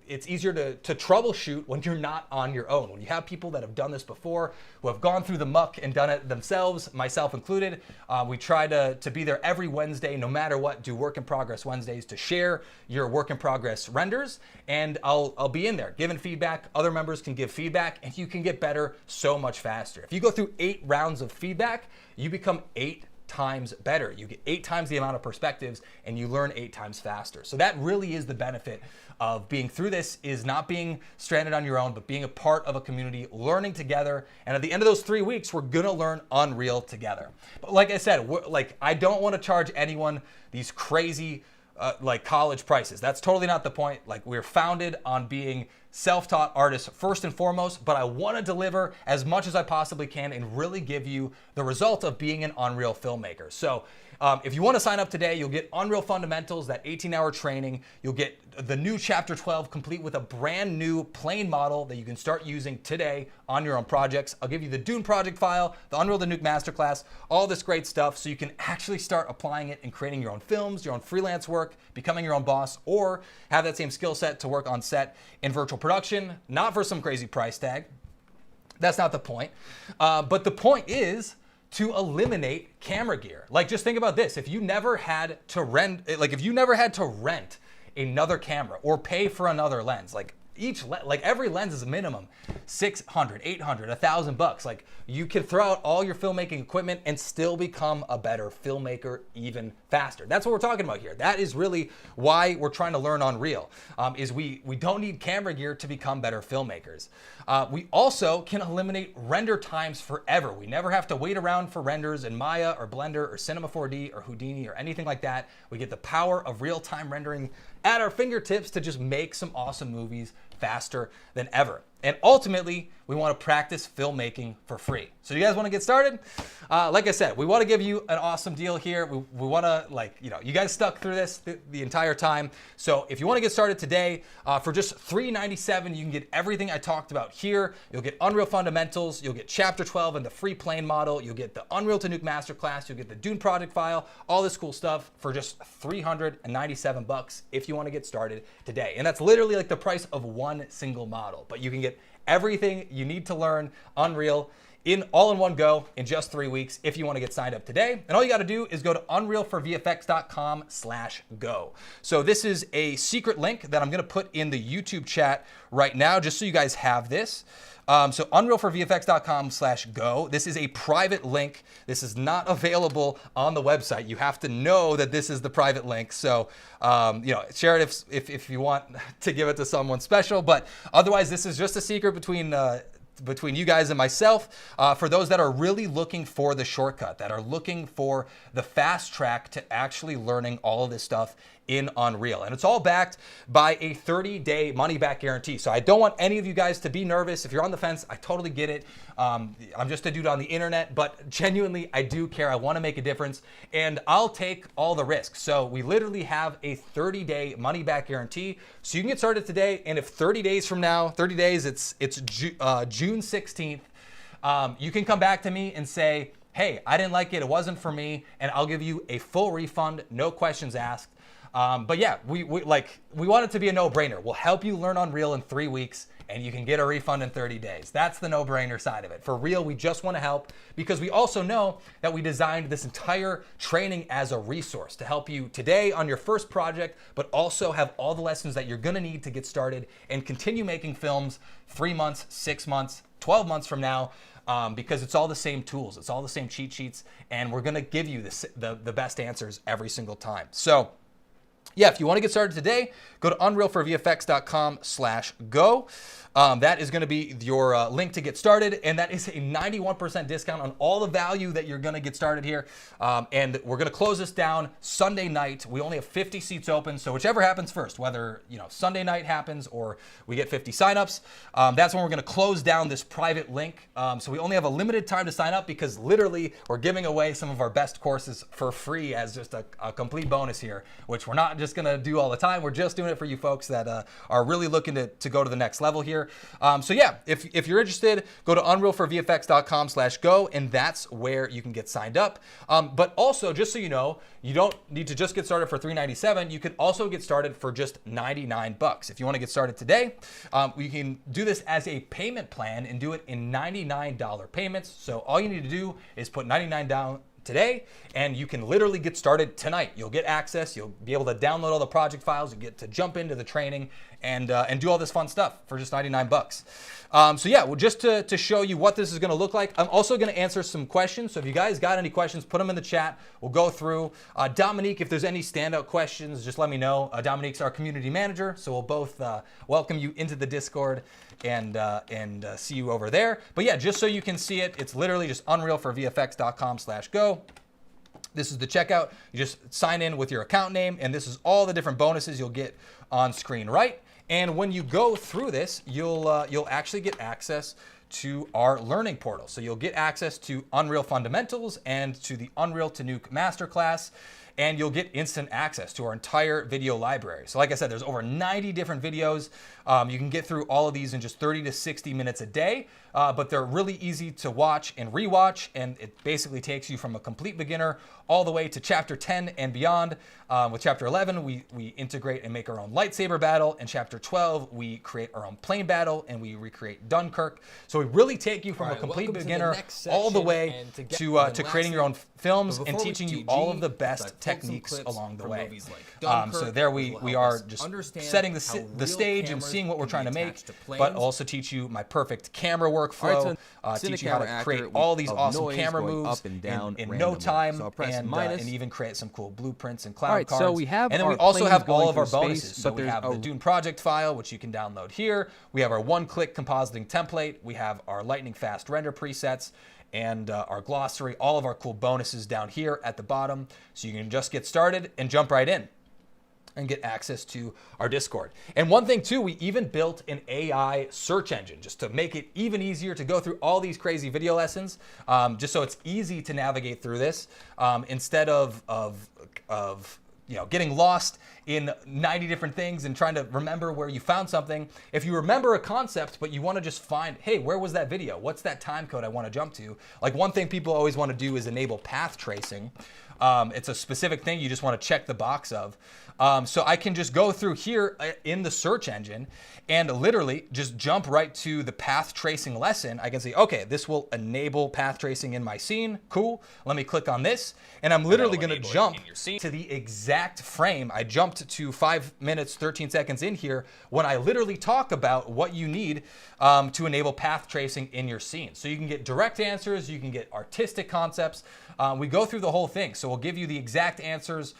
it's easier to troubleshoot when you're not on your own. When you have people that have done this before, who have gone through the muck and done it themselves, myself included. We try to be there every Wednesday, no matter what, do work in progress Wednesdays to share your work in progress renders, and I'll be in there giving feedback. Other members can give feedback, and you can get better so much faster. If you go through 8 rounds of feedback, you become 8 times better. You get 8 times the amount of perspectives, and you learn 8 times faster. So that really is the benefit of being through this, is not being stranded on your own, but being a part of a community, learning together. And at the end of those 3 weeks, we're gonna learn Unreal together. But like I said, I don't want to charge anyone these crazy like college prices. That's totally not the point. Like, we're founded on being self-taught artists first and foremost, but I want to deliver as much as I possibly can and really give you the result of being an Unreal filmmaker. So if you want to sign up today, you'll get Unreal Fundamentals, that 18-hour training. You'll get the new Chapter 12 complete with a brand new plane model that you can start using today on your own projects. I'll give you the Dune project file, the Unreal to Nuke Masterclass, all this great stuff so you can actually start applying it and creating your own films, your own freelance work, becoming your own boss, or have that same skill set to work on set in virtual production, not for some crazy price tag. That's not the point. But the point is to eliminate camera gear. Like, just think about this. If you never had to rent another camera or pay for another lens, like every lens is a minimum $600, $800, $1,000. Like, you can throw out all your filmmaking equipment and still become a better filmmaker even faster. That's what we're talking about here. That is really why we're trying to learn Unreal, is we don't need camera gear to become better filmmakers. We also can eliminate render times forever. We never have to wait around for renders in Maya or Blender or Cinema 4D or Houdini or anything like that. We get the power of real-time rendering at our fingertips to just make some awesome movies faster than ever. And ultimately, we want to practice filmmaking for free. So you guys want to get started? Like I said, we want to give you an awesome deal here. We want to, you guys stuck through this the entire time. So if you want to get started today, for just $397, you can get everything I talked about here. You'll get Unreal Fundamentals, you'll get Chapter 12 and the free plane model, you'll get the Unreal to Nuke Masterclass, you'll get the Dune project file, all this cool stuff for just $397 if you want to get started today. And that's literally like the price of one single model, but you can get everything you need to learn Unreal all in one go in just 3 weeks if you want to get signed up today. And all you got to do is go to unrealforvfx.com/go. So this is a secret link that I'm going to put in the YouTube chat right now, just so you guys have this. So unrealforvfx.com/go. This is a private link. This is not available on the website. You have to know that this is the private link. So, share it if you want to give it to someone special. But otherwise, this is just a secret between you guys and myself, for those that are really looking for the shortcut, that are looking for the fast track to actually learning all of this stuff in Unreal. And it's all backed by a 30-day money-back guarantee. So I don't want any of you guys to be nervous. If you're on the fence, I totally get it. I'm just a dude on the internet, but genuinely, I do care. I want to make a difference, and I'll take all the risks. So we literally have a 30-day money-back guarantee. So you can get started today, and if 30 days from now, 30 days, it's June 16th, you can come back to me and say, hey, I didn't like it, it wasn't for me, and I'll give you a full refund, no questions asked. But yeah, we want it to be a no-brainer. We'll help you learn Unreal in 3 weeks, and you can get a refund in 30 days. That's the no-brainer side of it. For real, we just want to help, because we also know that we designed this entire training as a resource to help you today on your first project, but also have all the lessons that you're gonna need to get started and continue making films 3 months, 6 months, 12 months from now. Because it's all the same tools, it's all the same cheat sheets, and we're gonna give you the best answers every single time. So yeah, if you want to get started today, go to unrealforvfx.com/go. That is going to be your link to get started, and that is a 91% discount on all the value that you're going to get started here. And we're going to close this down Sunday night. We only have 50 seats open, so whichever happens first, whether Sunday night happens or we get 50 signups, that's when we're going to close down this private link. So we only have a limited time to sign up, because literally we're giving away some of our best courses for free as just a complete bonus here, which we're not just going to do all the time. We're just doing it for you folks that are really looking to go to the next level here. So yeah, if you're interested, go to unrealforvfx.com/go, and that's where you can get signed up. But also, just so you know, you don't need to just get started for $397. You can also get started for just $99. If you want to get started today, we can do this as a payment plan and do it in $99 payments. So all you need to do is put $99 down today, and you can literally get started tonight. You'll get access, you'll be able to download all the project files, you get to jump into the training and do all this fun stuff for just $99. So yeah, well, just to show you what this is going to look like, I'm also going to answer some questions. So if you guys got any questions, put them in the chat. We'll go through. Dominique, if there's any standout questions, just let me know. Dominique's our community manager, so we'll both welcome you into the Discord and see you over there. But yeah, just so you can see it, it's literally just unrealforvfx.com/go. This is the checkout. You just sign in with your account name, and this is all the different bonuses you'll get on screen, right? And when you go through this, you'll actually get access to our learning portal. So you'll get access to Unreal Fundamentals and to the Unreal to Nuke Masterclass, and you'll get instant access to our entire video library. So like I said, there's over 90 different videos. You can get through all of these in just 30 to 60 minutes a day, but they're really easy to watch and rewatch, and it basically takes you from a complete beginner all the way to Chapter 10 and beyond. With Chapter 11, we integrate and make our own lightsaber battle. In Chapter 12, we create our own plane battle, and we recreate Dunkirk. So we really take you from a complete beginner all the way to creating your own films and teaching you all of the best techniques along the way. So there we are just setting the stage and seeing what we're trying to make, but also teach you my perfect camera workflow, teach you how to create all these awesome camera moves in no time, and even create some cool blueprints and cloud cards. So we have, and then we also have all of our bonuses. So we have the Dune project file, which you can download here. We have our one-click compositing template. We have our lightning fast render presets, and our glossary, all of our cool bonuses down here at the bottom. So you can just get started and jump right in. and get access to our Discord. And one thing too, we even built an AI search engine just to make it even easier to go through all these crazy video lessons, just so it's easy to navigate through this, instead of getting lost in 90 different things and trying to remember where you found something. If you remember a concept, but you want to just find, hey, where was that video? What's that time code I want to jump to? Like, one thing people always want to do is enable path tracing. It's a specific thing you just want to check the box of. So I can just go through here in the search engine and literally just jump right to the path tracing lesson. I can say, okay, this will enable path tracing in my scene. Cool. Let me click on this. And I'm literally going to jump to the exact frame I jumped to 5 minutes, 13 seconds in here when I literally talk about what you need to enable path tracing in your scene. So you can get direct answers, you can get artistic concepts. We go through the whole thing. So we'll give you the exact answers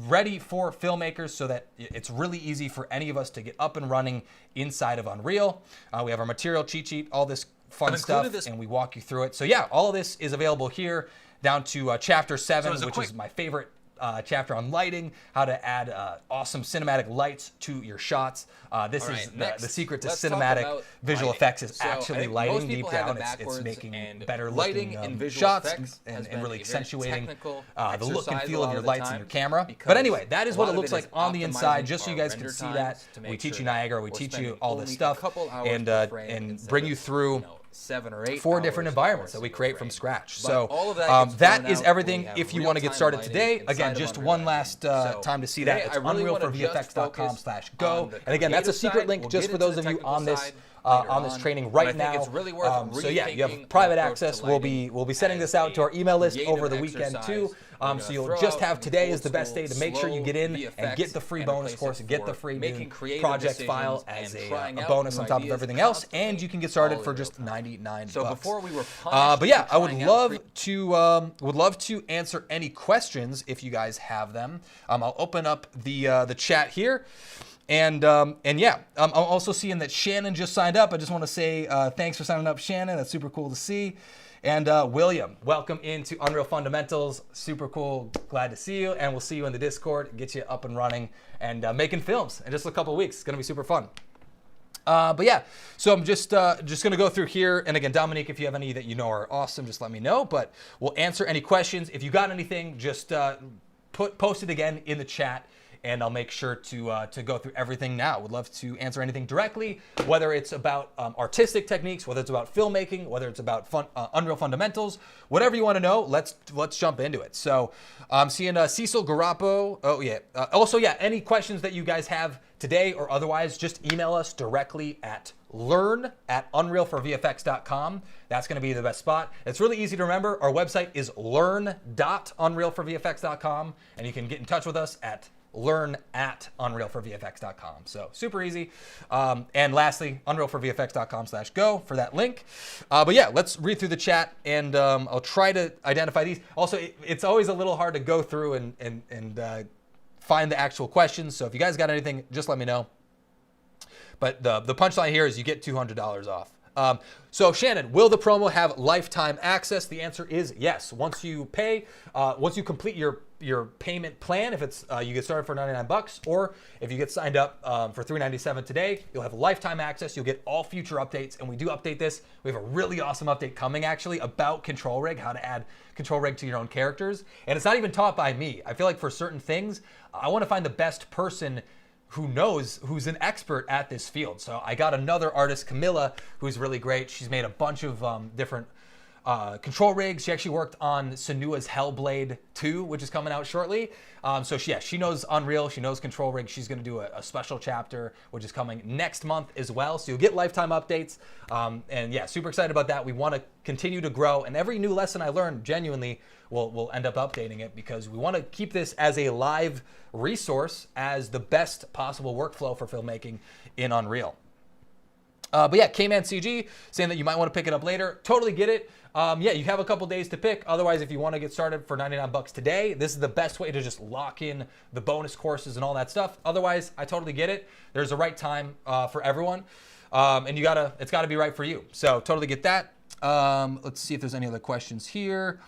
ready for filmmakers so that it's really easy for any of us to get up and running inside of Unreal. We have our material cheat sheet, all this fun stuff, and we walk you through it. So yeah, all of this is available here down to chapter 7, which is my favorite chapter on lighting, how to add awesome cinematic lights to your shots. This is the secret to cinematic visual effects is actually lighting deep down. It's making better looking shots and really accentuating the look and feel of your lights and your camera. But anyway, that is what it looks like on the inside, just so you guys can see that. We teach you Niagara, we teach you all this stuff, and bring you through 7 or 8 4 different environments that we create from scratch. So that is everything if you want to get started today. Again, just one last time to see that. It's unrealforvfx.com/go. And again, that's a secret link just for those of you on this training right now. So yeah, you have private access. We'll be sending this out to our email list over the weekend too. So you'll just have today is the best day to make sure you get in and get the free bonus course and get the free project file as a bonus on top of everything else, and you can get started for just $99. So before we were but yeah, I would love to answer any questions if you guys have them. I'll open up the chat here. And yeah, I'm also seeing that Shannon just signed up. I just want to say thanks for signing up, Shannon. That's super cool to see. And William, welcome into Unreal Fundamentals. Super cool. Glad to see you. And we'll see you in the Discord, get you up and running and making films in just a couple of weeks. It's going to be super fun. But yeah, so I'm just going to go through here. And again, Dominique, if you have any that you know are awesome, just let me know. But we'll answer any questions. If you got anything, just post it again in the chat. And I'll make sure to go through everything now. Would love to answer anything directly, whether it's about artistic techniques, whether it's about filmmaking, whether it's about Unreal fundamentals, whatever you want to know. Let's jump into it. So I'm seeing Cecil Garapo. Oh yeah. Also yeah, any questions that you guys have today or otherwise, just email us directly at learn@unrealforvfx.com. That's going to be the best spot. It's really easy to remember. Our website is learn.unrealforvfx.com, and you can get in touch with us at learn@unrealforvfx.com. So super easy. And lastly, unrealforvfx.com/go for that link. But yeah, let's read through the chat, and I'll try to identify these. Also, it's always a little hard to go through and find the actual questions. So if you guys got anything, just let me know. But the punchline here is you get $200 off. So Shannon, will the promo have lifetime access? The answer is yes. Once you pay, once you complete your payment plan, if it's you get started for $99, or if you get signed up for $397 today, you'll have lifetime access. You'll get all future updates, and we do update this. We have a really awesome update coming actually about control rig, how to add control rig to your own characters, and it's not even taught by me. I feel like for certain things, I want to find the best person who's an expert at this field. So I got another artist, Camilla, who's really great. She's made a bunch of different control rigs. She actually worked on Senua's Hellblade 2, which is coming out shortly. So she knows Unreal, she knows control rigs. She's gonna do a special chapter, which is coming next month as well. So you'll get lifetime updates. And yeah, super excited about that. We wanna continue to grow, and every new lesson I learn, genuinely, we'll end up updating it, because we wanna keep this as a live resource, as the best possible workflow for filmmaking in Unreal. But yeah, K-Man CG saying that you might want to pick it up later. Totally get it. Yeah, you have a couple days to pick. Otherwise, if you want to get started for $99 today, this is the best way to just lock in the bonus courses and all that stuff. Otherwise, I totally get it. There's a right time for everyone, and it's gotta be right for you. So totally get that. Let's see if there's any other questions here.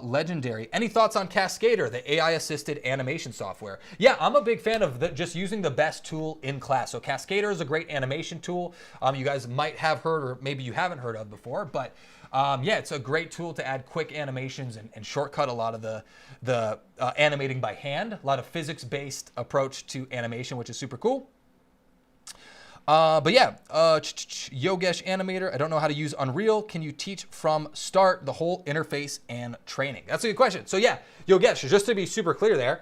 Legendary. Any thoughts on Cascader, the AI-assisted animation software? Yeah, I'm a big fan of just using the best tool in class. So Cascader is a great animation tool. You guys might have heard, or maybe you haven't heard of before, but yeah, it's a great tool to add quick animations and shortcut a lot of the animating by hand. A lot of physics-based approach to animation, which is super cool. But yeah, Yogesh Animator, I don't know how to use Unreal. Can you teach from start the whole interface and training? That's a good question. So yeah, Yogesh, just to be super clear there,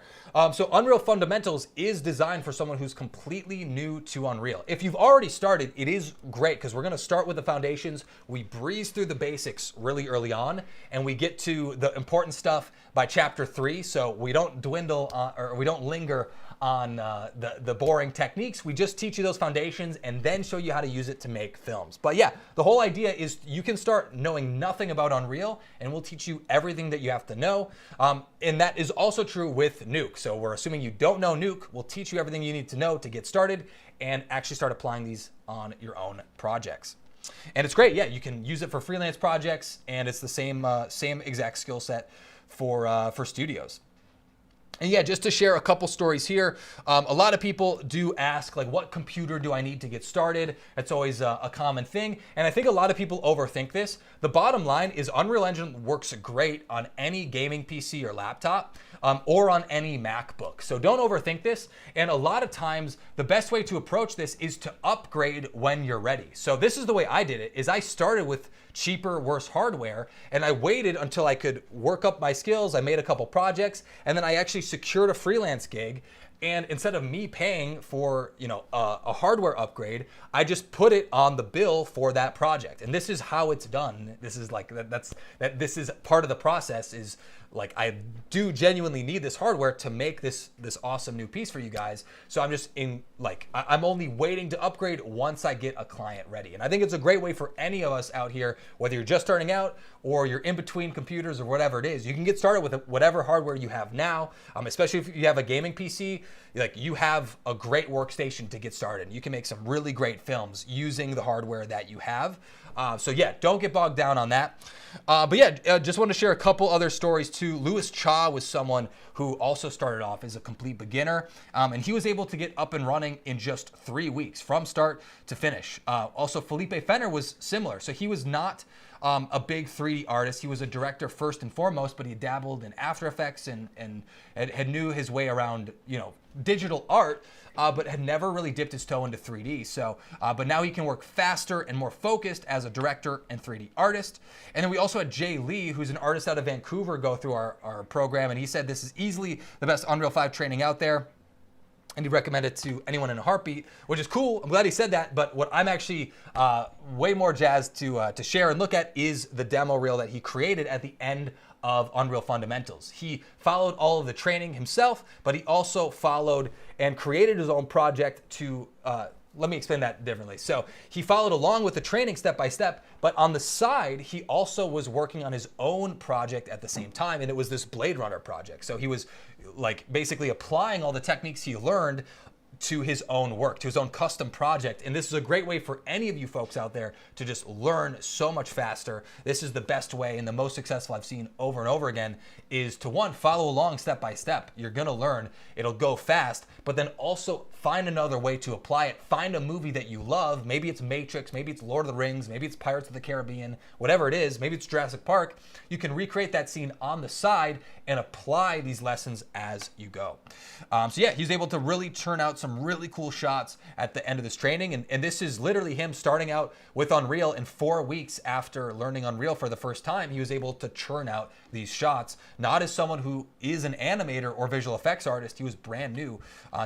so Unreal Fundamentals is designed for someone who's completely new to Unreal. If you've already started, it is great because we're going to start with the foundations. We breeze through the basics really early on, and we get to the important stuff by chapter 3. So we don't dwindle or we don't linger on the boring techniques. We just teach you those foundations and then show you how to use it to make films. But yeah, the whole idea is you can start knowing nothing about Unreal and we'll teach you everything that you have to know. And that is also true with Nuke. So we're assuming you don't know Nuke. We'll teach you everything you need to know to get started and actually start applying these on your own projects. And it's great. Yeah, you can use it for freelance projects and it's the same exact skill set for studios. And yeah, just to share a couple stories here, a lot of people do ask, like, what computer do I need to get started? That's always a common thing. And I think a lot of people overthink this. The bottom line is Unreal Engine works great on any gaming PC or laptop or on any MacBook. So don't overthink this. And a lot of times, the best way to approach this is to upgrade when you're ready. So this is the way I did it, is I started with cheaper, worse hardware, and I waited until I could work up my skills. I made a couple projects, and then I actually secured a freelance gig. And instead of me paying for, you know, a hardware upgrade, I just put it on the bill for that project. And this is how it's done. This is like this is part of the process. Is like, I do genuinely need this hardware to make this awesome new piece for you guys. So I'm just I'm only waiting to upgrade once I get a client ready. And I think it's a great way for any of us out here, whether you're just starting out or you're in between computers or whatever it is. You can get started with whatever hardware you have now, especially if you have a gaming PC. Like, you have a great workstation to get started. You can make some really great films using the hardware that you have. So yeah, don't get bogged down on that. But yeah, just want to share a couple other stories too. Louis Cha was someone who also started off as a complete beginner, and he was able to get up and running in just 3 weeks from start to finish. Also, Felipe Fenner was similar. So he was not a big 3D artist. He was a director first and foremost, but he dabbled in After Effects and had knew his way around, you know, digital art, but had never really dipped his toe into 3D. So, but now he can work faster and more focused as a director and 3D artist. And then we also had Jay Lee, who's an artist out of Vancouver, go through our program, and he said this is easily the best Unreal 5 training out there. And he recommended it to anyone in a heartbeat, which is cool. I'm glad he said that. But what I'm actually way more jazzed to share and look at is the demo reel that he created at the end of Unreal Fundamentals. He followed all of the training himself, but he also followed and created his own project to, let me explain that differently. So he followed along with the training step by step, but on the side, he also was working on his own project at the same time, and it was this Blade Runner project. So he was like basically applying all the techniques he learned to his own work, to his own custom project. And this is a great way for any of you folks out there to just learn so much faster. This is the best way and the most successful I've seen over and over again, is to, one, follow along step by step. You're gonna learn, it'll go fast, but then also find another way to apply it. Find a movie that you love. Maybe it's Matrix, maybe it's Lord of the Rings, maybe it's Pirates of the Caribbean, whatever it is, maybe it's Jurassic Park. You can recreate that scene on the side and apply these lessons as you go. So yeah, he's able to really turn out some really cool shots at the end of this training. And this is literally him starting out with Unreal, in 4 weeks after learning Unreal for the first time. He was able to churn out these shots, not as someone who is an animator or visual effects artist. He was brand new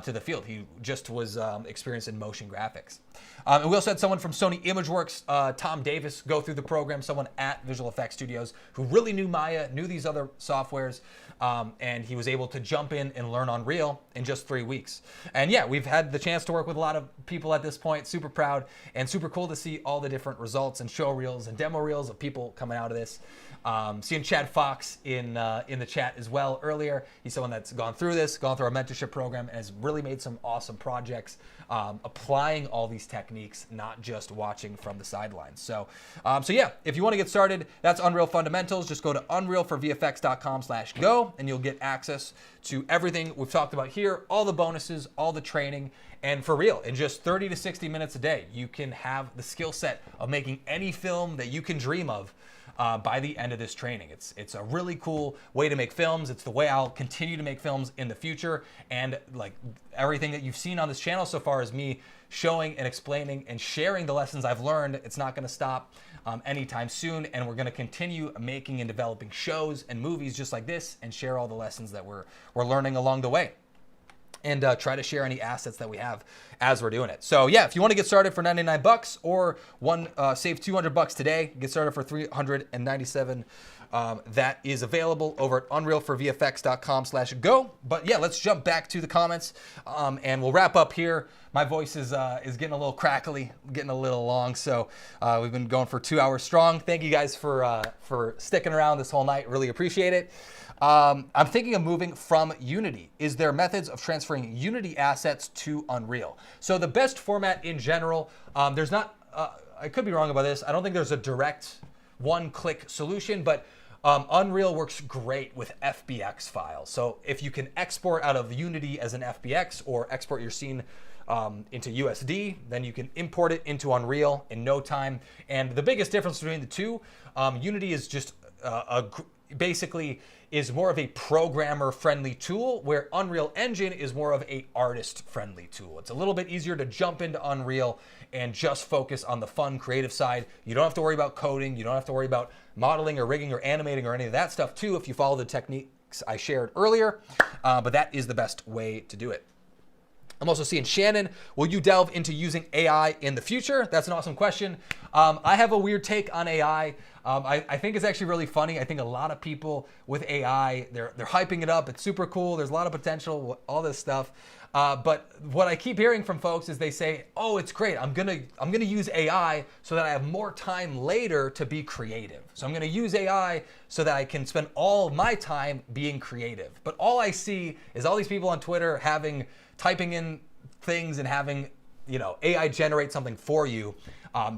to the field. He just was experienced in motion graphics. And we also had someone from Sony ImageWorks, Tom Davis, go through the program, someone at Visual Effects Studios who really knew Maya, knew these other softwares, and he was able to jump in and learn Unreal in just 3 weeks. And yeah, we've had the chance to work with a lot of people at this point. Super proud and super cool to see all the different results and show reels and demo reels of people coming out of this. Seeing Chad Fox in the chat as well earlier. He's someone that's gone through our mentorship program, and has really made some awesome projects applying all these techniques, not just watching from the sidelines. So yeah, if you want to get started, that's Unreal Fundamentals. Just go to unrealforvfx.com/go, and you'll get access to everything we've talked about here, all the bonuses, all the training, and for real, in just 30 to 60 minutes a day, you can have the skill set of making any film that you can dream of by the end of this training. It's a really cool way to make films. It's the way I'll continue to make films in the future. And like everything that you've seen on this channel so far is me showing and explaining and sharing the lessons I've learned. It's not going to stop anytime soon. And we're going to continue making and developing shows and movies just like this, and share all the lessons that we're learning along the way. And try to share any assets that we have as we're doing it. So yeah, if you want to get started for $99 or save $200 today, get started for $397. That is available over at unrealforvfx.com/go. But yeah, let's jump back to the comments, and we'll wrap up here. My voice is getting a little crackly, getting a little long, so we've been going for 2 hours strong. Thank you guys for sticking around this whole night. Really appreciate it. I'm thinking of moving from Unity. Is there methods of transferring Unity assets to Unreal? So the best format in general, there's not, I could be wrong about this. I don't think there's a direct one-click solution, but Unreal works great with FBX files. So if you can export out of Unity as an FBX or export your scene into USD, then you can import it into Unreal in no time. And the biggest difference between the two, Unity is just basically is more of a programmer-friendly tool, where Unreal Engine is more of a artist-friendly tool. It's a little bit easier to jump into Unreal and just focus on the fun, creative side. You don't have to worry about coding. You don't have to worry about modeling or rigging or animating or any of that stuff too, if you follow the techniques I shared earlier. But that is the best way to do it. I'm also seeing Shannon, will you delve into using AI in the future? That's an awesome question. I have a weird take on AI. I think it's actually really funny. I think a lot of people with AI, they're hyping it up. It's super cool. There's a lot of potential, all this stuff. But what I keep hearing from folks is they say, oh, it's great. I'm gonna use AI so that I have more time later to be creative. So I'm gonna use AI so that I can spend all my time being creative. But all I see is all these people on Twitter typing in things and having, AI generate something for you.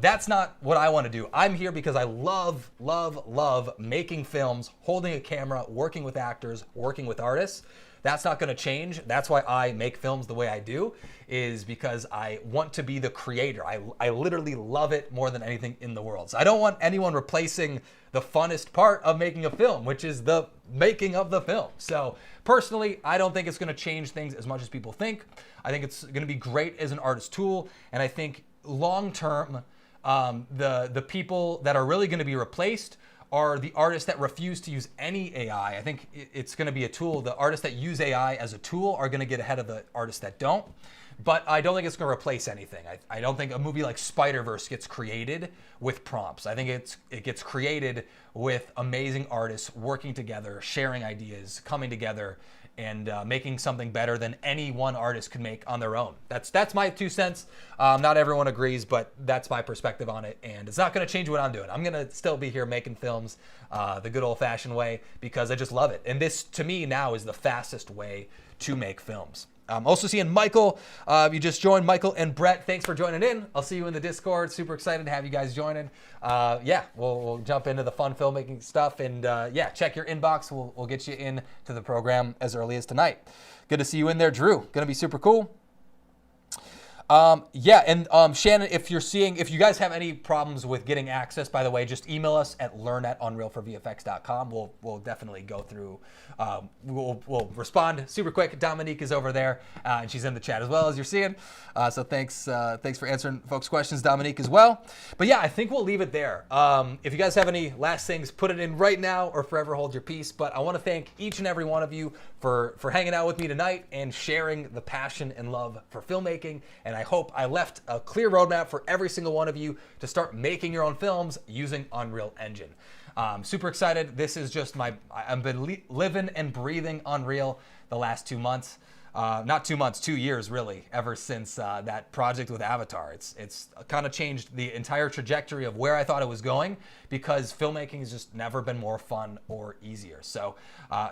That's not what I want to do. I'm here because I love making films, holding a camera, working with actors, working with artists. That's not going to change. That's why I make films the way I do, is because I want to be the creator. I literally love it more than anything in the world. So I don't want anyone replacing the funnest part of making a film, which is the making of the film. So personally, I don't think it's going to change things as much as people think. I think it's going to be great as an artist tool. And I think long term, the people that are really going to be replaced are the artists that refuse to use any AI. I think it's going to be a tool. The artists that use AI as a tool are going to get ahead of the artists that don't. But I don't think it's going to replace anything. I don't think a movie like Spider-Verse gets created with prompts. I think it gets created with amazing artists working together, sharing ideas, coming together, and making something better than any one artist could make on their own. That's my 2 cents. Not everyone agrees, but that's my perspective on it. And it's not going to change what I'm doing. I'm going to still be here making films the good old-fashioned way, because I just love it. And this, to me, now is the fastest way to make films. Also seeing Michael, you just joined. Michael and Brett, thanks for joining in. I'll see you in the Discord. Super excited to have you guys joining. Yeah, we'll jump into the fun filmmaking stuff, and yeah, check your inbox. We'll get you into the program as early as tonight. Good to see you in there, Drew. Gonna be super cool. Yeah, and Shannon, if you guys have any problems with getting access, by the way, just email us at learn@unrealforvfx.com. We'll definitely go through. We'll respond super quick. Dominique is over there, and she's in the chat as well, as you're seeing. So thanks for answering folks' questions, Dominique, as well. But yeah, I think we'll leave it there. If you guys have any last things, put it in right now or forever hold your peace. But I want to thank each and every one of you for hanging out with me tonight and sharing the passion and love for filmmaking. And I hope I left a clear roadmap for every single one of you to start making your own films using Unreal Engine. Super excited. This is just I've been living and breathing Unreal the last 2 months. not 2 months, 2 years really, ever since that project with Avatar. It's kind of changed the entire trajectory of where I thought it was going, because filmmaking has just never been more fun or easier. So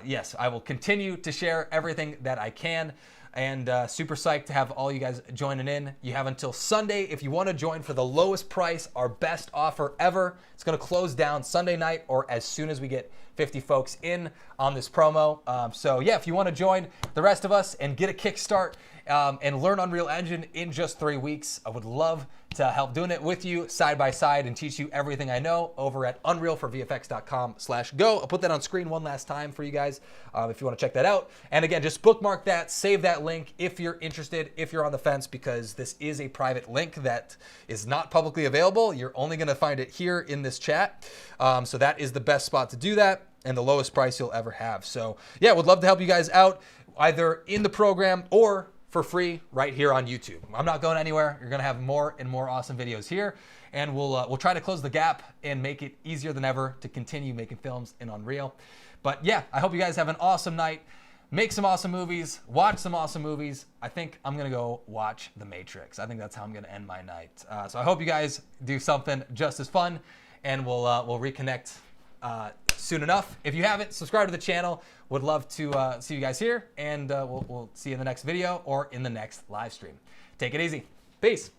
yes, I will continue to share everything that I can. And super psyched to have all you guys joining in. You have until Sunday if you want to join for the lowest price, our best offer ever. It's going to close down Sunday night or as soon as we get 50 folks in on this promo. So yeah, if you want to join the rest of us and get a kickstart and learn Unreal Engine in just 3 weeks, I would love to help doing it with you side by side and teach you everything I know over at unrealforvfx.com/go. I'll put that on screen one last time for you guys if you want to check that out. And again, just bookmark that, save that link if you're interested, if you're on the fence, because this is a private link that is not publicly available. You're only going to find it here in this chat. So that is the best spot to do that and the lowest price you'll ever have. So yeah, would love to help you guys out either in the program or for free right here on YouTube. I'm not going anywhere. You're gonna have more and more awesome videos here, and we'll try to close the gap and make it easier than ever to continue making films in Unreal. But yeah, I hope you guys have an awesome night. Make some awesome movies, watch some awesome movies. I think I'm gonna go watch The Matrix. I think that's how I'm gonna end my night. So I hope you guys do something just as fun, and we'll reconnect soon enough. If you haven't, subscribe to the channel. Would love to see you guys here, and we'll see you in the next video or in the next live stream. Take it easy. Peace.